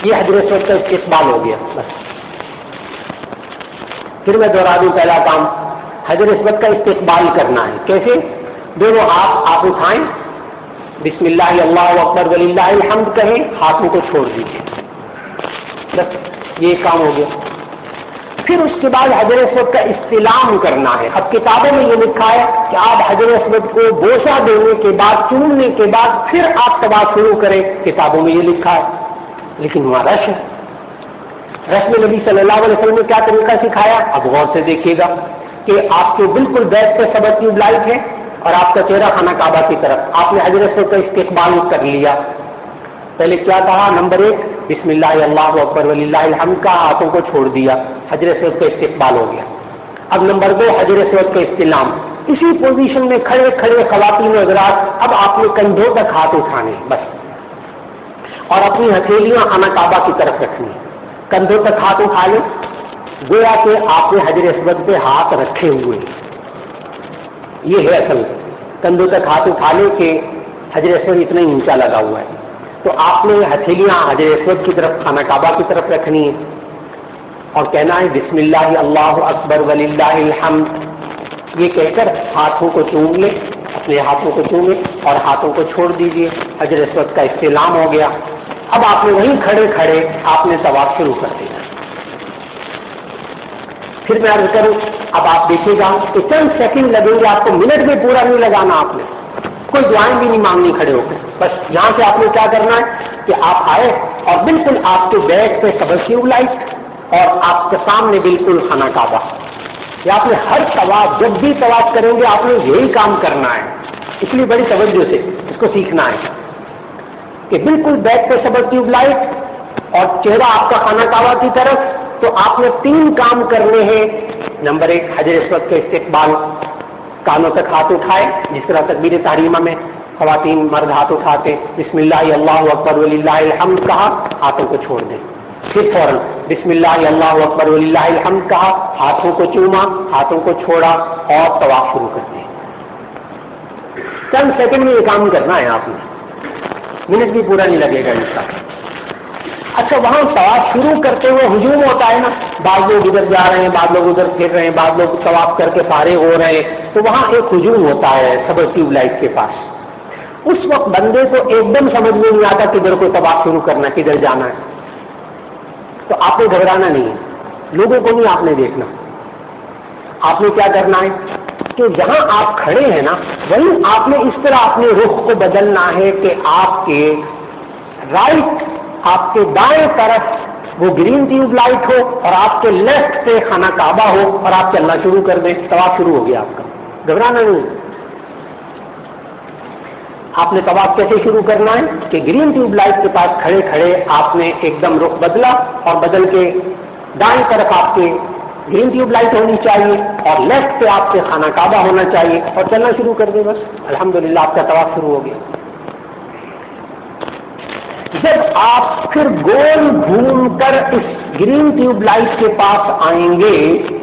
یہ حجر اسود کا استقبال ہو گیا۔ بس پھر میں دوہرا دوں، پہلا کام حجر اسود کا استقبال کرنا ہے۔ کیسے؟ دونوں ہاتھ آپ اٹھائیں، بسم اللہ اللہ اکبر وللہ الحمد کہیں، ہاتھوں کو چھوڑ دیجیے، بس یہ کام ہو گیا۔ پھر اس کے بعد حجر اسود کا استلام کرنا ہے. اب کتابوں میں یہ لکھا ہے کہ آپ حجر اسود کو بوسہ دینے کے بعد، چومنے کے بعد پھر آپ طواف شروع کریں. کتابوں میں یہ لکھا ہے، لیکن وہاں رش ہے. رش میں نبی صلی اللہ علیہ وسلم نے کیا طریقہ سکھایا؟ اب غور سے دیکھیے گا کہ آپ کے بالکل بیک پہ سبز ٹیوب لائٹ ہے اور آپ کا چہرہ خانہ کعبہ کی طرف. آپ نے حجر اسود کا استقبال کر لیا. پہلے کیا کہا؟ نمبر 1 بسم اللہ اللہ اکبر وللہ الحمد کا، ہاتھوں کو چھوڑ دیا، حجر اسود کا استقبال ہو گیا. اب نمبر 2 حجر اسود کا استلام. اسی پوزیشن میں کھڑے کھڑے خواتین حضرات اب آپ نے کندھوں تک ہاتھ اٹھانے بس، اور اپنی ہتھیلیاں خانہ کعبہ کی طرف رکھنی. کندھوں تک ہاتھ اٹھا لیں، گویا کہ آپ نے حجر اسود پہ ہاتھ رکھے ہوئے. یہ ہے اصل. کندھوں تک ہاتھ اٹھا لیں کہ حجر اسود اتنا ہی اونچا لگا ہوا ہے، تو آپ نے ہتھیلیاں حجر اسود کی طرف خانہ کعبہ کی طرف رکھنی ہے اور کہنا ہے بسم اللہ اللہ اکبر وللہ الحمد. یہ کہہ کر ہاتھوں کو چوم لیں، اپنے ہاتھوں کو چومیں اور ہاتھوں کو چھوڑ دیجیے. حجر اسود کا استلام ہو گیا. اب آپ نے وہیں کھڑے کھڑے آپ نے طواف شروع کر دیا. پھر میں عرض کروں، اب آپ دیکھیے گا کہ چند سیکنڈ لگیں گے آپ کو، منٹ میں پورا نہیں لگانا. آپ نے کوئی دعائیں بھی نہیں مانگنی کھڑے ہو کے، بس یہاں سے آپ نے کیا کرنا ہے کہ آپ آئے اور بالکل آپ کے بیک پہ سبز ٹیوب لائٹ اور آپ کے سامنے بالکل خانہ کعبہ. یہ آپ نے ہر طواف، جب بھی طواف کریں گے آپ نے یہی کام کرنا ہے. اس لیے بڑی توجہ سے اس کو سیکھنا ہے کہ بالکل بیک پہ سبز ٹیوب لائٹ اور چہرہ آپ کا خانہ کعبہ کی طرف. تو آپ نے 3 کام کرنے ہیں. نمبر 1 حجر اسود کا استقبال، کانوں تک ہاتھ اٹھائے جس طرح تکبیر تحریمہ میں خواتین مرد ہاتھ اٹھاتے، بسم اللہ اللہ اکبر وللہ الحمد کہا، ہاتھوں کو چھوڑ دیں. پھر فوراً بسم اللہ اللہ اکبر وللہ الحمد کہا، ہاتھوں کو چوما، ہاتھوں کو چھوڑا اور طواف شروع کر دیں. چند سیکنڈ میں یہ کام کرنا ہے آپ نے، منٹ بھی پورا نہیں لگے گا ان کا. اچھا، وہاں طواف شروع کرتے ہوئے ہجوم ہوتا ہے نا، بعض لوگ ادھر جا رہے ہیں، بعض لوگ ادھر پھر رہے ہیں، بعض لوگ طواف کر کے فارغ ہو رہے ہیں، تو وہاں ایک ہجوم ہوتا ہے سبز ٹیوب لائٹ کے پاس. اس وقت بندے کو ایک دم سمجھ میں نہیں آتا کدھر کو طواف شروع کرنا ہے، کدھر جانا ہے. تو آپ نے گھبرانا نہیں ہے، لوگوں کو نہیں آپ نے دیکھنا. آپ نے کیا کرنا ہے کہ جہاں آپ کھڑے ہیں نا، وہیں آپ نے اس طرح اپنے رخ کو بدلنا ہے کہ آپ کے رائٹ، آپ کے دائیں طرف وہ گرین ٹیوب لائٹ ہو اور آپ کے لیفٹ پہ خانہ کعبہ ہو اور آپ چلنا شروع کر دیں. طواف شروع ہو گیا آپ کا. گھبرانا نہیں. آپ نے طواف کیسے شروع کرنا ہے کہ گرین ٹیوب لائٹ کے پاس کھڑے کھڑے آپ نے ایک دم رخ بدلا اور بدل کے دائیں طرف آپ کے گرین ٹیوب لائٹ ہونی چاہیے اور لیفٹ پہ آپ کے خانہ کعبہ ہونا چاہیے اور چلنا شروع کر دیں. بس الحمدللہ آپ کا طواف شروع ہو گیا. جب آپ پھر گول گھوم کر اس گرین ٹیوب لائٹ کے پاس آئیں گے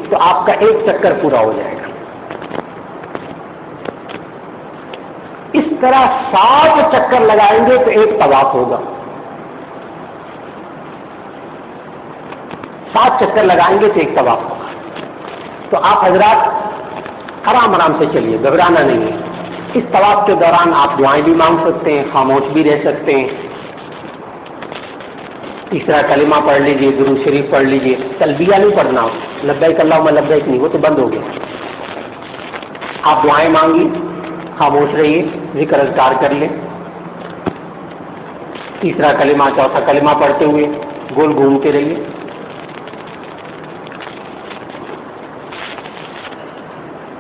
تو آپ کا ایک چکر پورا ہو جائے گا. اس طرح 7 چکر لگائیں گے تو ایک طواف ہوگا. 7 چکر لگائیں گے تو ایک طواف ہوگا. تو آپ حضرات آرام آرام سے چلیے، گھبرانا نہیں ہے. اس طواف کے دوران آپ دعائیں بھی مانگ سکتے ہیں، خاموش بھی رہ سکتے ہیں. تیسرا کلمہ پڑھ لیجیے، درود شریف پڑھ لیجیے. تلبیہ نہیں پڑھنا، لبیک اللہم لبیک نہیں، وہ تو بند ہو گیا. آپ دعائیں مانگیے، خاموش رہیے، ذکر اذکار کر لیں. تیسرا کلمہ، چوتھا کلمہ پڑھتے ہوئے گول گھومتے رہیے.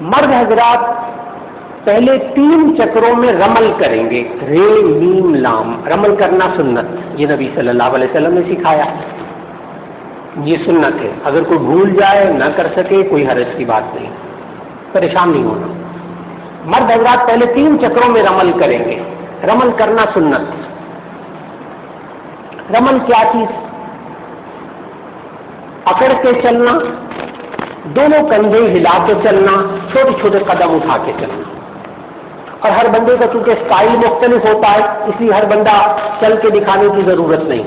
مرد حضرات پہلے 3 چکروں میں رمل کریں گے، رے میم لام. رمل کرنا سنت، یہ نبی صلی اللہ علیہ وسلم نے سکھایا، یہ سنت ہے. اگر کوئی بھول جائے، نہ کر سکے، کوئی حرج کی بات نہیں، پریشان نہیں ہونا. مرد حضرات پہلے 3 چکروں میں رمل کریں گے. رمل کرنا سنت. رمل کیا چیز؟ اکڑ کے چلنا، دونوں کندھے ہلا کے چلنا، چھوٹے چھوٹے قدم اٹھا کے چلنا. اور ہر بندے کا چونکہ اسٹائل مختلف ہوتا ہے، اس لیے ہر بندہ چل کے دکھانے کی ضرورت نہیں.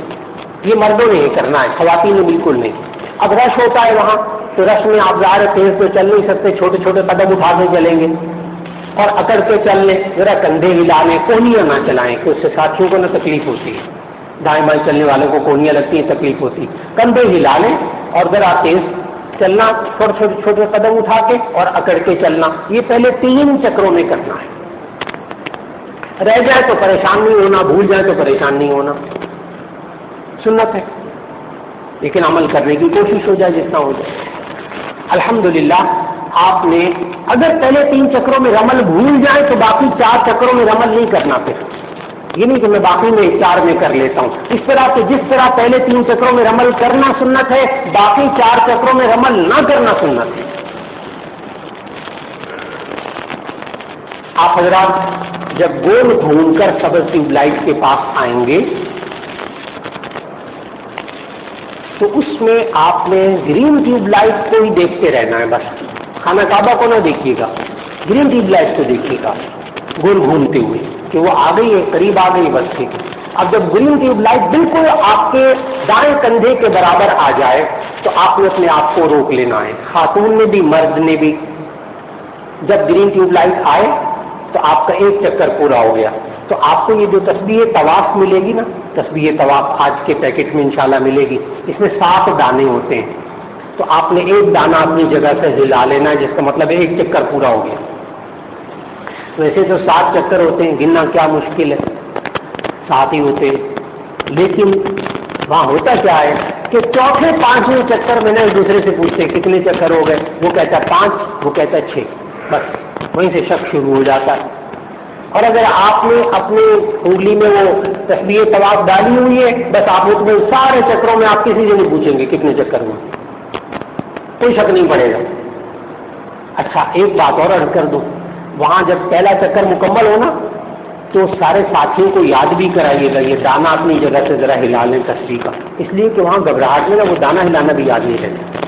یہ مردوں نے یہ کرنا ہے، خواتین نے بالکل نہیں. اب رش ہوتا ہے وہاں، تو رش میں آپ ظاہر تیز تو چل نہیں سکتے، چھوٹے چھوٹے قدم اٹھا کے چلیں گے اور اکڑ کے چل لیں. ذرا کندھے ہلا لیں، کونیاں نہ چلائیں کہ اس سے ساتھیوں کو نہ تکلیف ہوتی ہے. دائیں بائیں چلنے والوں کو کونیاں لگتی ہیں، تکلیف ہوتی. کندھے ہلا لیں اور ذرا تیز چلنا چھوٹے چھوٹے قدم اٹھا کے اور اکڑ کے چلنا، یہ پہلے 3 چکروں میں کرنا ہے. رہ جائے تو پریشان نہیں ہونا، بھول جائے تو پریشان نہیں ہونا، سنت ہے، لیکن عمل کرنے کی کوشش ہو جائے جتنا ہو جائے. الحمدللہ آپ نے اگر پہلے 3 چکروں میں رمل بھول جائے تو باقی 4 چکروں میں رمل نہیں کرنا. پھر یہ نہیں کہ میں باقی میں 4 میں کر لیتا ہوں. اس طرح سے جس طرح پہلے 3 چکروں میں رمل کرنا سنت ہے، باقی 4 چکروں میں رمل نہ کرنا سنت ہے. آپ حضرات جب گول گھوم کر سبز ٹیوب لائٹ کے پاس آئیں گے تو اس میں آپ نے گرین ٹیوب لائٹ کو ہی دیکھتے رہنا ہے. بس خانہ کعبہ کو نہ دیکھیے گا، گرین ٹیوب لائٹ کو دیکھیے گا گول گھومتے ہوئے کہ وہ آ گئی ہے، قریب آ گئی، بس ٹھیک ہے. اب جب گرین ٹیوب لائٹ بالکل آپ کے دائیں کندھے کے برابر آ جائے تو آپ نے اپنے آپ کو روک لینا ہے. خاتون نے بھی مرد نے بھی. جب گرین ٹیوب لائٹ آئے تو آپ کا 1 چکر پورا ہو گیا. تو آپ کو یہ جو تسبیح طواف ملے گی نا، تسبیح طواف آج کے پیکٹ میں انشاءاللہ ملے گی، اس میں 7 دانے ہوتے ہیں. تو آپ نے 1 دانہ اپنی جگہ سے ہلا لینا ہے، جس کا مطلب 1 چکر پورا ہو گیا. ویسے تو 7 چکر ہوتے ہیں، گننا کیا مشکل ہے، 7 ہی ہوتے ہیں. لیکن وہاں ہوتا کیا ہے کہ چوتھے 5ویں چکر میں نا ایک دوسرے سے پوچھتے کتنے چکر ہو گئے، وہ کہتا ہے 5، وہ کہتا ہے 6. بس وہیں سے شک شروع ہو جاتا ہے. اور اگر آپ نے اپنی انگلی میں وہ تسبیح طواف ڈالی ہوئی ہے، بس آپ اس میں سارے چکروں میں آپ کسی سے نہیں پوچھیں گے کتنے چکر ہوئے، کوئی شک نہیں پڑے گا. اچھا ایک بات اور عرض کر دوں، وہاں جب پہلا چکر مکمل ہونا تو سارے ساتھیوں کو یاد بھی کرائیے گا یہ دانہ اپنی جگہ سے ذرا ہلا لیں تسبیح کا، اس لیے کہ وہاں گھبراہٹ میں نا وہ دانہ ہلانا بھی یاد نہیں رہتا.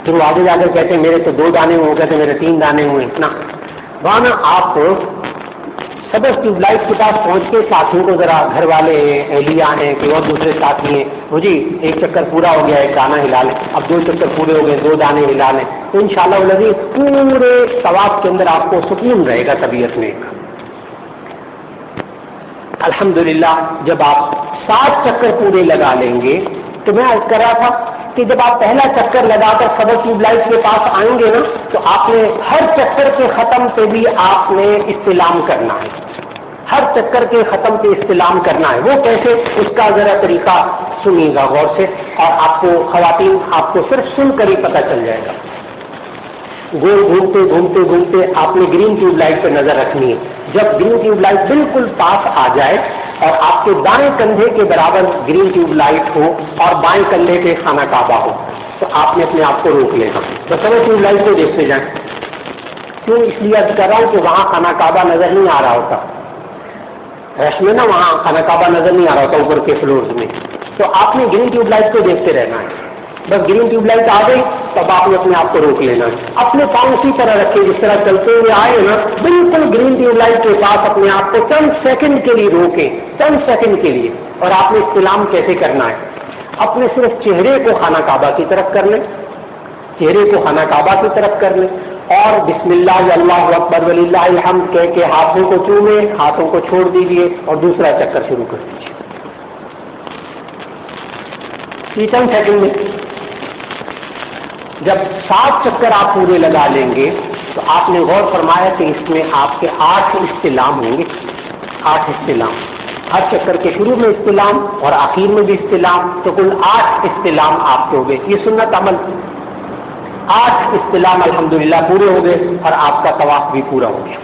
پھر وہ آگے جا کر کہتے ہیں میرے تو 2 دانے ہوئے، کہتے میرے 3 دانے ہوئے. اتنا وہاں نا آپ سبز ٹیوب لائٹ کے پاس پہنچ کے ساتھیوں کو ذرا، گھر والے ہیں، اہلیہ ہیں کہ اور دوسرے ساتھی ہیں، وہ جی 1 چکر پورا ہو گیا، 1 دانہ ہلا لیں، اب 2 چکر پورے ہو گئے، 2 دانے ہلا لیں. تو انشاءاللہ العزیز پورے طواف کے اندر آپ کو سکون رہے گا طبیعت میں. الحمدللہ جب آپ 7 چکر پورے لگا لیں گے تو میں عرض کر رہا تھا کہ جب آپ پہلا چکر لگا کر سبز ٹیوب لائٹ کے پاس آئیں گے نا تو آپ نے ہر چکر کے ختم پہ بھی آپ نے استلام کرنا ہے. ہر چکر کے ختم پہ استلام کرنا ہے. وہ کیسے، اس کا ذرا طریقہ سنیے گا غور سے، اور آپ کو خواتین آپ کو صرف سن کر ہی پتہ چل جائے گا. گول گھومتے گھومتے گھومتے آپ نے گرین ٹیوب لائٹ پہ نظر رکھنی ہے. جب گرین ٹیوب لائٹ بالکل پاس آ جائے اور آپ کے دائیں کندھے کے برابر گرین ٹیوب لائٹ ہو اور بائیں کندھے پہ خانہ کعبہ ہو تو آپ نے اپنے آپ کو روک لینا. بس ٹیوب لائٹ کو دیکھتے جائیں. کیوں؟ اس لیے عرض کر رہا ہوں کہ وہاں خانہ کعبہ نظر نہیں آ رہا ہوتا، رش میں نا وہاں خانہ کعبہ نظر نہیں آ رہا ہوتا اوپر کے فلورز میں. تو آپ نے گرین ٹیوب لائٹ کو دیکھتے رہنا ہے. بس گرین ٹیوب لائٹ آ گئی تب آپ نے اپنے آپ کو روک لینا ہے. اپنے پاؤں اسی طرح رکھے جس طرح چلتے ہوئے آئے نا، بالکل گرین ٹیوب لائٹ کے پاس اپنے آپ کو چند سیکنڈ کے لیے روکیں، چند سیکنڈ کے لیے. اور آپ نے استلام کیسے کرنا ہے؟ اپنے صرف چہرے کو خانہ کعبہ کی طرف کر لیں، چہرے کو خانہ کعبہ کی طرف کر لیں اور بسم اللہ اللہ اکبر وللہ الحمد کہہ کے ہاتھوں کو چومیں، ہاتھوں کو چھوڑ دیجیے اور دوسرا چکر شروع کر دیجیے. چند سیکنڈ میں جب 7 چکر آپ پورے لگا لیں گے تو آپ نے غور فرمایا کہ اس میں آپ کے 8 استلام ہوں گے. 8 استلام، ہر چکر کے شروع میں استلام اور آخر میں بھی استلام، تو کل 8 استلام آپ کے ہو گئے. یہ سنت عمل. 8 استلام الحمدللہ پورے ہو گئے اور آپ کا طواف بھی پورا ہو گیا.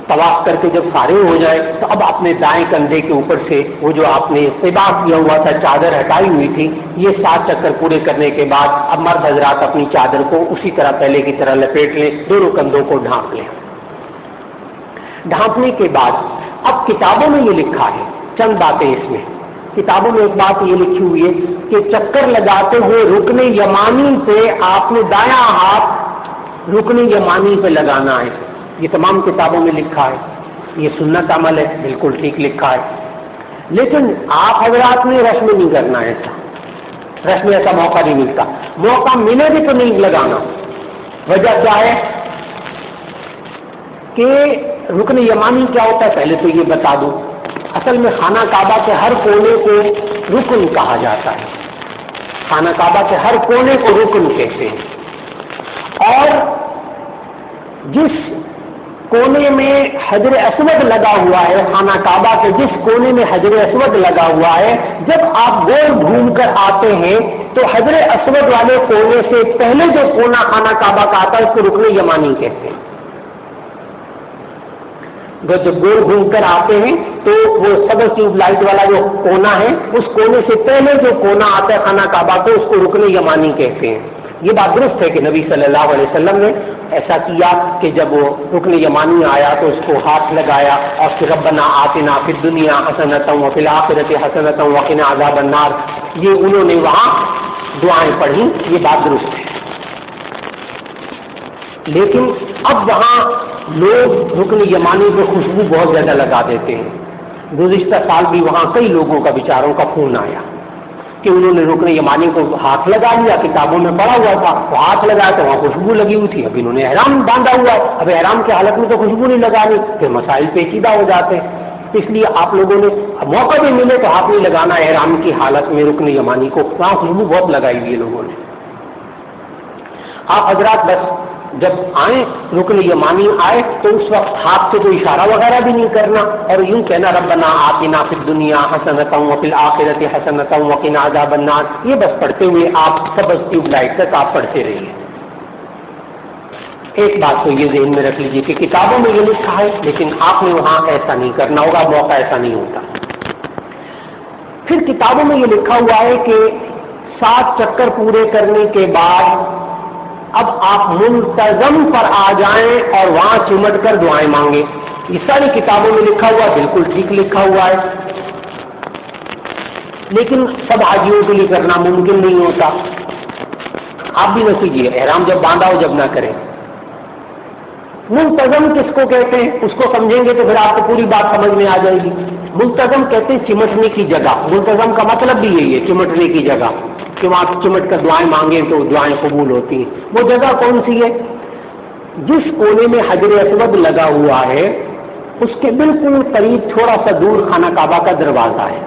طواف کر کے جب فارغ ہو جائے تو اب اپنے دائیں کندھے کے اوپر سے وہ جو آپ نے قبا کیا ہوا تھا، چادر ہٹائی ہوئی تھی، یہ 7 چکر پورے کرنے کے بعد اب مرد حضرات اپنی چادر کو اسی طرح پہلے کی طرح لپیٹ لیں، دونوں کندھوں کو ڈھانپ لیں. ڈھانپنے کے بعد اب کتابوں میں یہ لکھا ہے، چند باتیں اس میں. کتابوں میں ایک بات یہ لکھی ہوئی ہے کہ چکر لگاتے ہوئے رکن یمانی پہ آپ نے دایاں ہاتھ رکن یمانی پہ لگانا ہے. یہ تمام کتابوں میں لکھا ہے. یہ سنت عمل ہے، بالکل ٹھیک لکھا ہے. لیکن آپ حضرات نے رسم نہیں کرنا ہے. ایسا رسم ایسا موقع نہیں ملتا. موقع ملے بھی تو نہیں لگانا. وجہ کیا ہے کہ رکن یمانی کیا ہوتا ہے پہلے تو یہ بتا دوں. اصل میں خانہ کعبہ کے ہر کونے کو رکن کہا جاتا ہے. خانہ کعبہ کے ہر کونے کو رکن کہتے ہیں، اور جس کونے میں حجر اسود لگا ہوا ہے، خانہ کعبہ کے جس کونے میں حجر اسود لگا ہوا ہے، جب آپ گول گھوم کر آتے ہیں تو حجر اسود والے کونے سے پہلے جو کونا خانہ کعبہ کا آتا ہے اس کو رکن یمانی کہتے ہیں۔ جب گول گھوم کر آتے ہیں تو وہ سبز ٹیوب لائٹ والا جو کونا ہے، اس کونے سے پہلے جو کونا آتا ہے خانہ کعبہ کو، اس کو رکن یمانی کہتے ہیں۔ یہ بات درست ہے کہ نبی صلی اللہ علیہ وسلم نے ایسا کیا کہ جب وہ رکن یمانی آیا تو اس کو ہاتھ لگایا اور پھر ربنا آتنا فی الدنیا حسنۃ وفی الآخرۃ حسنۃ وقنا عذاب النار، یہ انہوں نے وہاں دعائیں پڑھی، یہ بات درست ہے۔ لیکن اب وہاں لوگ رکن یمانی کو خوشبو بہت زیادہ لگا دیتے ہیں۔ گزشتہ سال بھی وہاں کئی لوگوں کا بیچاروں کا فون آیا کہ انہوں نے رکن یمانی کو ہاتھ لگا لیا، کتابوں میں پڑھا ہوا تھا، وہ ہاتھ لگایا تو وہاں خوشبو لگی ہوئی تھی، اب انہوں نے احرام باندھا ہوا ہے، اب احرام کی حالت میں تو خوشبو نہیں لگانی، پھر مسائل پیچیدہ ہو جاتے ہیں۔ اس لیے آپ لوگوں نے موقع بھی ملے تو ہاتھ نہیں لگانا احرام کی حالت میں رکن یمانی کو، وہاں خوشبو بہت لگائی ہوئی ہے لوگوں نے۔ آپ حضرات بس جب آئیں رکن یمانی آئے تو اس وقت ہاتھ سے کوئی اشارہ وغیرہ بھی نہیں کرنا اور یوں کہنا ربنا آتنا فی الدنیا حسنۃ وفی الآخرۃ حسنۃ وقنا عذاب النار، یہ بس پڑھتے ہوئے آپ سبز ٹیوب لائٹ تک آپ پڑھتے رہیے۔ ایک بات تو یہ ذہن میں رکھ لیجیے کہ کتابوں میں یہ لکھا ہے، لیکن آپ نے وہاں ایسا نہیں کرنا ہوگا، موقع ایسا نہیں ہوتا۔ پھر کتابوں میں یہ لکھا ہوا ہے کہ 7 چکر پورے کرنے کے بعد اب آپ منتظم پر آ جائیں اور وہاں چمٹ کر دعائیں مانگیں۔ یہ ساری کتابوں میں لکھا ہوا، بالکل ٹھیک لکھا ہوا ہے، لیکن سب حاجیوں کے لیے کرنا ممکن نہیں ہوتا۔ آپ بھی نہ کیجیے، احرام جب باندھا ہو جب نہ کریں۔ منتظم کس کو کہتے ہیں اس کو سمجھیں گے تو پھر آپ کو پوری بات سمجھ میں آ جائے گی۔ منتظم کہتے ہیں چمٹنے کی جگہ، منتظم کا مطلب بھی یہی ہے، چمٹنے کی جگہ، کہ وہاں چمٹ کر دعائیں مانگیں تو دعائیں قبول ہوتی ہیں۔ وہ جگہ کون سی ہے؟ جس کونے میں حجر اسود لگا ہوا ہے اس کے بالکل قریب تھوڑا سا دور خانہ کعبہ کا دروازہ ہے،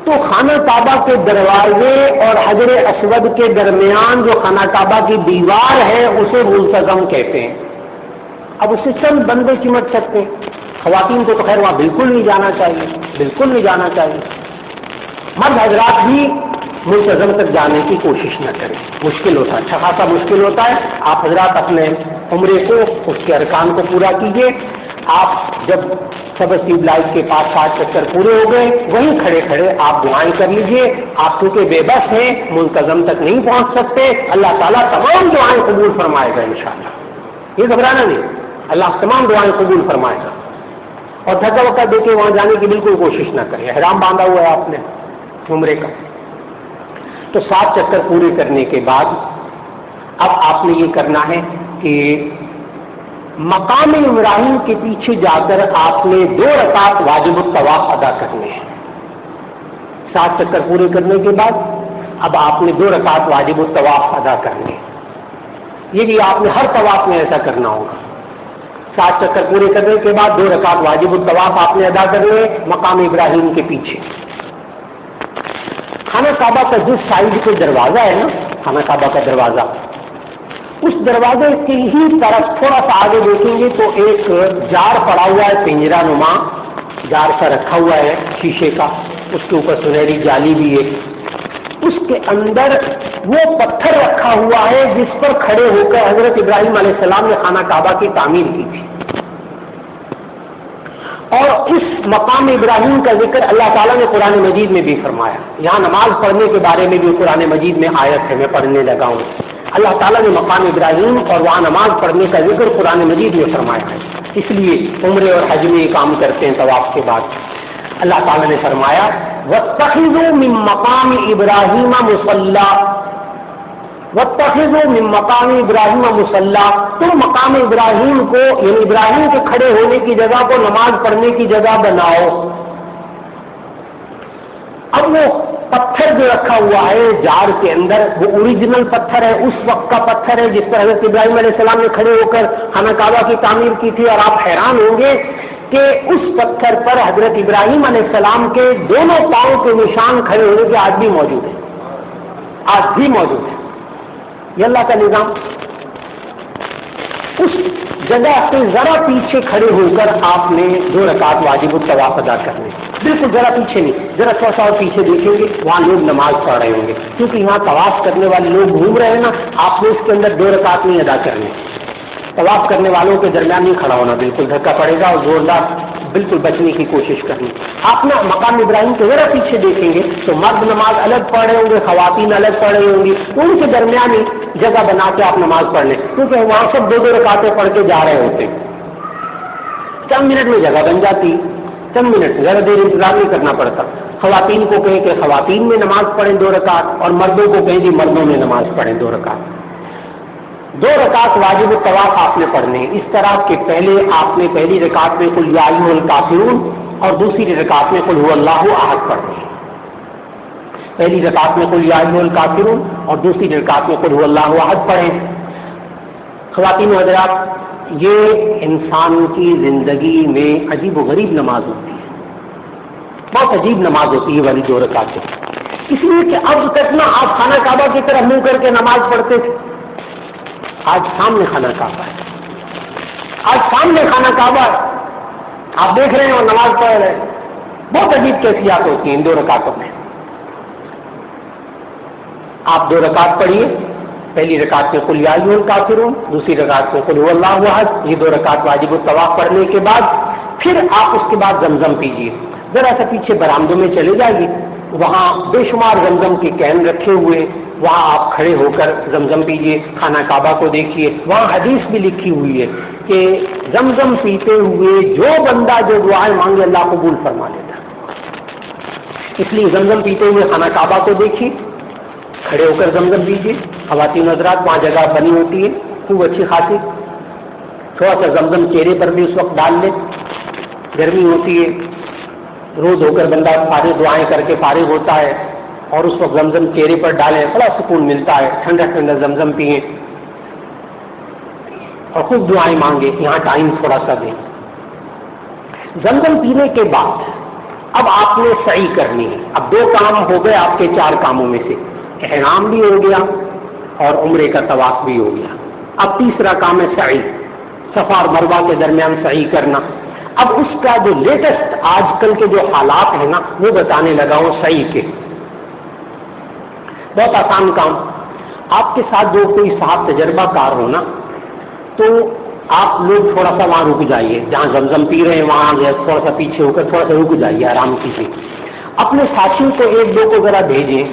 تو خانہ کعبہ کے دروازے اور حجر اسود کے درمیان جو خانہ کعبہ کی دیوار ہے اسے منتظم کہتے ہیں۔ اب اسے چند بندے چمٹ سکتے ہیں، خواتین کو تو خیر وہاں بالکل نہیں جانا چاہیے، بالکل نہیں جانا چاہیے۔ مرد حضرات بھی منتظم تک جانے کی کوشش نہ کریں، مشکل ہوتا ہے، اچھا خاصا مشکل ہوتا ہے۔ آپ حضرات اپنے عمرے کو، اس کے ارکان کو پورا کیجیے۔ آپ جب سبز ٹیوب لائٹ کے پاس 7 چکر پورے ہو گئے، وہیں کھڑے کھڑے آپ دعائیں کر لیجئے۔ آپ کیونکہ بے بس ہیں، منتظم تک نہیں پہنچ سکتے، اللہ تعالیٰ تمام دعائیں قبول فرمائے گا انشاءاللہ، یہ گھبرانا نہیں، اللہ تمام دعائیں قبول فرمائے گا۔ اور دھکا وکا دے کے وہاں جانے کی بالکل کوشش نہ کریں، احرام باندھا ہوا ہے آپ نے عمرے کا۔ تو 7 چکر پورے کرنے کے بعد اب آپ نے یہ کرنا ہے کہ مقام ابراہیم کے پیچھے جا کر آپ نے 2 رکعت واجب الطواف ادا کرنے ہیں۔ 7 چکر پورے کرنے کے بعد اب آپ نے 2 رکعت واجب الطواف ادا کرنے ہیں۔ یہ بھی آپ نے ہر طواف میں ایسا کرنا ہوگا۔ 7 چکر پورے کرنے کے بعد 2 رکعت واجب الطواف آپ نے ادا کرنے مقام ابراہیم کے پیچھے۔ خانہ کعبہ کا جس سائڈ پہ دروازہ ہے نا، خانہ کعبہ کا دروازہ، اس دروازے کی ہی طرف تھوڑا سا آگے دیکھیں گے تو ایک جار پڑا ہوا ہے، پنجرا نما جار سا رکھا ہوا ہے شیشے کا، اس کے اوپر سنہری جالی بھی ہے۔ اس کے اندر وہ پتھر رکھا ہوا ہے جس پر کھڑے ہو کر حضرت ابراہیم علیہ السلام نے خانہ کعبہ کی تعمیر کی تھی۔ اور اس مقام ابراہیم کا ذکر اللہ تعالیٰ نے قرآن مجید میں بھی فرمایا۔ یہاں نماز پڑھنے کے بارے میں بھی قرآن مجید میں آیت ہے، میں پڑھنے لگا ہوں۔ اللہ تعالیٰ نے مقام ابراہیم اور وہاں نماز پڑھنے کا ذکر قرآن مجید میں فرمایا ہے، اس لیے عمرے اور حج میں یہ کام کرتے ہیں طواف کے بعد۔ اللہ تعالیٰ نے فرمایا وَاتَّخِذُوا مِن مَّقَامِ إِبْرَاهِيمَ مُصَلًّى، وَاتَّخِذُوا مِن مَّقَامِ إِبْرَاهِيمَ مُصَلًّى، تم مقام ابراہیم کو یعنی ابراہیم کے کھڑے ہونے کی جگہ کو نماز پڑھنے کی جگہ بناؤ۔ اب وہ پتھر جو رکھا ہوا ہے جار کے اندر، وہ اوریجنل پتھر ہے، اس وقت کا پتھر ہے جس پر حضرت ابراہیم علیہ السلام نے کھڑے ہو کر خانہ کعبہ کی تعمیر کی تھی۔ اور آپ حیران ہوں گے کہ اس پتھر پر حضرت ابراہیم علیہ السلام کے دونوں پاؤں کے نشان کھڑے ہونے کے آج بھی موجود ہیں۔ آج بھی موجود ہے. یہ اللہ کا نظام. اس جگہ سے ذرا پیچھے کھڑے ہو کر آپ نے 2 رکعت واجب الطواف ادا کرنے. بالکل ذرا پیچھے نہیں, ذرا تھوڑا سا اور پیچھے دیکھیں گے, وہاں لوگ نماز پڑھ رہے ہوں گے, کیونکہ یہاں طواف کرنے والے لوگ گھوم رہے ہیں نا. آپ نے اس کے اندر 2 رکعت نہیں ادا کرنے. طواف کرنے والوں کے درمیان نہیں کھڑا ہونا, بالکل دھکا پڑے گا اور زوردار بالکل بچنے کی کوشش کرنی. آپ نا مقام ابراہیم کے ذرا پیچھے دیکھیں گے تو مرد نماز الگ پڑھ رہے ہوں گے, خواتین الگ پڑھ رہی ہوں گی. ان کے درمیان ہی جگہ بنا کے آپ نماز پڑھ لیں, کیونکہ وہاں سب 2 رکعتیں پڑھ کے جا رہے ہوتے. چند منٹ میں جگہ بن جاتی, چند منٹ, زیادہ دیر انتظار نہیں کرنا پڑتا. خواتین کو کہیں کہ خواتین میں نماز پڑھیں 2 رکعت, اور مردوں کو کہیں کہ مردوں میں نماز پڑھیں 2 رکعت. 2 رکعت واجب الطواف آپ نے پڑھنے. اس طرح کہ پہلے آپ نے پہلی رکعت میں قل یا ایھا الکافرون اور دوسری رکعت میں قل ھو اللہ احد پڑھنے. پہلی رکعت میں قل یا ایھا الکافرون اور دوسری رکعت میں قل ھو اللہ احد پڑھیں. خواتین و حضرات, یہ انسان کی زندگی میں عجیب و غریب نماز ہوتی ہے, بہت عجیب نماز ہوتی ہے والی 2 رکعتیں. اس لیے کہ اب تک نا آپ خانہ کعبہ کی طرف منہ کر کے نماز پڑھتے تھے. آج سامنے خانہ کعبہ ہے, آج سامنے خانہ کعبہ ہے, آپ دیکھ رہے ہیں اور نماز پڑھ رہے ہیں. بہت عجیب کیفیات ہوتی ہیں ان 2 رکعتوں میں. آپ 2 رکعت پڑھیے. پہلی رکعت میں قل یا ایھا الکافرون, دوسری رکعت میں قل ھو اللہ احد. یہ 2 رکعت واجب الطواف پڑھنے کے بعد پھر آپ اس کے بعد زمزم پیجیے. ذرا سا پیچھے برآمدوں میں چلے جائیے, وہاں بے شمار زمزم کے کین رکھے ہوئے, وہاں آپ کھڑے ہو کر زمزم پیجیے. خانہ کعبہ کو دیکھیے, وہاں حدیث بھی لکھی ہوئی ہے کہ زمزم پیتے ہوئے جو بندہ جو دعائیں مانگے اللہ قبول فرما لیتا. اس لیے زمزم پیتے ہوئے خانہ کعبہ کو دیکھیے, کھڑے ہو کر زمزم پیجیے. خواتین حضرات, وہاں جگہ بنی ہوتی ہے خوب اچھی خاصی, تھوڑا سا زمزم چہرے پر بھی اس وقت ڈال لیں. گرمی ہوتی ہے, روز ہو کر بندہ فارغ دعائیں کر کے فارغ ہوتا ہے, اور اس وقت زمزم چہرے پر ڈالیں, بڑا سکون ملتا ہے. ٹھنڈا ٹھنڈا زمزم پئیں اور خوب دعائیں مانگے. یہاں ٹائم تھوڑا سا دیں. زمزم پینے کے بعد اب آپ نے سعی کرنی ہے. اب 2 کام ہو گئے آپ کے 4 کاموں میں سے. احرام بھی ہو گیا اور عمرے کا طواف بھی ہو گیا. اب تیسرا کام ہے سعی, صفا اور مروہ کے درمیان سعی کرنا. اب اس کا جو لیٹسٹ آج کل کے جو حالات ہیں نا وہ بتانے لگا ہوں سعی کے. بہت آسان کام. آپ کے ساتھ جو کوئی صاحب تجربہ کار ہونا تو آپ لوگ تھوڑا سا وہاں رک جائیے, جہاں زمزم پی رہے ہیں وہاں تھوڑا سا پیچھے ہو کر تھوڑا سا رک جائیے, آرام کیجیے. اپنے ساتھیوں کو 1-2 کو ذرا بھیجیں.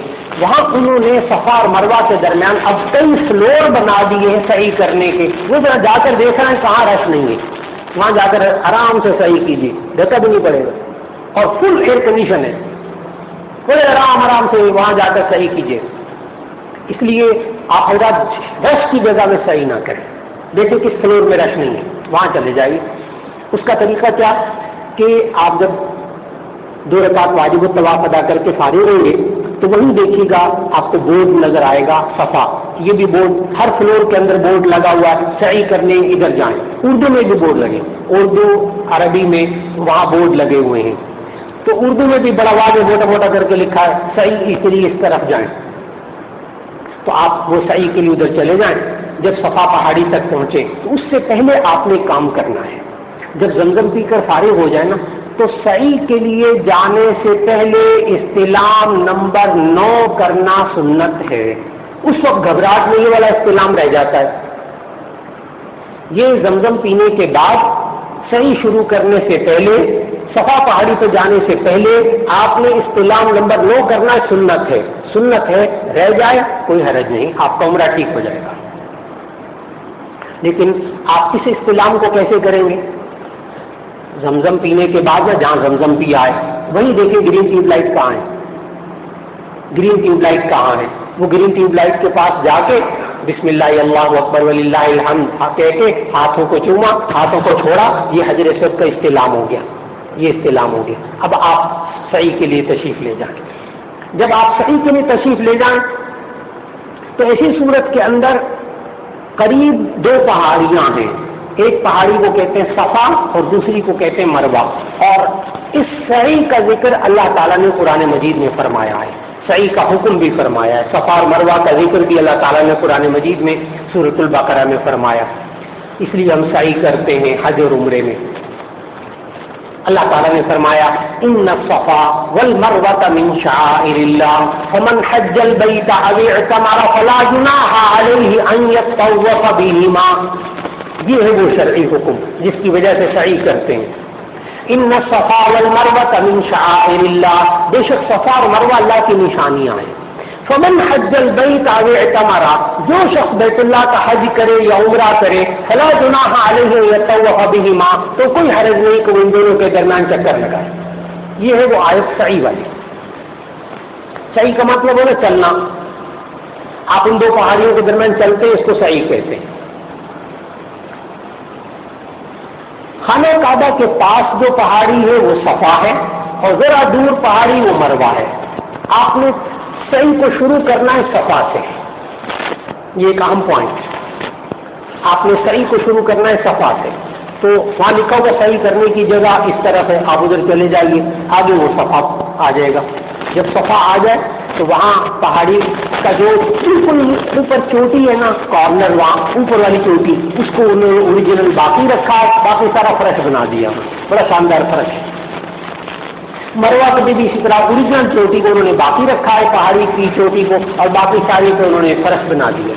وہاں انہوں نے صفا اور مروہ کے درمیان اب کئی فلور بنا دیے ہیں صحیح کرنے کے. وہ ذرا جا کر دیکھ رہے ہیں کہاں رش نہیں ہے, وہاں جا کر آرام سے صحیح کیجیے, دھکا بھی نہیں پڑے گا, اور فل ایئر کنڈیشن ہے. کوئی آرام سے وہاں جا کر صحیح کیجیے. اس لیے آپ حضرات رش کی جگہ میں صحیح نہ کریں. دیکھیں کس فلور میں رش نہیں ہے, وہاں چلے جائیے. اس کا طریقہ کیا کہ آپ جب 2 رکعت واجب الطواف ادا کر کے فارغ ہوں گے تو وہیں دیکھیے گا آپ کو بورڈ نظر آئے گا صفا. یہ بھی بورڈ, ہر فلور کے اندر بورڈ لگا ہوا ہے, صحیح کرنے ادھر جائیں. اردو میں بھی بورڈ لگے, اردو عربی میں وہاں بورڈ لگے ہوئے ہیں. تو اردو میں بھی بڑا واضح موٹا موٹا کر کے لکھا ہے صحیح, اس لیے اس طرف جائیں. تو آپ وہ صحیح کے لیے ادھر چلے جائیں. جب صفا پہاڑی تک پہنچے تو اس سے پہلے آپ نے کام کرنا ہے. جب زمزم پی کر فارغ ہو جائے نا تو صحیح کے لیے جانے سے پہلے استلام نمبر 9 کرنا سنت ہے. اس وقت گھبراہٹ میں یہ والا استلام رہ جاتا ہے. یہ زمزم پینے کے بعد صحیح شروع کرنے سے پہلے, صفا پہاڑی پہ جانے سے پہلے آپ نے استلام نمبر 9 کرنا سنت ہے. سنت ہے, رہ جائے کوئی حرج نہیں, آپ کا عمرہ ٹھیک ہو جائے گا. لیکن آپ اس استلام کو کیسے کریں گے؟ زمزم پینے کے بعد جہاں زمزم پی آئے وہیں دیکھیں گرین ٹیوب لائٹ کہاں ہے, گرین ٹیوب لائٹ کہاں ہے. وہ گرین ٹیوب لائٹ کے پاس جا کے بسم اللہ اللہ اکبر وللہ الحمد کہہ کے ہاتھوں کو چوما, ہاتھوں کو چھوڑا, یہ حجر اسود کا استلام ہو گیا. یہ استلام ہو گیا. اب آپ صحیح کے لیے تشریف لے جائیں. جب آپ صحیح کے لیے تشریف لے جائیں تو ایسی صورت کے اندر قریب 2 پہاڑیاں ہیں. ایک پہاڑی کو کہتے ہیں صفا اور دوسری کو کہتے ہیں مروہ. اور اس صحیح کا ذکر اللہ تعالیٰ نے قرآن مجید میں فرمایا ہے. سعی کا حکم بھی فرمایا ہے. صفا اور مروہ کا ذکر بھی اللہ تعالیٰ نے قرآن مجید میں سورۃ البقرہ میں فرمایا. اس لیے ہم سعی کرتے ہیں حج اور عمرے میں. اللہ تعالیٰ نے فرمایا ان الصفا والمروة من شعائر اللہ فمن حج البیت او اعتمر فلا جناح علیہ ان یطوف بہما. یہ ہے وہ شرعی حکم جس کی وجہ سے سعی کرتے ہیں. ان الصفا والمروة من شعائر اللہ، بے شک صفا اور مروہ اللہ کی نشانیاں ہیں. فمن حج البیت او اعتمر، جو شخص بیت اللہ کا حج کرے یا عمرہ کرے، فلا جناح علیہ یطوف بہما، تو کوئی حرج نہیں کہ وہ ان دونوں کے درمیان چکر لگائے. یہ ہے وہ آیت سعی والی. سعی کا مطلب ہے نا چلنا. آپ ان دو پہاڑیوں کے درمیان چلتے ہیں، اس کو سعی کہتے ہیں. خانہ کعبہ کے پاس جو پہاڑی ہے وہ صفا ہے اور ذرا دور پہاڑی وہ مروہ ہے. آپ نے سعی کو شروع کرنا ہے صفا سے. یہ ایک اہم پوائنٹ. آپ نے سعی کو شروع کرنا ہے صفا سے. تو وہاں لکھا ہوگا سعی کرنے کی جگہ اس طرف ہے، آپ ادھر چلے جائیے، آگے وہ صفا آ جائے گا. جب صفا آ جائے تو وہاں پہاڑی کا جو بالکل اوپر چوٹی ہے نا، کارنر، وہاں اوپر والی چوٹی، اس کو انہوں نے اوریجنل باقی رکھا ہے، باقی سارا فرش بنا دیا. بڑا شاندار فرش. مروہ کو بھی اسی طرح اوریجنل چوٹی کو انہوں نے باقی رکھا ہے، پہاڑی کی چوٹی کو، اور باقی ساری کو انہوں نے فرش بنا دیا.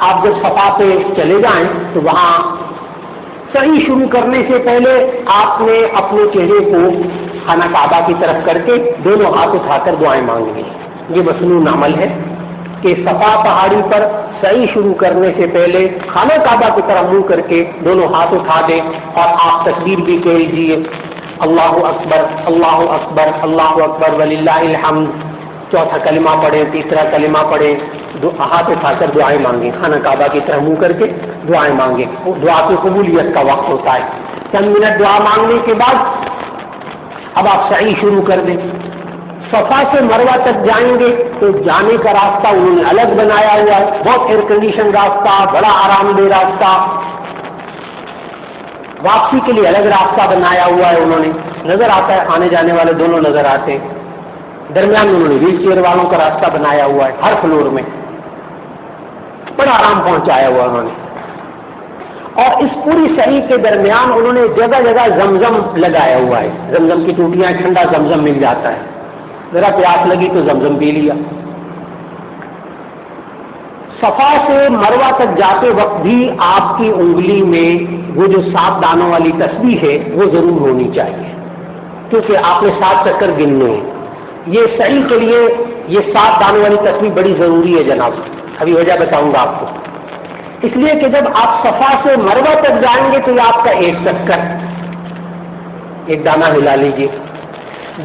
آپ جب صفا پہ چلے جائیں تو وہاں سعی شروع کرنے سے پہلے آپ نے اپنے چہرے کو خانہ کعبہ کی طرف کر کے دونوں ہاتھ اٹھا کر دعائیں مانگنی. یہ مسنون عمل ہے کہ صفا پہاڑی پر سعی شروع کرنے سے پہلے خانہ کعبہ کی طرف منہ کر کے دونوں ہاتھ اٹھا دیں اور آپ تکبیر بھی کہہ لیجیے، اللہ اکبر اللہ اکبر اللہ اکبر وللہ الحمد. چوتھا کلمہ پڑھیں، تیسرا کلمہ پڑھیں، ہاتھ اٹھا کر دعائیں مانگیں، خانہ کعبہ کی طرف منہ کر کے دعائیں مانگیں. وہ دعا کی قبولیت کا وقت ہوتا ہے. چند منٹ دعا مانگنے کے بعد اب آپ سعی شروع کر دیں. صفا سے مروہ تک جائیں گے تو جانے کا راستہ انہوں نے الگ بنایا ہوا ہے، بہت ایئر کنڈیشن راستہ، بڑا آرام دہ راستہ. واپسی کے لیے الگ راستہ بنایا ہوا ہے انہوں نے. نظر آتا ہے آنے جانے والے دونوں نظر آتے ہیں. درمیان میں انہوں نے ویل چیئر والوں کا راستہ بنایا ہوا ہے ہر فلور میں. بڑا آرام پہنچایا ہوا انہوں نے. اور اس پوری سعی کے درمیان انہوں نے جگہ جگہ زمزم لگایا ہوا ہے. زمزم کی ٹوٹیاں، ٹھنڈا زمزم مل جاتا ہے. ذرا پیاس لگی تو زمزم پی لیا. صفا سے مروہ تک جاتے وقت بھی آپ کی انگلی میں وہ جو 7 دانوں والی تسبیح ہے وہ ضرور ہونی چاہیے، کیونکہ آپ نے 7 چکر گننے ہیں. یہ سعی کے لیے یہ 7 دانوں والی تسبیح بڑی ضروری ہے جناب. ابھی وجہ بتاؤں گا آپ کو. اس لیے کہ جب آپ صفا سے مروہ تک جائیں گے تو یہ آپ کا 1 چکر، 1 دانہ ہلا لیجیے.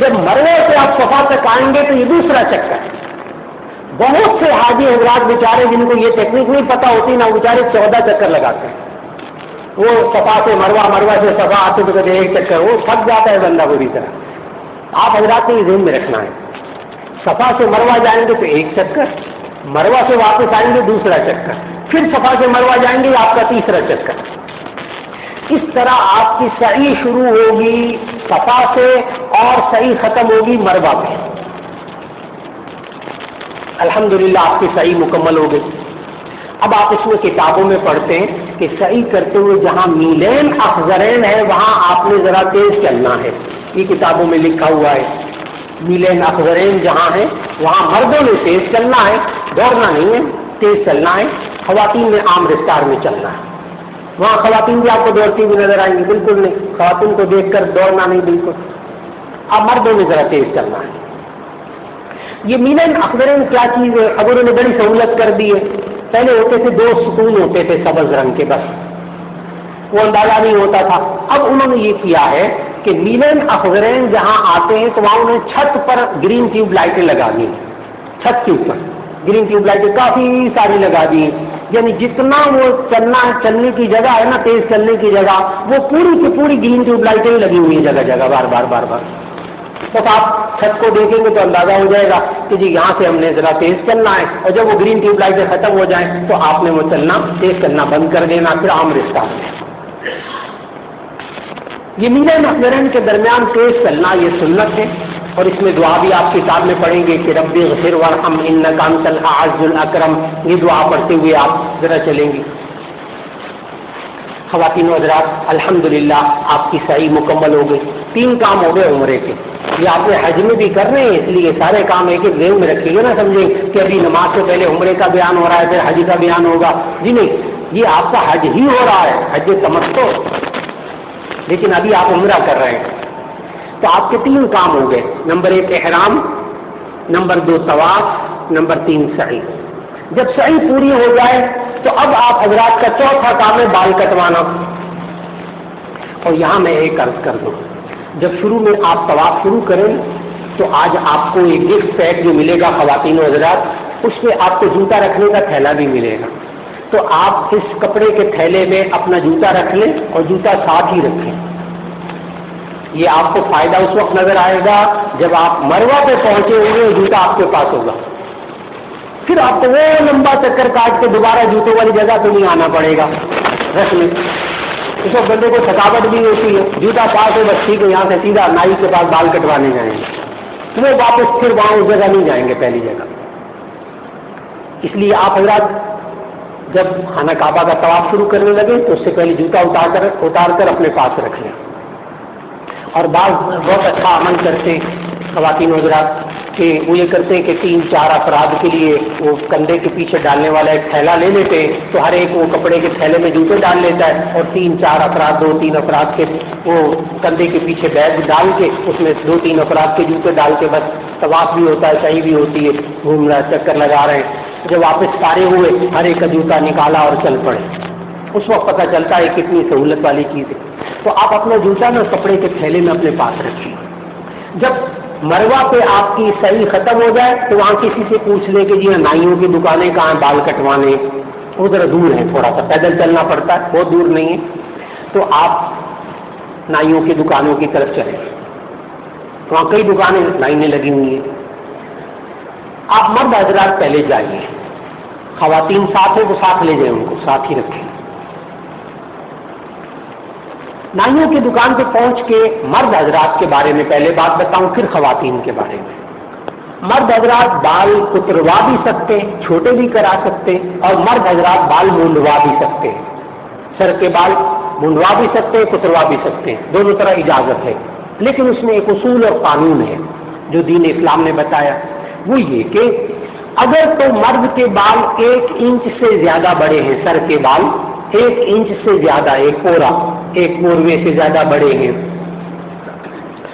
جب مروہ سے آپ صفا تک آئیں گے تو یہ دوسرا چکر. بہت سے حاجی حضرات بیچارے جن کو یہ ٹیکنیک نہیں پتہ ہوتی نا، وہ بیچارے 14 چکر لگاتے ہیں. وہ صفا سے مروہ، مروہ سے صفا آتے تو کہتے 1 چکر. وہ تھک جاتا ہے بندہ پوری طرح. آپ حضرات کو یہ ذہن میں رکھنا ہے، صفا سے مروہ جائیں گے تو 1 چکر، مروہ سے واپس آئیں گے دوسرا چکر، پھر صفا سے مروہ جائیں گے آپ کا تیسرا چکر. اس طرح آپ کی سعی شروع ہوگی صفا سے اور سعی ختم ہوگی مروہ پہ. الحمدللہ آپ کی سعی مکمل ہو گئی. اب آپ اس میں کتابوں میں پڑھتے ہیں کہ سعی کرتے ہوئے جہاں میلین اخضرین ہے وہاں آپ نے ذرا تیز چلنا ہے. یہ کتابوں میں لکھا ہوا ہے. میلین اخضرین جہاں ہے وہاں مردوں نے تیز چلنا ہے، دوڑنا نہیں ہے، تیز چلنا ہے. خواتین نے عام رفتار میں چلنا ہے. وہاں خواتین بھی آپ کو دوڑتی ہوئی نظر آئیں گی؟ بالکل نہیں. خواتین کو دیکھ کر دوڑنا نہیں بالکل. اب مردوں نے ذرا تیز چلنا ہے. یہ میلین اخضرین کیا چیز ہے؟ اب انہوں نے بڑی سہولت کر دی ہے. پہلے ہوتے تھے 2 ستون ہوتے تھے سبز رنگ کے، بس وہ اندازہ نہیں ہوتا تھا. اب انہوں نے یہ کیا ہے کہ میلین اخضرین جہاں آتے ہیں تو وہاں انہوں نے چھت پر گرین ٹیوب لائٹیں لگا دی. چھت کے اوپر گرین ٹیوب لائٹیں کافی ساری لگا دی. یعنی جتنا وہ چلنے کی جگہ ہے نا، تیز چلنے کی جگہ، وہ پوری کی پوری گرین ٹیوب لائٹیں لگی ہوئی ہیں جگہ جگہ، بار بار بار بار. بس آپ چھت کو دیکھیں گے تو اندازہ ہو جائے گا کہ جی یہاں سے ہم نے ذرا تیز چلنا ہے. اور جب وہ گرین ٹیوب لائٹیں ختم ہو جائیں تو آپ نے وہ چلنا تیز کرنا بند کر دینا، پھر عام رفتار میں. یہ میلین اخضرین کے درمیان تیز چلنا یہ سنت ہے. اور اس میں دعا بھی آپ کتاب میں پڑھیں گے کہ ربی اغفر وارحم انک انت الاعز الاکرم، یہ دعا پڑھتے ہوئے آپ ذرا چلیں گی۔ خواتین و حضرات، الحمدللہ آپ کی سعی مکمل ہو گئی، 3 کام ہو گئے عمرے کے۔ یہ آپ نے حج میں بھی کرنے ہیں، اس لیے سارے کام ایک ایک ذہن میں رکھیے گا، نہ سمجھیں کہ ابھی نماز سے پہلے عمرے کا بیان ہو رہا ہے پھر حج کا بیان ہوگا، جی نہیں، یہ آپ کا حج ہی ہو رہا ہے، حج تمتع، لیکن ابھی آپ عمرہ کر رہے ہیں۔ تو آپ کے 3 کام ہو گئے، نمبر 1 احرام، نمبر 2 طواف، نمبر 3 سعی۔ جب سعی پوری ہو جائے تو اب آپ حضرات کا چوتھا کام ہے بال کٹوانا۔ اور یہاں میں ایک عرض کر دوں، جب شروع میں آپ طواف شروع کریں تو آج آپ کو ایک گفٹ پیک جو ملے گا خواتین و حضرات، اس میں آپ کو جوتا رکھنے کا تھیلا بھی ملے گا، تو آپ اس کپڑے کے تھیلے میں اپنا جوتا رکھ لیں اور جوتا ساتھ ہی رکھیں۔ یہ آپ کو فائدہ اس وقت نظر آئے گا جب آپ مروہ پہ پہنچے ہوں گے اور جوتا آپ کے پاس ہوگا، پھر آپ کو وہ لمبا چکر کاٹ کے دوبارہ جوتوں والی جگہ پہ نہیں آنا پڑے گا رکھنے۔ اس وقت بندے کو تھکاوٹ بھی ہوتی ہے، جوتا پاس ہے بس ٹھیک ہے، یہاں سے سیدھا نائی کے پاس بال کٹوانے جائیں گے، تو وہ واپس پھر وہاں اس جگہ نہیں جائیں گے پہلی جگہ۔ اس لیے آپ حضرات جب خانہ کعبہ کا طواف شروع کرنے لگے تو اس سے پہلے جوتا اتار کر اپنے پاس رکھ لیں۔ اور بعض بہت اچھا عمل کرتے خواتین حضرات کہ وہ یہ کرتے ہیں کہ 3-4 افراد کے لیے وہ کندھے کے پیچھے ڈالنے والا ایک تھیلا لے لیتے ہیں، تو ہر ایک وہ کپڑے کے تھیلے میں جوتے ڈال لیتا ہے، اور 3-4 افراد 2-3 افراد کے وہ کندھے کے پیچھے بیگ ڈال کے اس میں 2-3 افراد کے جوتے ڈال کے بس طواف بھی ہوتا ہے، صحیح بھی ہوتی ہے، گھوم رہا ہے، چکر لگا رہے ہیں۔ جب واپس فارغ ہوئے ہر ایک کا جوتا نکالا اور چل پڑے، اس وقت پتہ چلتا ہے کتنی سہولت والی چیز ہے۔ تو آپ اپنا جوتا نا کپڑے کے تھیلے میں اپنے پاس رکھیے۔ جب مروہ پہ آپ کی صحیح ختم ہو جائے تو وہاں کسی سے پوچھ لیں کہ جی ہاں نائیوں کی دکانیں کہاں ہیں بال کٹوانے، وہ ذرا دور ہے، تھوڑا سا پیدل چلنا پڑتا ہے، بہت دور نہیں ہے، تو آپ نائیوں کی دکانوں کی طرف چلیں، وہاں کئی دکانیں لائنیں لگی ہوئی ہیں۔ آپ مرد حضرات پہلے جائیے، خواتین ساتھ ہیں وہ ساتھ لے جائیں، ان کو ساتھ ہی رکھیں۔ نائیوں کی دکان پہ پہنچ کے مرد حضرات کے بارے میں پہلے بات بتاؤں، پھر خواتین کے بارے میں۔ مرد حضرات بال کتروا بھی سکتے ہیں، چھوٹے بھی کرا سکتے ہیں، اور مرد حضرات بال مونڈوا بھی سکتے ہیں، سر کے بال مونڈوا بھی سکتے ہیں، کتروا بھی سکتے ہیں، دونوں طرح اجازت ہے۔ لیکن اس میں ایک اصول اور قانون ہے جو دین اسلام نے بتایا، وہ یہ کہ اگر تو مرد کے بال 1 انچ سے زیادہ بڑے ہیں، سر کے بال 1 انچ سے زیادہ، ایک موروے سے زیادہ بڑے ہیں،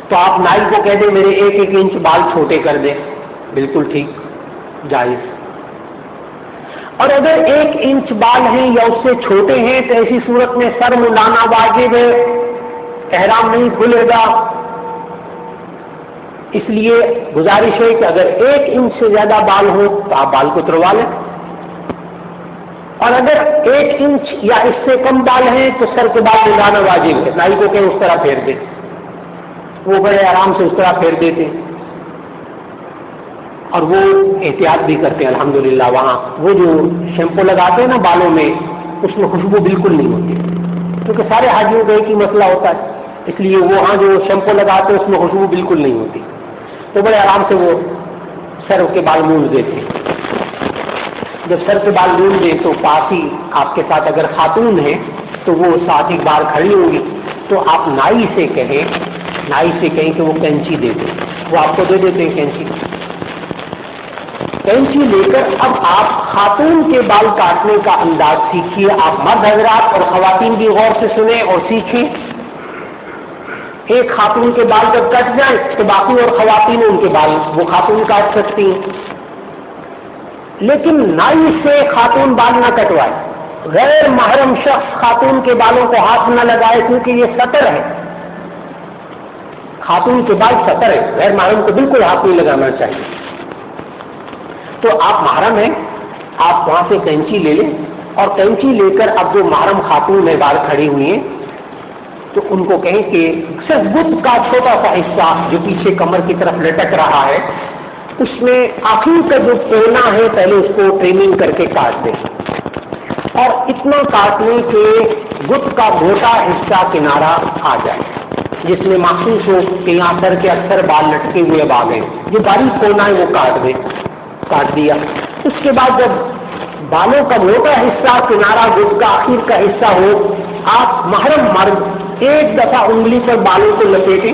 تو آپ نائی کو کہہ دیں میرے 1 انچ بال چھوٹے کر دیں، بالکل ٹھیک، جائز۔ اور اگر 1 انچ بال ہیں یا اس سے چھوٹے ہیں تو ایسی صورت میں سر منڈانا واجب ہے، احرام نہیں کھلے گا۔ اس لیے گزارش ہے کہ اگر 1 انچ سے زیادہ بال ہو تو آپ بال کو تروا لیں، اور اگر 1 انچ یا اس سے کم بال ہیں تو سر کے بال منڈانا واجب ہے، نائی کو کہ اس طرح پھیر دیں، وہ بڑے آرام سے اس طرح پھیر دیتے ہیں، اور وہ احتیاط بھی کرتے ہیں الحمدللہ۔ وہاں وہ جو شیمپو لگاتے ہیں نا بالوں میں، اس میں خوشبو بالکل نہیں ہوتی، کیونکہ سارے حاجیوں کا ایک ہی مسئلہ ہوتا ہے، اس لیے وہاں جو شیمپو لگاتے ہیں اس میں خوشبو بالکل نہیں ہوتی، تو بڑے آرام سے وہ سر کے بال مونڈ دیتے ہیں۔ جب سر کے بال مونڈ دیں تو پاس ہی آپ کے ساتھ اگر خاتون ہے تو وہ ساتھ ہی بار کھڑی ہوگی، تو آپ نائی سے کہیں کہ وہ کینچی دے دیں، وہ آپ کو دے دیتے ہیں کینچی لے کر اب آپ خاتون کے بال کاٹنے کا انداز سیکھیے۔ آپ مرد حضرات اور خواتین بھی غور سے سنیں اور سیکھیں۔ ایک خاتون کے بال جب کٹ جائیں تو باقی اور خواتین ان کے بال وہ خاتون کاٹ سکتی ہیں، لیکن نائی سے خاتون بال نہ کٹوائے، غیر محرم شخص خاتون کے بالوں کو ہاتھ نہ لگائے، کیونکہ یہ سطر ہے، خاتون کے بال سطر ہے، غیر محرم کو بالکل ہاتھ نہیں لگانا چاہیے۔ تو آپ محرم ہیں، آپ وہاں سے کینچی لے لیں، اور کینچی لے کر اب جو محرم خاتون ہے بال کھڑی ہوئی ہیں تو ان کو کہیں کہ صرف گٹ کا چھوٹا سا حصہ جو پیچھے کمر کی طرف لٹک رہا ہے، اس میں آخر کا جو کونا ہے پہلے اس کو ٹریمنگ کر کے کاٹ دیں، اور اتنا کاٹ لیں کہ گٹ کا موٹا حصہ کنارہ آ جائے، جس میں محسوس ہو کہ یہاں سر کے اکثر بال لٹکے ہوئے اب آ گئے، جو باریک کونا ہے وہ کاٹ دیا۔ اس کے بعد جب بالوں کا موٹا حصہ، کنارہ گٹ کا آخر کا حصہ ہو، آپ محرم مرد ایک دفعہ انگلی پر بالوں کو لپیٹیں،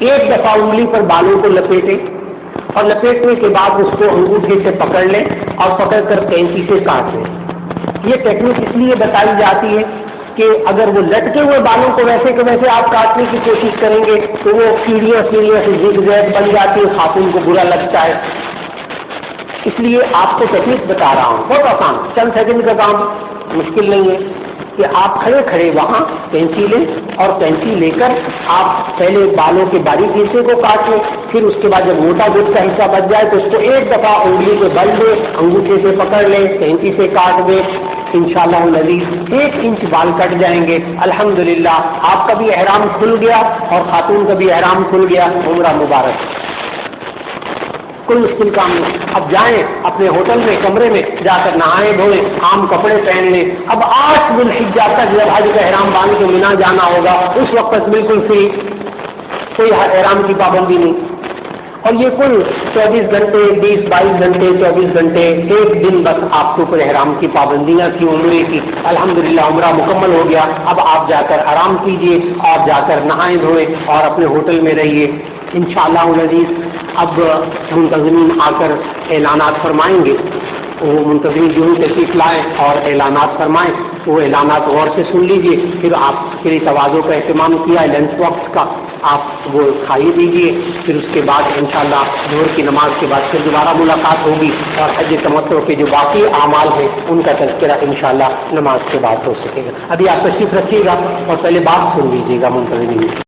ایک دفعہ انگلی پر بالوں کو لپیٹیں، اور لپیٹنے کے بعد اس کو انگوٹھے سے پکڑ لیں اور پکڑ کر کینچی سے کاٹ لیں۔ یہ ٹیکنیک اس لیے بتائی جاتی ہے کہ اگر وہ لٹکے ہوئے بالوں کو ویسے کہ ویسے آپ کاٹنے کی کوشش کریں گے تو وہ سیڑھیاں سے زگ زیگ بن جاتی ہے، خاتون کو برا لگتا ہے۔ اس لیے آپ کو ٹیکنیک بتا رہا ہوں، بہت آسان، چند سیکنڈ کا کام، مشکل نہیں ہے کہ آپ کھڑے کھڑے وہاں کینچی لیں اور کینچی لے کر آپ پہلے بالوں کے باریک حصے کو کاٹ لیں، پھر اس کے بعد جب موٹا گٹ کا حصہ بچ جائے تو اس کو ایک دفعہ انگلی پہ بل دیں، انگوٹھے سے پکڑ لیں، کینچی سے کاٹ دیں، انشاءاللہ العزیز 1 انچ بال کٹ جائیں گے۔ الحمدللہ آپ کا بھی احرام کھل گیا اور خاتون کا بھی احرام کھل گیا، عمرہ مبارک۔ کوئی مشکل کام نہیں۔ اب جائیں اپنے ہوٹل میں، کمرے میں جا کر نہائیں دھوئیں، عام کپڑے پہن لیں۔ اب 8 ذی الحجہ تک جب حج کا احرام باندھ کے مینا جانا ہوگا اس وقت تک بالکل فری، کوئی احرام کی پابندی نہیں۔ اور یہ کل 24 گھنٹے، 20-22 گھنٹے، 24 گھنٹے، 1 دن بس آپ کے اوپر احرام کی پابندیاں تھی عمرے کی۔ الحمدللہ عمرہ مکمل ہو گیا۔ اب آپ جا کر آرام کیجئے اور جا کر نہائیں دھوئیں اور اپنے ہوٹل میں رہیے انشاءاللہ العزیز۔ اب منتظمین آ کر اعلانات فرمائیں گے، وہ منتظمین جو تشریف لائیں اور اعلانات فرمائیں، وہ اعلانات غور سے سن لیجئے، پھر آپ کے لیے تواضع کا اہتمام کیا ہے، لنچ باکس کا آپ وہ کھائی دیجیے، پھر اس کے بعد انشاءاللہ ظہر کی نماز کے بعد پھر دوبارہ ملاقات ہوگی اور حج تمتع کے جو باقی اعمال ہیں ان کا تذکرہ انشاءاللہ نماز کے بعد ہو سکے گا۔ ابھی آپ تشریف رکھیے گا اور پہلے بات سن لیجیے گا منتظمین۔